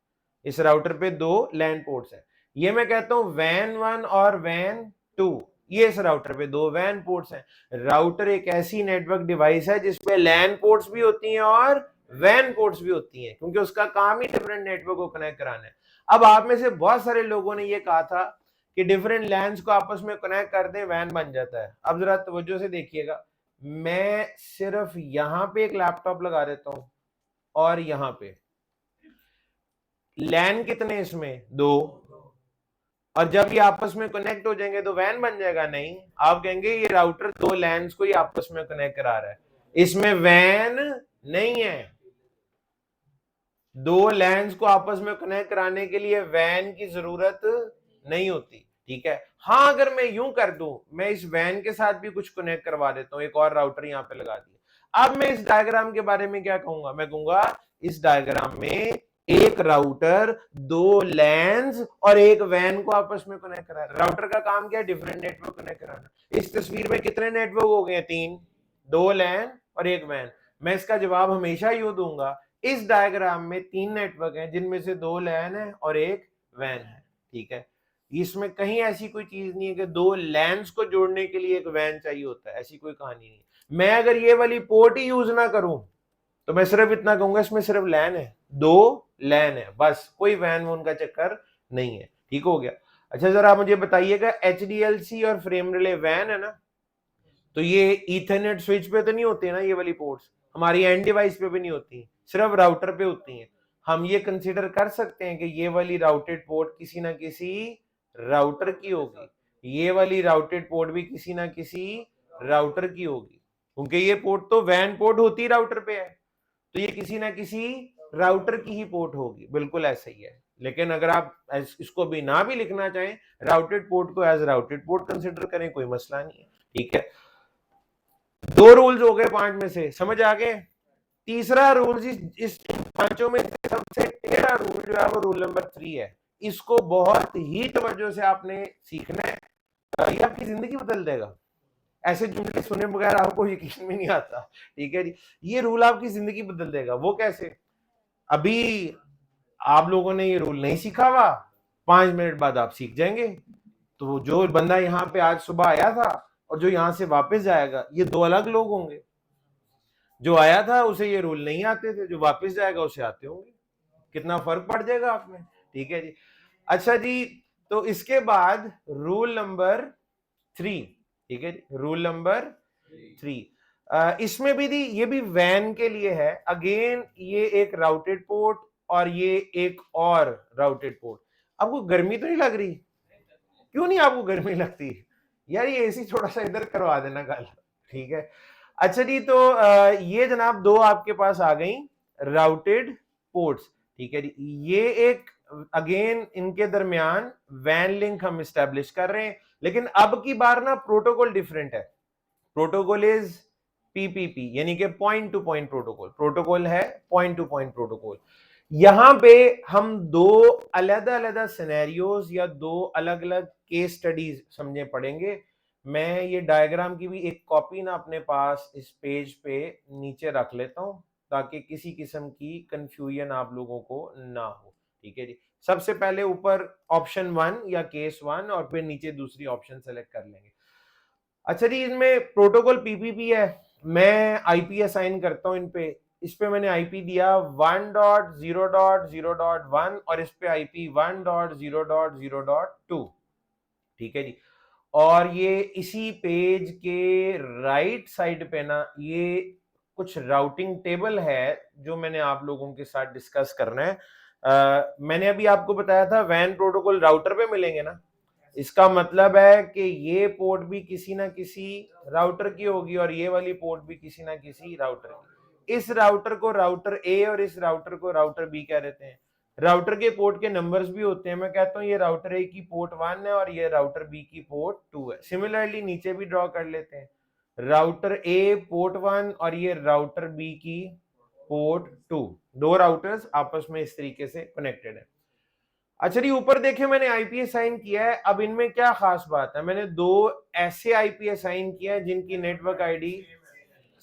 इस राउटर पे 2 लैन पोर्ट्स हैं। ये मैं कहता हूं वैन 1 और वैन 2, ये इस राउटर पे 2 वैन पोर्ट्स हैं। राउटर एक ऐसी नेटवर्क डिवाइस है जिसपे लैन पोर्ट्स भी होती हैं और वैन पोर्ट्स भी होती हैं, क्योंकि उसका काम ही डिफरेंट नेटवर्क को कनेक्ट कराना है। अब आप में से बहुत सारे लोगों ने ये कहा था कि डिफरेंट लैंस को आपस में कनेक्ट कर दें, वैन बन जाता है। अब जरा तवज्जो से देखिएगा, मैं सिर्फ यहां पे एक लैपटॉप लगा देता हूं और यहां पे लैन कितने इसमें? 2, और जब ये आपस में कनेक्ट हो जाएंगे तो वैन बन जाएगा? नहीं, आप कहेंगे ये राउटर 2 लैन्स को ही आपस में कनेक्ट करा रहा है, इसमें वैन नहीं है। 2 लैन्स को आपस में कनेक्ट कराने के लिए वैन की जरूरत नहीं होती, ठीक है। हाँ, अगर मैं यूं कर दूं, मैं इस वैन के साथ भी कुछ कनेक्ट करवा देता हूं, एक और राउटर यहां पे लगा दिया। अब मैं इस डायग्राम के बारे में क्या कहूंगा? मैं कहूंगा इस डायग्राम में एक राउटर 2 लैन्स और एक वैन को आपस में कनेक्ट करा रहा है। राउटर का काम क्या है? डिफरेंट नेटवर्क कनेक्ट कराना। इस तस्वीर में कितने नेटवर्क हो गए? 3, 2 लैन और एक वैन। मैं इसका जवाब हमेशा यूं दूंगा, इस डायग्राम में 3 नेटवर्क हैं जिनमें से 2 लैन है और एक वैन है, ठीक है। इसमें कहीं ऐसी कोई चीज नहीं है कि 2 लैन्स को जोड़ने के लिए एक वैन चाहिए होता है, ऐसी कोई कहानी नहीं। मैं अगर ये वाली पोर्ट ही यूज ना करूं तो मैं सिर्फ इतना कहूंगा इसमें सिर्फ लैन है, 2 लैन है बस, कोई वैन वोन का चक्कर नहीं है, ठीक हो गया। अच्छा, जरा मुझे बताइएगा, एचडीएलसी और फ्रेम रिले वैन है ना, तो ये ईथरनेट स्विच पे तो नहीं होती है ना ये वाली पोर्ट्स, हमारी एंड डिवाइस पे भी नहीं होती, सिर्फ राउटर पे होती हैं। हम ये कंसीडर कर सकते हैं कि ये वाली राउटेड पोर्ट किसी ना किसी राउटर की होगी, ये वाली राउटेड पोर्ट भी किसी ना किसी राउटर की होगी, क्योंकि ये पोर्ट तो वैन पोर्ट होती राउटर पे है। तो ये किसी ना किसी राउटर की ही पोर्ट होगी, बिल्कुल ऐसा ही है। लेकिन अगर आप इसको भी ना भी लिखना चाहें, राउटेड पोर्ट को एज राउटेड पोर्ट कंसिडर करें, कोई मसला नहीं है, ठीक है। 2 रूल्स हो गए 5 में से, समझ आ गए। तीसरा रूल इस 5 में से सबसे टेढ़ा रूल जो है वो रूल नंबर 3 है। इसको बहुत ही तवज्जो से आपने सीखना है, ये आपकी जिंदगी बदल देगा। ऐसे जुमले सुने बगैर आपको यकीन में नहीं आता, ठीक है जी। ये रूल आपकी जिंदगी बदल देगा। वो कैसे? अभी आप लोगों ने ये रूल नहीं सीखा हुआ, 5 मिनट बाद आप सीख जाएंगे। तो जो बंदा यहाँ पे आज सुबह आया था और जो यहां से वापस जाएगा, ये 2 अलग लोग होंगे। जो आया था उसे ये रूल नहीं आते थे, जो वापस जाएगा उसे आते होंगे। कितना फर्क पड़ जाएगा आप में, ठीक है जी। अच्छा जी, तो इसके बाद रूल नंबर 3, ठीक है जी, रूल नंबर 3। इसमें भी ये भी वैन के लिए है। अगेन ये एक राउटेड पोर्ट और ये एक और राउटेड पोर्ट। आपको गर्मी तो नहीं लग रही? क्यों नहीं आपको गर्मी लगती यार? ये एसी थोड़ा सा इधर करवा देना कल, ठीक है। अच्छा जी, तो ये जनाब 2 आपके पास आ गई राउटेड पोर्ट्स, ठीक है जी। ये एक अगेन इनके दरमियान वैन लिंक हम इस्टेब्लिश कर रहे हैं, लेकिन अब की बार ना प्रोटोकॉल डिफरेंट है। प्रोटोकॉल इज पीपीपी, यानी कि point two point protocol. Protocol है पॉइंट टू पॉइंट प्रोटोकॉल। यहां पे हम 2 अलग-अलग सिनेरियोज या 2 अलग-अलग केस स्टडीज समझे पढ़ेंगे। मैं ये डायग्राम की भी एक कॉपी ना अपने पास इस पेज पे नीचे रख लेता हूं, ताकि किसी किस्म की कंफ्यूजन आप लोगों को ना हो, ठीक है जी। सबसे पहले ऊपर ऑप्शन 1 या केस 1 और फिर नीचे दूसरी ऑप्शन सेलेक्ट कर लेंगे। अच्छा जी, इनमें प्रोटोकॉल पीपीपी है, मैं आईपी असाइन करता हूं इन पे। इस पे मैंने आईपी दिया 1.0.0.1 और इस पे आईपी 1.0.0.2, ठीक है जी। और ये इसी पेज के राइट साइड पे ना ये कुछ राउटिंग टेबल है जो मैंने आप लोगों के साथ डिस्कस करना है। मैंने अभी आपको बताया था वैन प्रोटोकॉल राउटर पे मिलेंगे ना, इसका मतलब है कि ये पोर्ट भी किसी ना किसी राउटर की होगी और ये वाली पोर्ट भी किसी ना किसी राउटर की। इस राउटर को राउटर ए और इस राउटर को राउटर बी कह देते हैं। राउटर के पोर्ट के नंबर्स भी होते हैं। मैं कहता हूं ये राउटर ए की पोर्ट 1 है और ये राउटर बी की पोर्ट 2 है। सिमिलरली नीचे भी ड्रॉ कर लेते हैं, राउटर ए पोर्ट 1 और ये राउटर बी की पोर्ट 2। 2 राउटर्स आपस में इस तरीके से कनेक्टेड है। अच्छा जी, ऊपर देखे मैंने आईपी असाइन किया है। अब इनमें क्या खास बात है, मैंने 2 ऐसे आईपी असाइन किया है जिनकी नेटवर्क आईडी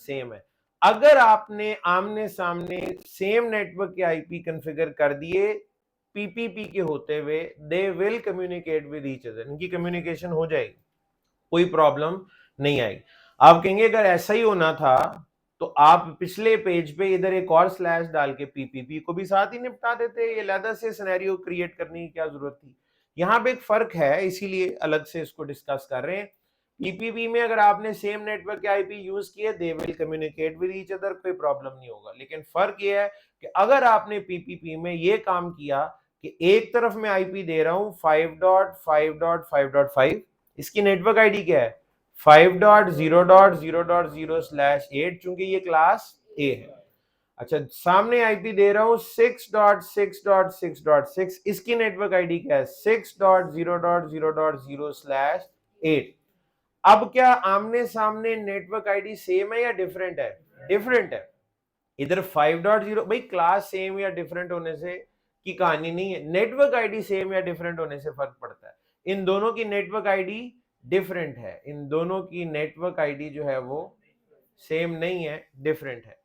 सेम है। अगर आपने आमने सामने सेम नेटवर्क के आईपी कॉन्फ़िगर कर दिए पीपीपी के होते हुए, they will communicate with each other, इनकी कम्युनिकेशन हो जाएगी, कोई प्रॉब्लम नहीं आएगी। आप कहेंगे अगर ऐसा ही होना था तो आप पिछले पेज पे इधर एक और स्लैश डाल के पीपीपी को भी साथ ही निपटा देते, ये अलग से सिनेरियो क्रिएट करने की क्या जरूरत थी? यहाँ पे एक फर्क है, इसीलिए अलग से इसको डिस्कस कर रहे हैं। पीपीपी में अगर आपने सेम नेटवर्क के आईपी यूज किए, they will communicate with each other, कोई प्रॉब्लम नहीं होगा। लेकिन फर्क ये है कि अगर आपने पीपीपी में ये काम किया कि एक तरफ मैं आईपी दे रहा हूं 5.5.5.5, इसकी नेटवर्क आईडी क्या है 5.0.0.0/8, चूंकि ये क्लास ए है। अच्छा, सामने आईपी दे रहा हूं 6.6.6.6, इसकी नेटवर्क आईडी क्या है 6.0.0.0/8। अब क्या आमने सामने नेटवर्क आईडी सेम है या डिफरेंट है? डिफरेंट है। इधर 5.0, भाई क्लास सेम या डिफरेंट होने से की कहानी नहीं है, नेटवर्क आईडी सेम या डिफरेंट होने से फर्क पड़ता है। इन दोनों की नेटवर्क आईडी डिफरेंट है, इन दोनों की नेटवर्क आईडी जो है वो सेम नहीं है, डिफरेंट है।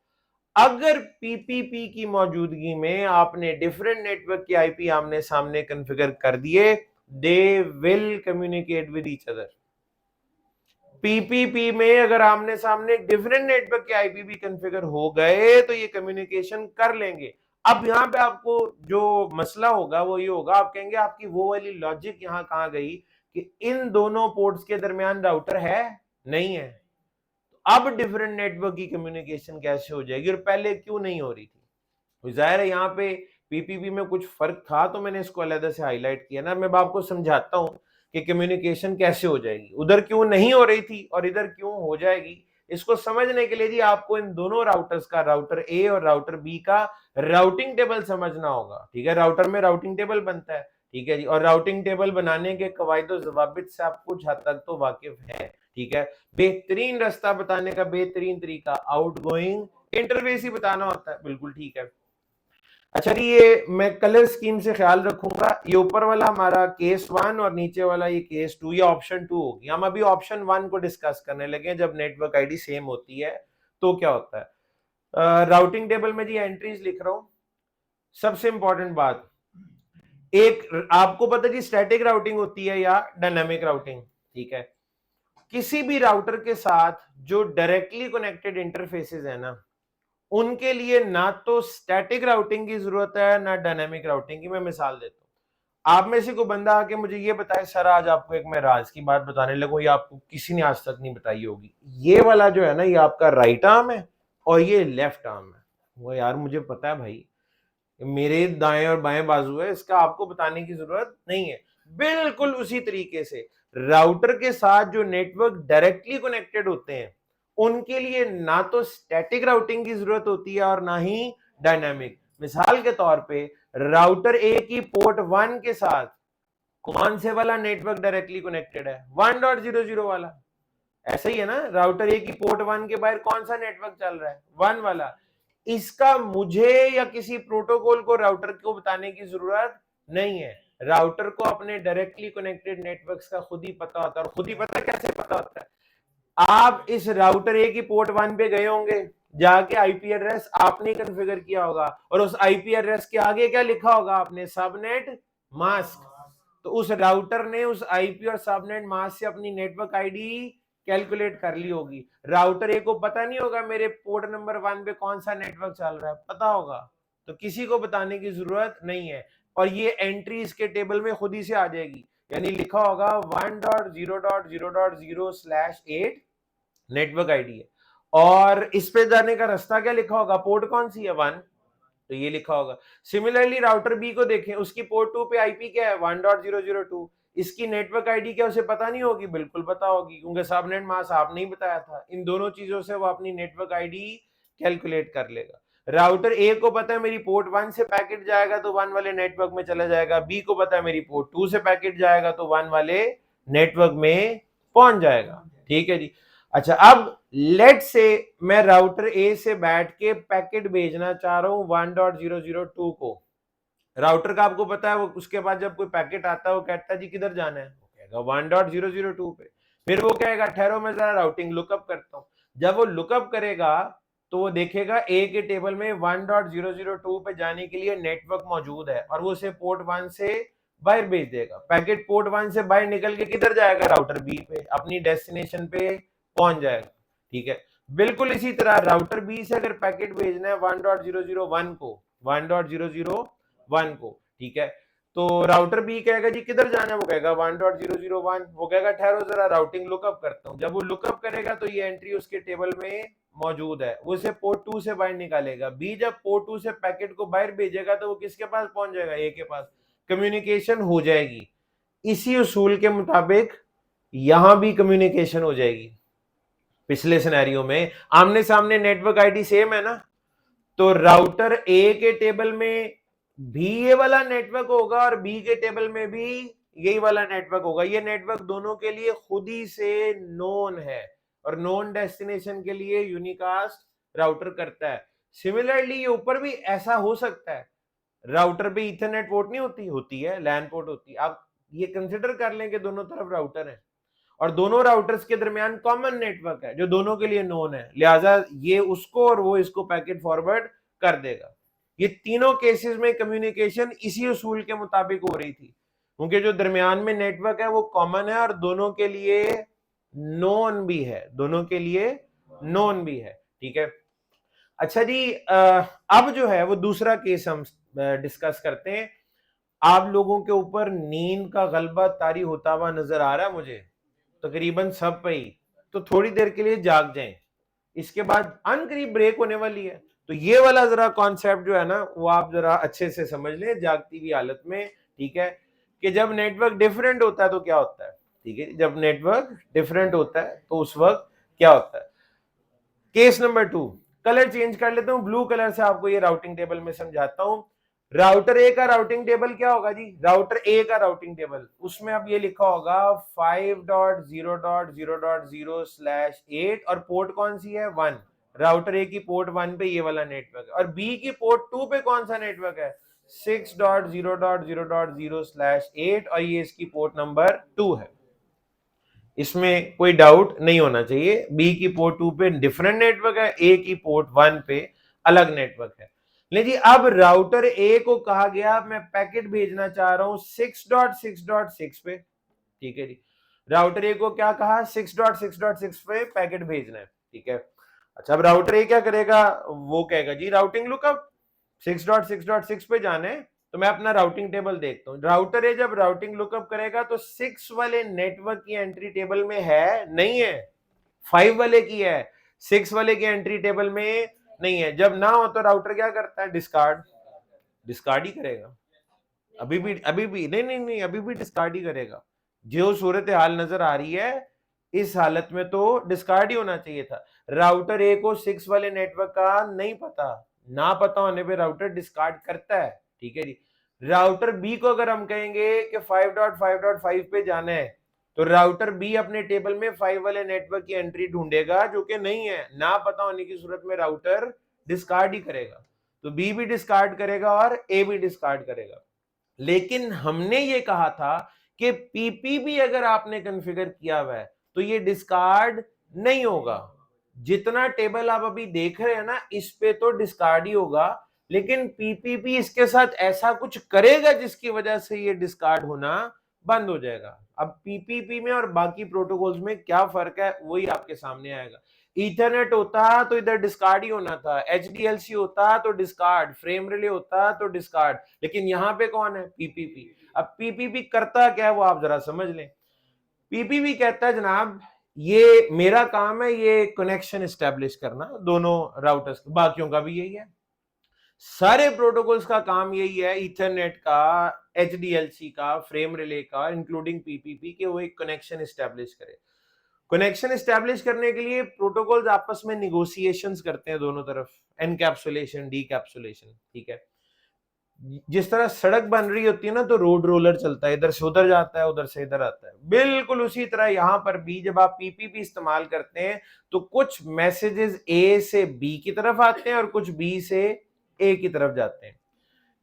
अगर पीपीपी की मौजूदगी में आपने डिफरेंट नेटवर्क की आईपी आमने सामने कॉन्फ़िगर कर दिए, they will communicate with each other. PPP में अगर आमने सामने डिफरेंट नेटवर्क के आईपी भी कॉन्फ़िगर हो गए तो ये कम्युनिकेशन कर लेंगे। अब यहाँ पे आपको जो मसला होगा वो ये होगा, आप कहेंगे आपकी वो वाली लॉजिक यहाँ कहाँ गई कि इन दोनों पोर्ट्स के दरमियान राउटर है नहीं है, अब डिफरेंट नेटवर्क की कम्युनिकेशन कैसे हो जाएगी और पहले क्यों नहीं हो रही थी? जाहिर है यहाँ पे पीपीपी में कुछ फर्क था तो मैंने इसको अलग से हाईलाइट किया ना। मैं आपको समझाता हूँ कि कम्युनिकेशन कैसे हो जाएगी, उधर क्यों नहीं हो रही थी और इधर क्यों हो जाएगी। इसको समझने के लिए जी आपको इन दोनों राउटर्स का, राउटर ए और राउटर बी का राउटिंग टेबल समझना होगा, ठीक है। राउटर में राउटिंग टेबल बनता है, ठीक है जी, और राउटिंग टेबल बनाने के कवायद और ज़वाबित से आप कुछ हद तक तो वाकिफ हैं, ठीक है। बेहतरीन रास्ता बताने का बेहतरीन तरीका आउटगोइंग इंटरफेस ही बताना होता है, बिल्कुल ठीक है। अच्छा जी, ये मैं कलर स्कीम से ख्याल रखूंगा, ये ऊपर वाला हमारा केस 1 और नीचे वाला ये केस 2, ये ऑप्शन 2 होगी। हम अभी ऑप्शन 1 को डिस्कस करने लगे, जब नेटवर्क आईडी सेम होती है तो क्या होता है। राउटिंग टेबल में जी एंट्रीज लिख रहा हूं। सबसे इंपॉर्टेंट बात, एक आपको पता है कि स्टैटिक राउटिंग होती है या डायनामिक राउटिंग, ठीक है। किसी भी राउटर के साथ जो डायरेक्टली कनेक्टेड इंटरफेसेस है ना, उनके लिए ना तो स्टैटिक राउटिंग की जरूरत है ना डायनामिक राउटिंग की। मैं मिसाल देता हूं, आप में से कोई बंदा आके मुझे ये बताए सर आज आपको एक मैं राज की बात बताने लगूं, ये आपको किसी ने आज तक नहीं बताई होगी। ये वाला जो है ना, ये आपका राइट आर्म है और ये लेफ्ट आर्म है। वो यार मुझे पता है भाई, मेरे दाएं और बाएं बाजू है, इसका आपको बताने की जरूरत नहीं है। बिल्कुल उसी तरीके से राउटर के साथ जो नेटवर्क डायरेक्टली कनेक्टेड होते हैं, उनके लिए ना तो स्टैटिक राउटिंग की जरूरत होती है और ना ही डायनामिक। मिसाल के तौर पे राउटर ए की पोर्ट 1 के साथ कौन से वाला नेटवर्क डायरेक्टली कनेक्टेड है? 1.00 वाला। ऐसा ही है ना, राउटर ए की पोर्ट 1 के बाहर कौन सा नेटवर्क चल रहा है? 1 वाला। इसका मुझे या किसी प्रोटोकॉल को राउटर को बताने की जरूरत नहीं है। राउटर को अपने डायरेक्टली कनेक्टेड नेटवर्क्स का खुद ही पता होता है। और खुद ही पता कैसे पता होता है? आप इस राउटर ए की पोर्ट 1 पे गए होंगे, जाके आईपी एड्रेस आपने कॉन्फ़िगर किया होगा और उस आईपी एड्रेस के आगे क्या लिखा होगा आपने? Subnet mask. तो उस राउटर ने उस आईपी और सबनेट मास्क से अपनी नेटवर्क आईडी कैलकुलेट कर ली होगी। राउटर ए को पता नहीं होगा मेरे पोर्ट नंबर 1 पे कौन सा नेटवर्क चल रहा है, पता होगा। तो किसी को बताने की जरूरत नहीं है। और ये एंट्री इसके टेबल में खुद ही से आ जाएगी, यानी लिखा होगा 1.0.0.0/8 नेटवर्क आईडी है। और इस पे जाने का रास्ता क्या लिखा होगा? पोर्ट कौन सी है? 1, तो ये लिखा होगा। सिमिलरली राउटर बी को देखें, उसकी पोर्ट 2 पे आईपी क्या है? 1.0.0.2। इसकी नेटवर्क आईडी क्या उसे पता नहीं होगी? बिल्कुल पता होगी, क्योंकि सबनेट मास्क आपने ही बताया था। इन दोनों चीजों से वो अपनी नेटवर्क आईडी कैलकुलेट कर लेगा। राउटर ए को पता है मेरी पोर्ट 1 से पैकेट जाएगा तो 1 वाले नेटवर्क में चला जाएगा, बी को पता है मेरी पोर्ट 2 से पैकेट जाएगा तो 1 वाले नेटवर्क में पहुंच जाएगा, ठीक है जी। अच्छा, अब लेट से मैं राउटर ए से बैठ के पैकेट भेजना चाह रहा हूं 1.0.0.2 को। राउटर का आपको पता है, वो उसके बाद जब कोई पैकेट आता है वो कहता है जी किधर जाना है? वो कहेगा 1.0.0.2 पे। फिर वो कहेगा ठहरो मैं जरा राउटिंग लुकअप करता हूं। जब वो लुकअप करेगा तो वो देखेगा ए के टेबल में 1.0.0.2 पे जाने के लिए नेटवर्क मौजूद है और वो उसे पोर्ट 1 से बाहर भेज देगा। पैकेट पोर्ट 1 से बाहर निकल के किधर जाएगा? राउटर बी पे, अपनी डेस्टिनेशन पे पहुंच जाएगा, ठीक है। बिल्कुल इसी तरह राउटर बी से अगर पैकेट भेजना है 1.0.0.1 को, 1.0.0.1 को, ठीक है, तो राउटर बी कहेगा जी किधर जाना है? वो कहेगा 1.0.0.1। वो कहेगा ठहरो जरा राउटिंग लुकअप करता हूं। जब वो लुकअप करेगा तो ये एंट्री उसके टेबल में मौजूद है, वो उसे पोर्ट 2 से बाहर निकालेगा। बी जब पोर्ट 2 से पैकेट को बाहर भेजेगा तो वो किसके पास पहुंच जाएगा? ए के पास। कम्युनिकेशन हो जाएगी। इसी उसूल के मुताबिक यहां भी कम्युनिकेशन हो जाएगी। पिछले सिनेरियो में आमने सामने नेटवर्क आईडी सेम है ना, तो राउटर ए के टेबल में भी ये वाला नेटवर्क होगा और बी के टेबल में भी यही वाला नेटवर्क होगा। ये नेटवर्क दोनों के लिए खुद ही से नोन है और नोन डेस्टिनेशन के लिए यूनिकास्ट राउटर करता है। सिमिलरली ये ऊपर भी ऐसा हो सकता है। राउटर पे इथरनेट पोर्ट नहीं होती, होती है लैन पोर्ट होती है। आप ये कंसिडर कर लें कि दोनों तरफ राउटर है और दोनों राउटर्स के दरमियान कॉमन नेटवर्क है जो दोनों के लिए नोन है, लिहाजा ये उसको और वो इसको पैकेट फॉरवर्ड कर देगा। ये तीनों केसेस में कम्युनिकेशन इसी उसूल के मुताबिक हो रही थी, क्योंकि जो दरमियान में नेटवर्क है वो कॉमन है और दोनों के लिए नोन भी है, दोनों के लिए नोन भी है, ठीक है। अच्छा जी, अब जो है वो दूसरा केस हम डिस्कस करते हैं। आप लोगों के ऊपर नींद का गलबा तारी होता हुआ नजर आ रहा है मुझे, तकरीबन सब पे ही। तो थोड़ी देर के लिए जाग जाएं, इसके बाद अनकरीब ब्रेक होने वाली है। तो ये वाला जरा कॉन्सेप्ट जो है ना वो आप जरा अच्छे से समझ लें जागती हुई हालत में, ठीक है, कि जब नेटवर्क डिफरेंट होता है तो क्या होता है, ठीक है। जब नेटवर्क डिफरेंट होता है तो उस वक्त क्या होता है। केस नंबर 2, कलर चेंज कर लेता हूं, ब्लू कलर से आपको ये राउटिंग टेबल में समझाता हूं। राउटर ए का राउटिंग टेबल क्या होगा जी, राउटर ए का राउटिंग टेबल, उसमें अब ये लिखा होगा 5.0.0.0/8 और पोर्ट कौन सी है 1, राउटर ए की पोर्ट 1 पे ये वाला नेटवर्क है, और बी की पोर्ट 2 पे कौन सा नेटवर्क है 6.0.0.0/8 और ये इसकी पोर्ट नंबर 2 है। इसमें कोई डाउट नहीं होना चाहिए, बी की पोर्ट 2 पे डिफरेंट नेटवर्क है, ए की पोर्ट 1 पे अलग नेटवर्क है। ले जी, अब राउटर ए को कहा गया मैं पैकेट भेजना चाह रहा हूं 6.6.6 पे, ठीक है जी, राउटर ए को क्या कहा 6.6.6 पे पैकेट भेजना है, ठीक है। अच्छा, अब राउटर ए क्या करेगा, वो कहेगा जी राउटिंग लुकअप 6.6.6 पे जाने, तो मैं अपना राउटिंग टेबल देखता हूं। राउटर ए जब राउटिंग लुकअप करेगा तो 6 वाले नेटवर्क की एंट्री टेबल में है नहीं है, 5 वाले की है, 6 वाले की एंट्री टेबल में नहीं है। जब ना हो तो राउटर क्या करता है, डिस्कार्ड ही करेगा। अभी भी नहीं, अभी भी डिस्कार्ड ही करेगा। जो सूरत हाल नजर आ रही है इस हालत में तो डिस्कार्ड ही होना चाहिए था। राउटर ए को 6 वाले नेटवर्क का नहीं पता, ना पता होने पे राउटर डिस्कार्ड करता है, ठीक है जी। राउटर बी को अगर हम कहेंगे कि 5.5.5 पे जाना है, तो राउटर बी अपने टेबल में 5 वाले नेटवर्क की एंट्री ढूंढेगा जो कि नहीं है, ना पता होने की सूरत में राउटर डिस्कार्ड ही करेगा। तो बी भी डिस्कार्ड करेगा और ए भी डिस्कार्ड करेगा। लेकिन हमने ये कहा था कि पीपीबी अगर आपने कॉन्फ़िगर किया हुआ है तो ये डिस्कार्ड नहीं होगा। जितना टेबल आप अभी देख रहे हैं ना, इस पे तो डिस्कार्ड ही होगा, लेकिन पीपीपी इसके साथ ऐसा कुछ करेगा जिसकी वजह से ये डिस्कार्ड होना बंद हो जाएगा। अब पीपीपी में और बाकी प्रोटोकॉल्स में क्या फर्क है वही आपके सामने आएगा। ईथरनेट होता तो इधर डिस्कार्ड ही होना था, एचडीएलसी होता तो डिस्कार्ड, फ्रेम रिले होता तो डिस्कार्ड, लेकिन यहाँ पे कौन है पीपीपी। अब पीपीपी करता क्या है वो आप जरा समझ लें। पीपीपी कहता है जनाब ये मेरा काम है ये कनेक्शन एस्टेब्लिश करना दोनों राउटर्स, बाकियों का भी यही है, सारे प्रोटोकॉल्स का काम यही है, ईथरनेट का, एचडीएलसी का, फ्रेम रिले का, इंक्लूडिंग पीपीपी के, वो एक कनेक्शन एस्टेब्लिश करे। कनेक्शन एस्टेब्लिश करने के लिए प्रोटोकॉल्स आपस में निगोशिएशंस करते हैं दोनों तरफ, एनकैप्सुलेशन, डीकैप्सुलेशन, ठीक है। जिस तरह सड़क बन रही होती है ना तो रोड रोलर चलता है, इधर से उधर जाता है, उधर से इधर आता है, बिल्कुल उसी तरह यहां पर भी जब आप पीपीपी इस्तेमाल करते हैं तो कुछ मैसेजेस ए से बी की तरफ आते हैं और कुछ बी से ए की तरफ जाते हैं।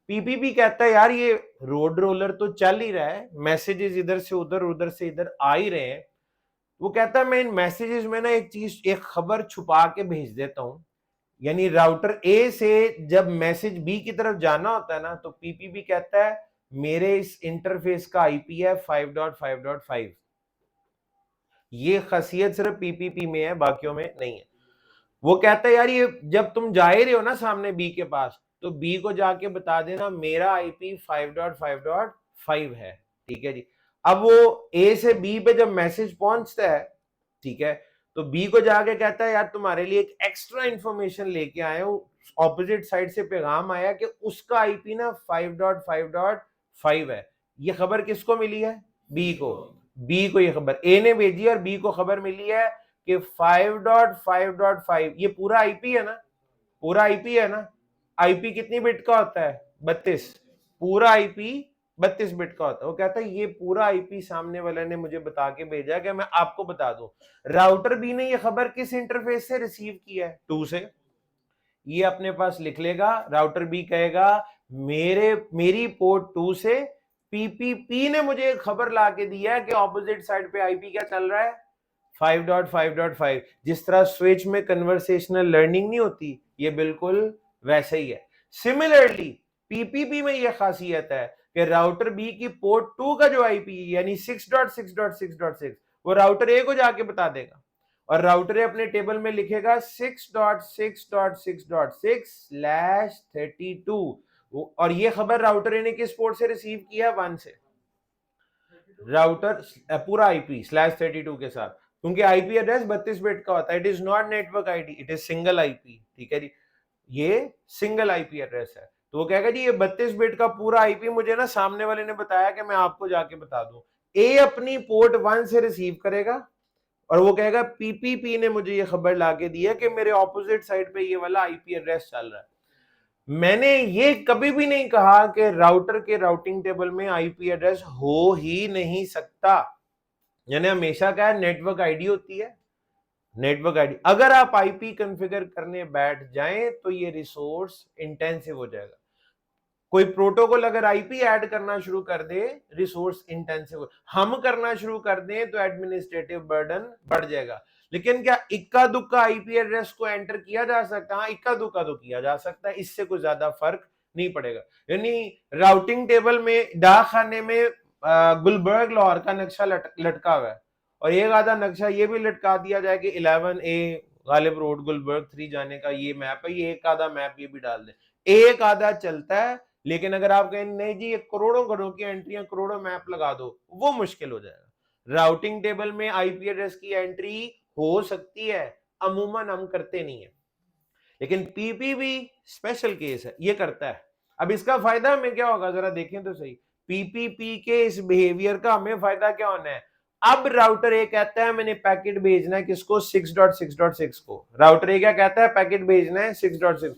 पीपीपी कहता है यार ये रोड रोलर तो चल ही रहा है, मैसेजेस इधर से उधर, उधर से इधर आ ही रहे हैं। वो कहता है मैं इन मैसेजेस में ना एक चीज, एक खबर छुपा के भेज देता हूं, यानी राउटर ए से जब मैसेज बी की तरफ जाना होता है ना तो पीपीपी कहता है मेरे इस इंटरफेस का आईपी है 5.5.5। ये खासियत सिर्फ पीपीपी में है, बाकियों में नहीं है। वो कहता है यार ये जब तुम जा ही रहे हो ना सामने बी के पास, तो बी को जाके बता देना मेरा आईपी 5.5.5 है, ठीक है जी। अब वो ए से बी पे जब मैसेज पहुंचता है, ठीक है, तो बी को जाके कहता है यार तुम्हारे लिए एक एक्स्ट्रा इंफॉर्मेशन लेके आए हूं, ऑपोजिट साइड से पैगाम आया कि उसका आईपी ना 5.5.5 है। ये खबर किसको मिली है, बी को। बी को ये खबर ए ने भेजी और बी को खबर मिली है कि 5.5.5 ये पूरा आईपी है ना, पूरा आईपी है ना। आईपी कितनी बिट का होता है 32, पूरा आईपी 32 बिट का होता है। वो कहता है ये पूरा आईपी सामने वाले ने मुझे बता के भेजा कि मैं आपको बता दूं। राउटर बी ने ये खबर किस इंटरफेस से रिसीव की है, 2 से। ये अपने पास लिख लेगा, राउटर बी कहेगा मेरी पोर्ट 2 से पीपीपी ने मुझे खबर ला के दिया है कि ऑपोजिट साइड पे आईपी क्या चल रहा है 5.5.5। जिस तरह स्विच में कन्वर्सेशनल लर्निंग नहीं होती, ये बिल्कुल वैसे ही है। सिमिलरली पीपीपी में यह खासियत है कि राउटर बी की पोर्ट 2 का जो आईपी यानी 6.6.6.6 वो राउटर ए को जाके बता देगा, और राउटर ए अपने टेबल में लिखेगा 6.6.6.6/32, और ये खबर राउटर ए ने किस पोर्ट से रिसीव किया 1 से। राउटर पूरा आईपी /32 के साथ, क्योंकि आईपी एड्रेस 32 बिट का होता है, it is not network ID, it is single IP, ठीक है जी। ये सिंगल आईपी एड्रेस है, तो वो कहेगा जी ये 32 बिट का पूरा आईपी मुझे ना सामने वाले ने बताया कि मैं आपको जाके बता दूं। ए अपनी पोर्ट 1 से रिसीव करेगा, और वो कहेगा पीपीपी ने मुझे ये खबर लाके दी है कि मेरे ऑपोजिट साइड पे ये वाला आईपी एड्रेस चल रहा है। मैंने ये कभी भी नहीं कहा कि राउटर के राउटिंग टेबल में आईपी एड्रेस हो ही नहीं सकता। यानी हमेशा क्या है, नेटवर्क आईडी होती है, नेटवर्क आईडी। अगर आप आईपी कॉन्फ़िगर करने बैठ जाएं तो ये रिसोर्स इंटेंसिव हो जाएगा। कोई प्रोटोकॉल अगर आईपी ऐड करना शुरू कर दे, रिसोर्स इंटेंसिव, हम करना शुरू कर दें तो एडमिनिस्ट्रेटिव बर्डन बढ़ जाएगा। लेकिन क्या इक्का दुक्का आईपी एड्रेस को एंटर किया जा सकता है? हाँ, इक्का दुक्का तो किया जा सकता है, इससे कोई ज्यादा फर्क नहीं पड़ेगा। यानी राउटिंग टेबल में, डाक खाने में गुलबर्ग लाहौर का नक्शा लटका हुआ है, और एक आधा नक्शा ये भी लटका दिया जाए कि 11A गालिब रोड गुलबर्ग 3 जाने का ये मैप है, ये एक आधा मैप ये भी डाल दे, एक आधा चलता है। लेकिन अगर आप कहें नहीं जी ये करोड़ों घरों की एंट्रियां, करोड़ों मैप लगा दो, वो मुश्किल हो जाएगा। राउटिंग टेबल में आईपी एड्रेस की एंट्री हो सकती है, अमूमन हम करते नहीं है, लेकिन पीपीपी स्पेशल केस है, ये करता है। अब इसका फायदा हमें क्या होगा, जरा देखें तो सही। पीपीपी के इस बिहेवियर का हमें फायदा क्या होना है? अब राउटर ए कहता है मैंने पैकेट भेजना है किसको, 6.6.6 को। राउटर ए क्या कहता है, पैकेट भेजना है 6.6,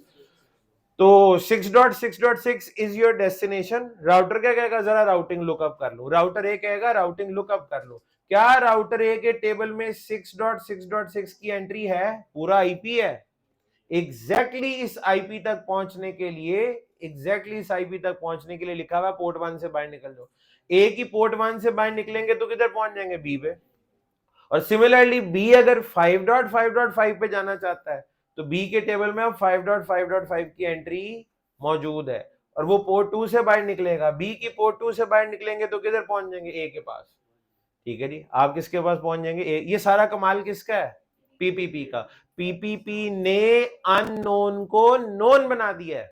तो 6.6.6 इज योर डेस्टिनेशन। राउटर क्या कहेगा, जरा राउटिंग लुकअप कर लो। राउटर ए कहेगा राउटिंग लुकअप कर लो। क्या राउटर ए के टेबल में 6.6.6 की एंट्री है? पूरा आईपी है। एग्जैक्टली इस आईपी तक पहुंचने के लिए, इस आईपी तक पहुंचने के लिए लिखा हुआ पोर्ट 1 से बाहर निकल जाओ। ए की पोर्ट 1 से बाहर निकलेंगे तो किधर पहुंच जाएंगे, बी पे। और सिमिलरली बी अगर 5.5.5 पे जाना चाहता है तो बी के टेबल में अब 5.5.5 की एंट्री मौजूद है, और वो पोर्ट 2 से बाहर निकलेगा। बी की पोर्ट 2 से बाहर निकलेंगे तो किधर पहुंच जाएंगे, ए के पास। ठीक है जी, आप किसके पास पहुंच जाएंगे, ए। ये सारा कमाल किसका है, पीपीपी का। पीपीपी ने अननोन को नोन बना दिया है।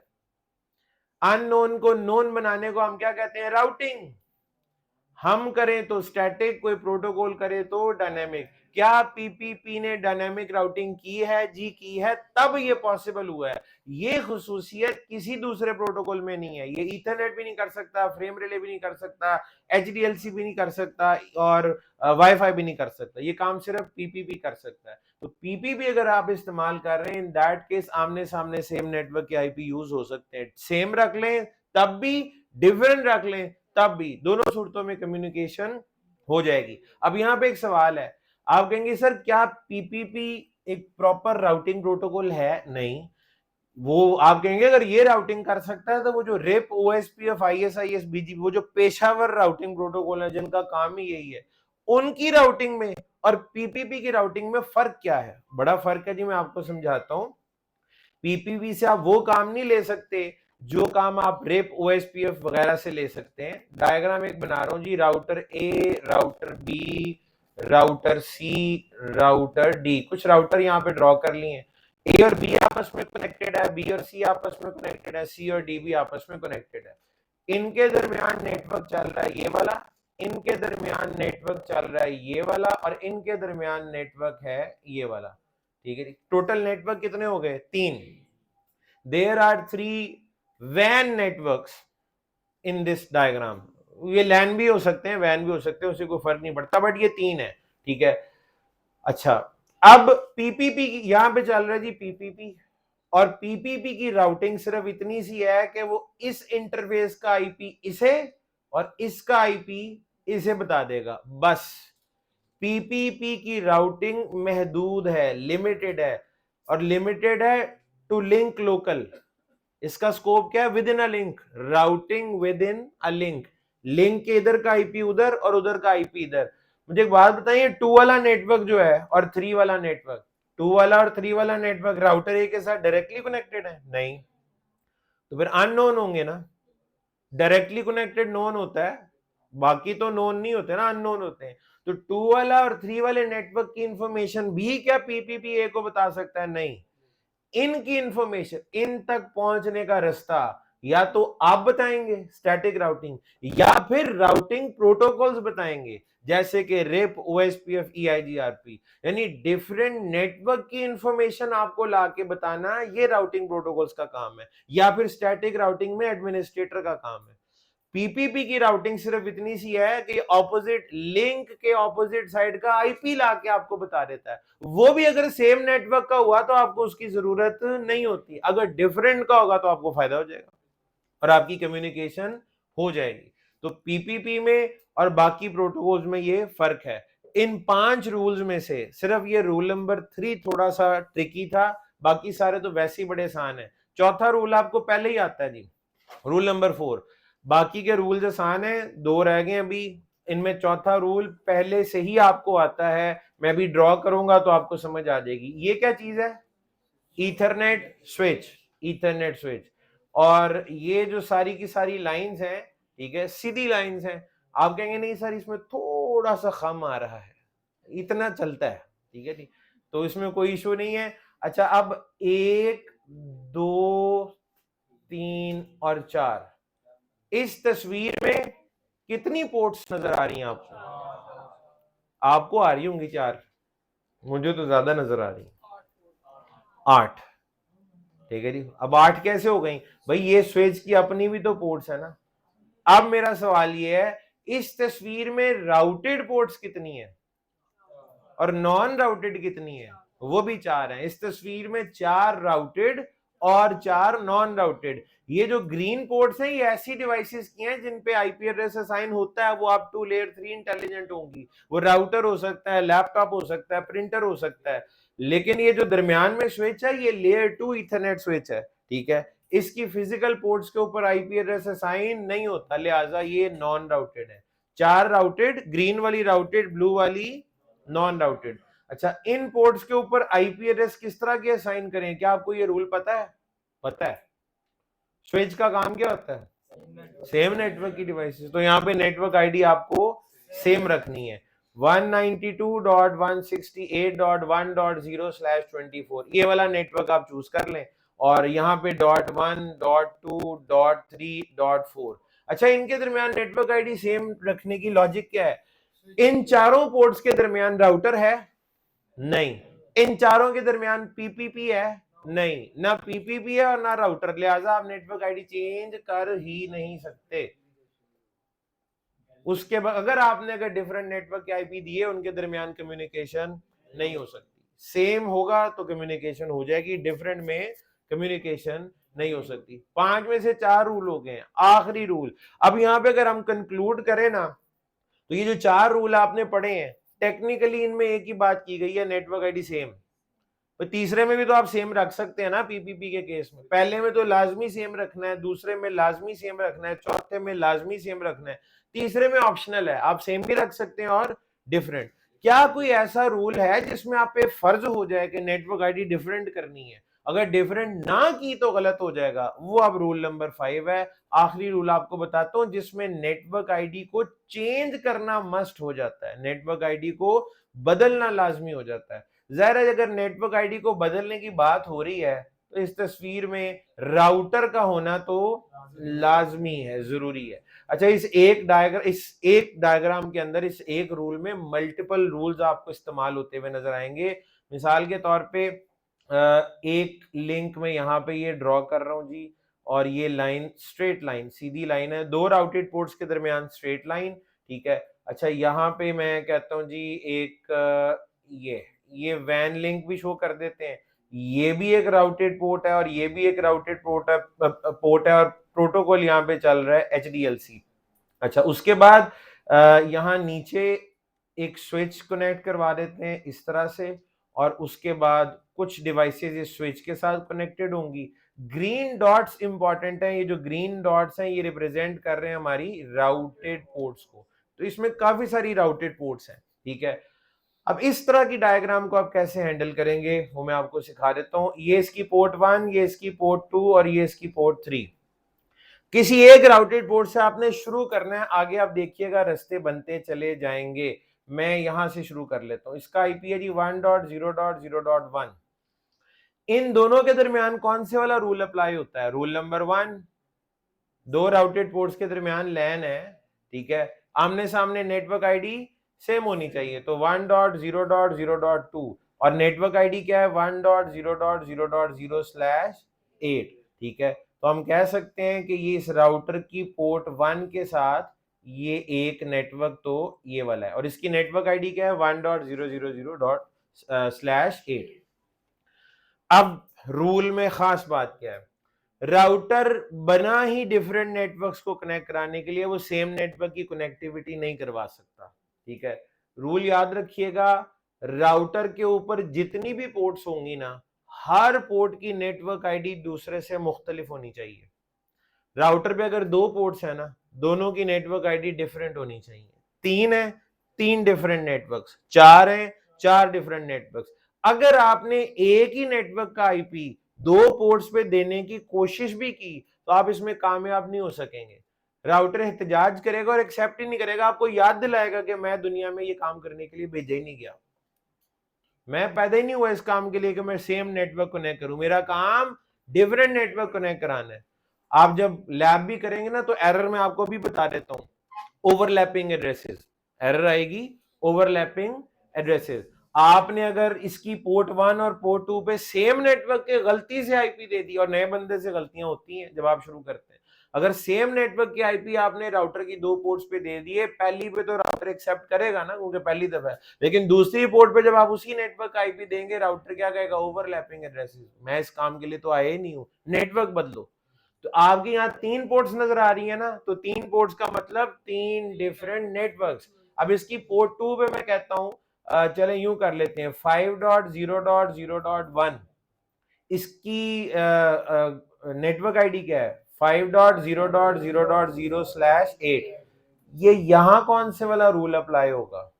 अननोन को नोन बनाने को हम क्या कहते हैं, राउटिंग। हम करें तो स्टैटिक, कोई प्रोटोकॉल करे तो डायनेमिक। क्या पीपीपी ने डायनेमिक राउटिंग की है? जी की है, तब ये पॉसिबल हुआ है। ये खुसूसियत किसी दूसरे प्रोटोकॉल में नहीं है। ये ईथरनेट भी नहीं कर सकता, फ्रेम रिले भी नहीं कर सकता, एचडीएलसी भी नहीं कर सकता, और वाईफाई भी नहीं कर सकता। ये काम सिर्फ पीपीपी कर सकता है। तो पीपीपी अगर आप इस्तेमाल कर रहे हैं, इन दैट केस आमने सामने सेम नेटवर्क के आईपी यूज हो सकते हैं। सेम रख लें तब भी, डिफरेंट रख लें तब भी, दोनों सूरतों में कम्युनिकेशन हो जाएगी। अब यहाँ पे एक सवाल है, आप कहेंगे सर क्या पीपीपी एक प्रॉपर राउटिंग प्रोटोकॉल है? नहीं। वो आप कहेंगे अगर ये राउटिंग कर सकता है तो वो जो रेप, ओएसपीएफ, आईएसआईएस, बीजीपी, वो जो पेशावर राउटिंग प्रोटोकॉल है जिनका काम ही यही है, उनकी राउटिंग में और पीपीपी की राउटिंग में फर्क क्या है? बड़ा फर्क है जी, मैं आपको समझाता हूं। पीपीपी से आप वो काम नहीं ले सकते जो काम आप रेप, ओएसपीएफ वगैरह से ले सकते हैं। डायग्राम एक बना रहा हूं जी, राउटर ए, राउटर बी, राउटर सी, राउटर डी। कुछ राउटर यहाँ पे ड्रॉ कर लिए। ए और बी आपस में कनेक्टेड है, बी और सी आपस में कनेक्टेड है, सी और डी भी आपस में कनेक्टेड है। इनके दरमियान नेटवर्क चल रहा है ये वाला, इनके दरमियान नेटवर्क चल रहा है ये वाला, और इनके दरमियान नेटवर्क है ये वाला। ठीक है जी, टोटल नेटवर्क कितने हो गए, 3। देयर आर 3 वैन नेटवर्क्स इन दिस डायग्राम। ये लैन भी हो सकते हैं, वैन भी हो सकते हैं, उससे कोई फर्क नहीं पड़ता, बट ये 3 है। ठीक है, अच्छा अब पीपीपी यहां पे चल रहा है जी, पीपीपी, और पीपीपी की राउटिंग सिर्फ इतनी सी है कि वो इस इंटरफेस का आईपी इसे और इसका आईपी इसे बता देगा, बस। पीपीपी की राउटिंग महदूद है, लिमिटेड है, और लिमिटेड है टू लिंक लोकल। इसका स्कोप क्या है, with in a link, routing with in a link. Link के इधर का आईपी उधर और उधर का आईपी इधर। मुझे एक बात बताइए, 2 वाला नेटवर्क जो है और 3 वाला नेटवर्क, 2 वाला और 3 वाला नेटवर्क राउटर ए के साथ डायरेक्टली कनेक्टेड है? नहीं, तो फिर अननोन होंगे ना। डायरेक्टली कनेक्टेड नोन होता है, बाकी तो नोन नहीं होते ना, अननोन होते हैं। तो 2 वाला और 3 वाले नेटवर्क की इंफॉर्मेशन भी क्या पीपीपी ए को बता सकता है? नहीं। इनकी इंफॉर्मेशन, इन तक पहुंचने का रास्ता या तो आप बताएंगे स्टैटिक राउटिंग, या फिर राउटिंग प्रोटोकॉल्स बताएंगे, जैसे कि रेप, ओएसपीएफ, ईआईजीआरपी। यानी डिफरेंट नेटवर्क की इंफॉर्मेशन आपको लाके बताना, ये राउटिंग प्रोटोकॉल्स का काम है, या फिर स्टैटिक राउटिंग में एडमिनिस्ट्रेटर का काम है। पीपीपी की राउटिंग सिर्फ इतनी सी है कि ऑपोजिट लिंक के ऑपोजिट साइड का आईपी लाके आपको बता देता है। वो भी अगर सेम नेटवर्क का हुआ तो आपको उसकी जरूरत नहीं होती, अगर डिफरेंट का होगा तो आपको फायदा हो जाएगा और आपकी कम्युनिकेशन हो जाएगी। तो पीपीपी में और बाकी प्रोटोकॉल्स में ये फर्क है। इन 5 रूल्स में से सिर्फ ये रूल नंबर 3 थोड़ा सा ट्रिकी था, बाकी सारे तो वैसे ही बड़े आसान है। चौथा रूल आपको पहले ही आता है जी, रूल नंबर 4। बाकी के रूल्स आसान है, 2 रह गए अभी। इनमें चौथा रूल पहले से ही आपको आता है, मैं भी ड्रॉ करूंगा तो आपको समझ आ जाएगी। ये क्या चीज है? Ethernet switch. Ethernet switch. और ये जो सारी की सारी लाइंस हैं, ठीक है, सीधी लाइंस हैं। आप कहेंगे नहीं सर इसमें थोड़ा सा खम आ रहा है, इतना चलता है, ठीक है जी, तो इसमें कोई इशू नहीं है। अच्छा, अब 1 2 3 और 4, इस तस्वीर में कितनी पोर्ट्स नजर आ रही हैं आपको? आपको आ रही होंगी 4, मुझे तो ज्यादा नजर आ रही, 8। ठीक है जी, अब 8 कैसे हो गई भाई? ये स्विच की अपनी भी तो पोर्ट्स है ना। अब मेरा सवाल ये है, इस तस्वीर में राउटेड पोर्ट्स कितनी है और नॉन राउटेड कितनी है? वो भी 4 हैं। इस तस्वीर में 4 राउटेड और 4 नॉन राउटेड। ये जो ग्रीन पोर्ट्स हैं ये ऐसी डिवाइसेस की हैं जिन पे आईपी एड्रेस असाइन होता है, वो अप टू लेयर 3 इंटेलिजेंट होंगी। वो राउटर हो सकता है, लैपटॉप हो सकता है, प्रिंटर हो सकता है। लेकिन ये जो दरमियान में स्विच है ये लेयर 2 ईथरनेट स्विच है, ठीक है। इसकी फिजिकल पोर्ट्स के ऊपर आईपी एड्रेस असाइन नहीं होता, लिहाजा ये नॉन राउटेड है। 4 राउटेड, ग्रीन वाली राउटेड, ब्लू वाली नॉन राउटेड। अच्छा, इन पोर्ट्स के ऊपर आईपी एड्रेस किस तरह के असाइन करें? क्या आपको ये रूल पता है? पता है स्विच का काम क्या होता है? सेम नेटवर्क की डिवाइसेस। तो यहाँ पे नेटवर्क आईडी आपको सेम रखनी है, 192.168.1.0/24। ये वाला नेटवर्क आप चूज कर लें और यहाँ पे .1 .2 .3 .4। अच्छा, इनके दरमियान नेटवर्क आईडी सेम रखने की लॉजिक क्या है? इन चारों पोर्ट्स के दरमियान राउटर है? नहीं। इन चारों के दरमियान पीपीपी है? नहीं, ना पीपीपी है और ना राउटर, लिहाजा आप नेटवर्क आईडी चेंज कर ही नहीं सकते। उसके बाद अगर आपने अगर डिफरेंट नेटवर्क के आईपी दिए, उनके दरमियान कम्युनिकेशन नहीं हो सकती। सेम होगा तो कम्युनिकेशन हो जाएगी, डिफरेंट में कम्युनिकेशन नहीं हो सकती। 5 में से 4 रूल हो गए। आखिरी रूल, अब यहां पे अगर हम कंक्लूड करें ना, तो ये जो 4 रूल आपने पढ़े हैं, टेक्निकली इनमें एक ही बात की गई है, नेटवर्क आईडी सेम। तो तीसरे में भी तो आप सेम रख सकते हैं ना, पीपीपी के केस में। पहले में तो लाजमी सेम रखना है, दूसरे में लाजमी सेम रखना है, चौथे में लाजमी सेम रखना है, तीसरे में ऑप्शनल है, आप सेम भी रख सकते हैं और डिफरेंट। क्या कोई ऐसा रूल है जिसमें आप पे फर्ज हो जाए कि नेटवर्क आईडी डिफरेंट करनी है? अगर डिफरेंट ना की तो गलत हो जाएगा। वो अब रूल नंबर 5 है, आखिरी रूल आपको बताता हूं, जिसमें नेटवर्क आईडी को चेंज करना मस्ट हो जाता है, नेटवर्क आईडी को बदलना लाजमी हो जाता है। ज़ाहिर है अगर नेटवर्क आईडी को बदलने की बात हो रही है तो इस तस्वीर में राउटर का होना तो लाजमी है, जरूरी है। अच्छा, इस एक डायग्राम के अंदर, इस एक रूल में मल्टीपल रूल्स आपको इस्तेमाल होते हुए नजर आएंगे। मिसाल के तौर पे एक लिंक में यहाँ पे ये ड्रॉ कर रहा हूँ जी, और ये लाइन स्ट्रेट लाइन, सीधी लाइन है, 2 राउटेड पोर्ट्स के दरमियान स्ट्रेट लाइन, ठीक है। अच्छा, यहाँ पे मैं कहता हूँ जी एक ये वैन लिंक भी शो कर देते हैं, ये भी एक राउटेड पोर्ट है और ये भी एक राउटेड पोर्ट है और प्रोटोकॉल यहाँ पे चल रहा है HDLC। अच्छा, उसके बाद यहाँ नीचे एक स्विच कनेक्ट करवा देते हैं इस तरह से, और उसके बाद कुछ डिवाइसेस इस स्विच के साथ कनेक्टेड होंगी। ग्रीन डॉट्स इंपॉर्टेंट है, ये जो ग्रीन डॉट्स हैं ये रिप्रेजेंट कर रहे हैं हमारी राउटेड पोर्ट्स को। तो इसमें काफी सारी राउटेड पोर्ट्स हैं, ठीक है। अब इस तरह की डायग्राम को आप कैसे हैंडल करेंगे वो मैं आपको सिखा देता हूं। ये इसकी पोर्ट 1, ये इसकी पोर्ट 2 और ये इसकी पोर्ट 3। किसी एक राउटेड पोर्ट से आपने शुरू करना है, आगे आप देखिएगा रास्ते बनते चले जाएंगे। मैं यहां से शुरू कर लेता हूं। इसका आईपी है जी 1.0.0.1। इन दोनों के दरमियान कौन से वाला रूल अप्लाई होता है? रूल नंबर 1, 2 राउटेड पोर्ट्स के दरमियान लैन है, ठीक है, आमने सामने नेटवर्क आईडी सेम होनी चाहिए, तो 1.0.0.2 और नेटवर्क आईडी क्या है? 1.0.0.0/8, ठीक है। तो हम कह सकते हैं कि ये इस राउटर की पोर्ट 1 के साथ ये एक नेटवर्क तो ये वाला है, और इसकी नेटवर्क आईडी क्या है 1.0.0./8। अब रूल में खास बात क्या है, राउटर बना ही डिफरेंट नेटवर्क्स को कनेक्ट कराने के लिए, वो सेम नेटवर्क की कनेक्टिविटी नहीं करवा सकता। ठीक है, रूल याद रखिएगा, राउटर के ऊपर जितनी भी पोर्ट्स होंगी ना, हर पोर्ट की नेटवर्क आईडी दूसरे से मुख्तलिफ होनी चाहिए। राउटर पे अगर 2 पोर्ट्स है ना, दोनों की नेटवर्क आईडी डिफरेंट होनी चाहिए। 3 है, 3 डिफरेंट नेटवर्क्स, 4 है, 4 डिफरेंट नेटवर्क्स। अगर आपने एक ही नेटवर्क का आईपी 2 पोर्ट्स पे देने की कोशिश भी की तो आप इसमें कामयाब नहीं हो सकेंगे। राउटर एहतजाज करेगा और एक्सेप्ट ही नहीं करेगा, आपको याद दिलाएगा कि मैं दुनिया में ये काम करने के लिए भेजा ही नहीं गया, मैं पैदा ही नहीं हुआ इस काम के लिए कि मैं सेम नेटवर्क कनेक्ट करूं, मेरा काम डिफरेंट नेटवर्क कनेक्ट कराना है। आप जब लैब भी करेंगे ना तो एरर में आपको भी बता देता हूं, ओवरलैपिंग एड्रेसेस एरर आएगी, ओवरलैपिंग एड्रेसेस। आपने अगर इसकी पोर्ट 1 और पोर्ट 2 पे सेम नेटवर्क के गलती से आईपी दे दी, और नए बंदे से गलतियां होती हैं जब आप शुरू करते हैं, अगर सेम नेटवर्क की आईपी आपने राउटर की 2 पोर्ट्स पे दे दिए, पहली पे तो राउटर एक्सेप्ट करेगा ना क्योंकि पहली दफा है, लेकिन दूसरी पोर्ट पे जब आप उसी नेटवर्क आईपी देंगे, राउटर क्या कहेगा, ओवरलैपिंग एड्रेसेस, मैं इस काम के लिए तो आया ही नहीं हूं, नेटवर्क बदलो। तो आपके यहाँ 3 पोर्ट्स नजर आ रही है ना, तो 3 पोर्ट्स का मतलब 3 डिफरेंट नेटवर्क्स। अब इसकी पोर्ट 2 पे मैं कहता हूं, चले यूं कर लेते हैं 5.0.0.1, इसकी नेटवर्क आईडी क्या है 5.0.0.0/8। ये यहां कौन से वाला रूल अप्लाई होगा,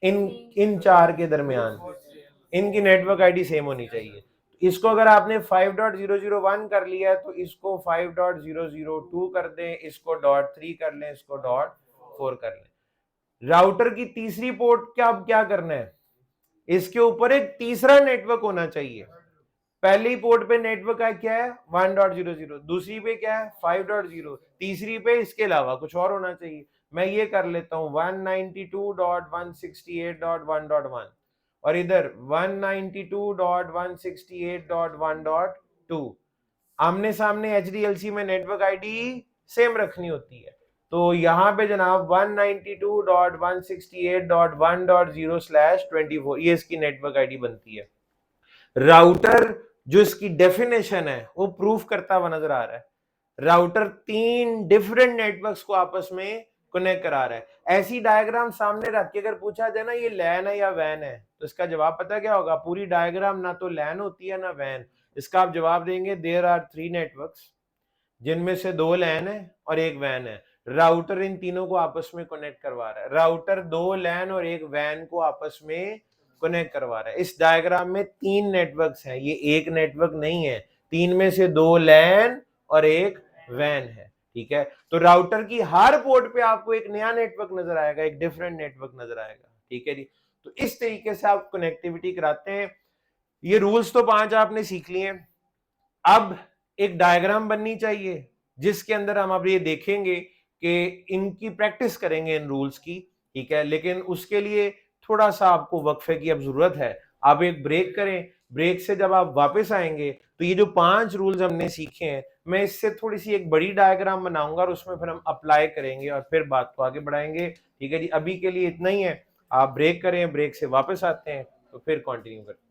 इन 4 के दरमियान इनकी नेटवर्क आईडी सेम होनी चाहिए। इसको अगर आपने 5.001 कर लिया है तो इसको 5.002 कर दें, इसको .3 कर लें, इसको .4 कर लें। राउटर की तीसरी पोर्ट क्या करना है, इसके ऊपर एक तीसरा नेटवर्क होना चाहिए। पहली पोर्ट पे नेटवर्क का क्या है 1.0.0, दूसरी पे क्या है 5.0, तीसरी पे इसके अलावा कुछ और होना चाहिए। मैं ये कर लेता हूं 192.168.1.1 और इधर 192.168.1.2। आमने सामने एचडीएलसी में नेटवर्क आईडी सेम रखनी होती है, तो यहां पे जनाब 192.168.1.0/24 ये इसकी नेटवर्क आईडी बनती है। राउटर जो इसकी डेफिनेशन है वो प्रूफ करता हुआ नजर आ रहा है, राउटर 3 डिफरेंट नेटवर्क्स को आपस में कनेक्ट करा रहा है। ऐसी डायग्राम सामने रख के अगर पूछा जाए ना ये लैन है या वैन है, तो इसका जवाब पता क्या होगा, पूरी डायग्राम ना तो लैन होती है ना वैन। इसका आप जवाब देंगे देयर आर 3 नेटवर्क्स जिनमें से 2 लैन है और एक वैन है, राउटर इन तीनों को आपस में कनेक्ट करवा रहा है। राउटर 2 लैन और एक वैन को आपस में कनेक्ट करवा रहा है। इस डायग्राम में 3 नेटवर्क्स हैं, ये एक नेटवर्क नहीं है, 3 में से 2 लैन और एक वैन है। ठीक है, तो राउटर की हर पोर्ट पे आपको एक नया नेटवर्क नजर आएगा, एक डिफरेंट नेटवर्क नजर आएगा। ठीक है जी, तो इस तरीके से आप कनेक्टिविटी कराते हैं। ये रूल्स तो 5 आपने सीख लिए। अब एक डायग्राम बननी चाहिए जिसके अंदर हम अब ये देखेंगे कि इनकी प्रैक्टिस करेंगे इन रूल्स की। ठीक है, लेकिन उसके लिए थोड़ा सा आपको वक्फे की अब जरूरत है। आप एक ब्रेक करें, ब्रेक से जब आप वापस आएंगे तो ये जो 5 रूल्स हमने सीखे हैं, मैं इससे थोड़ी सी एक बड़ी डायग्राम बनाऊंगा और उसमें फिर हम अप्लाई करेंगे और फिर बात को आगे बढ़ाएंगे। ठीक है जी, अभी के लिए इतना ही है। आप ब्रेक करें, ब्रेक से वापस आते हैं तो फिर कंटिन्यू करते हैं।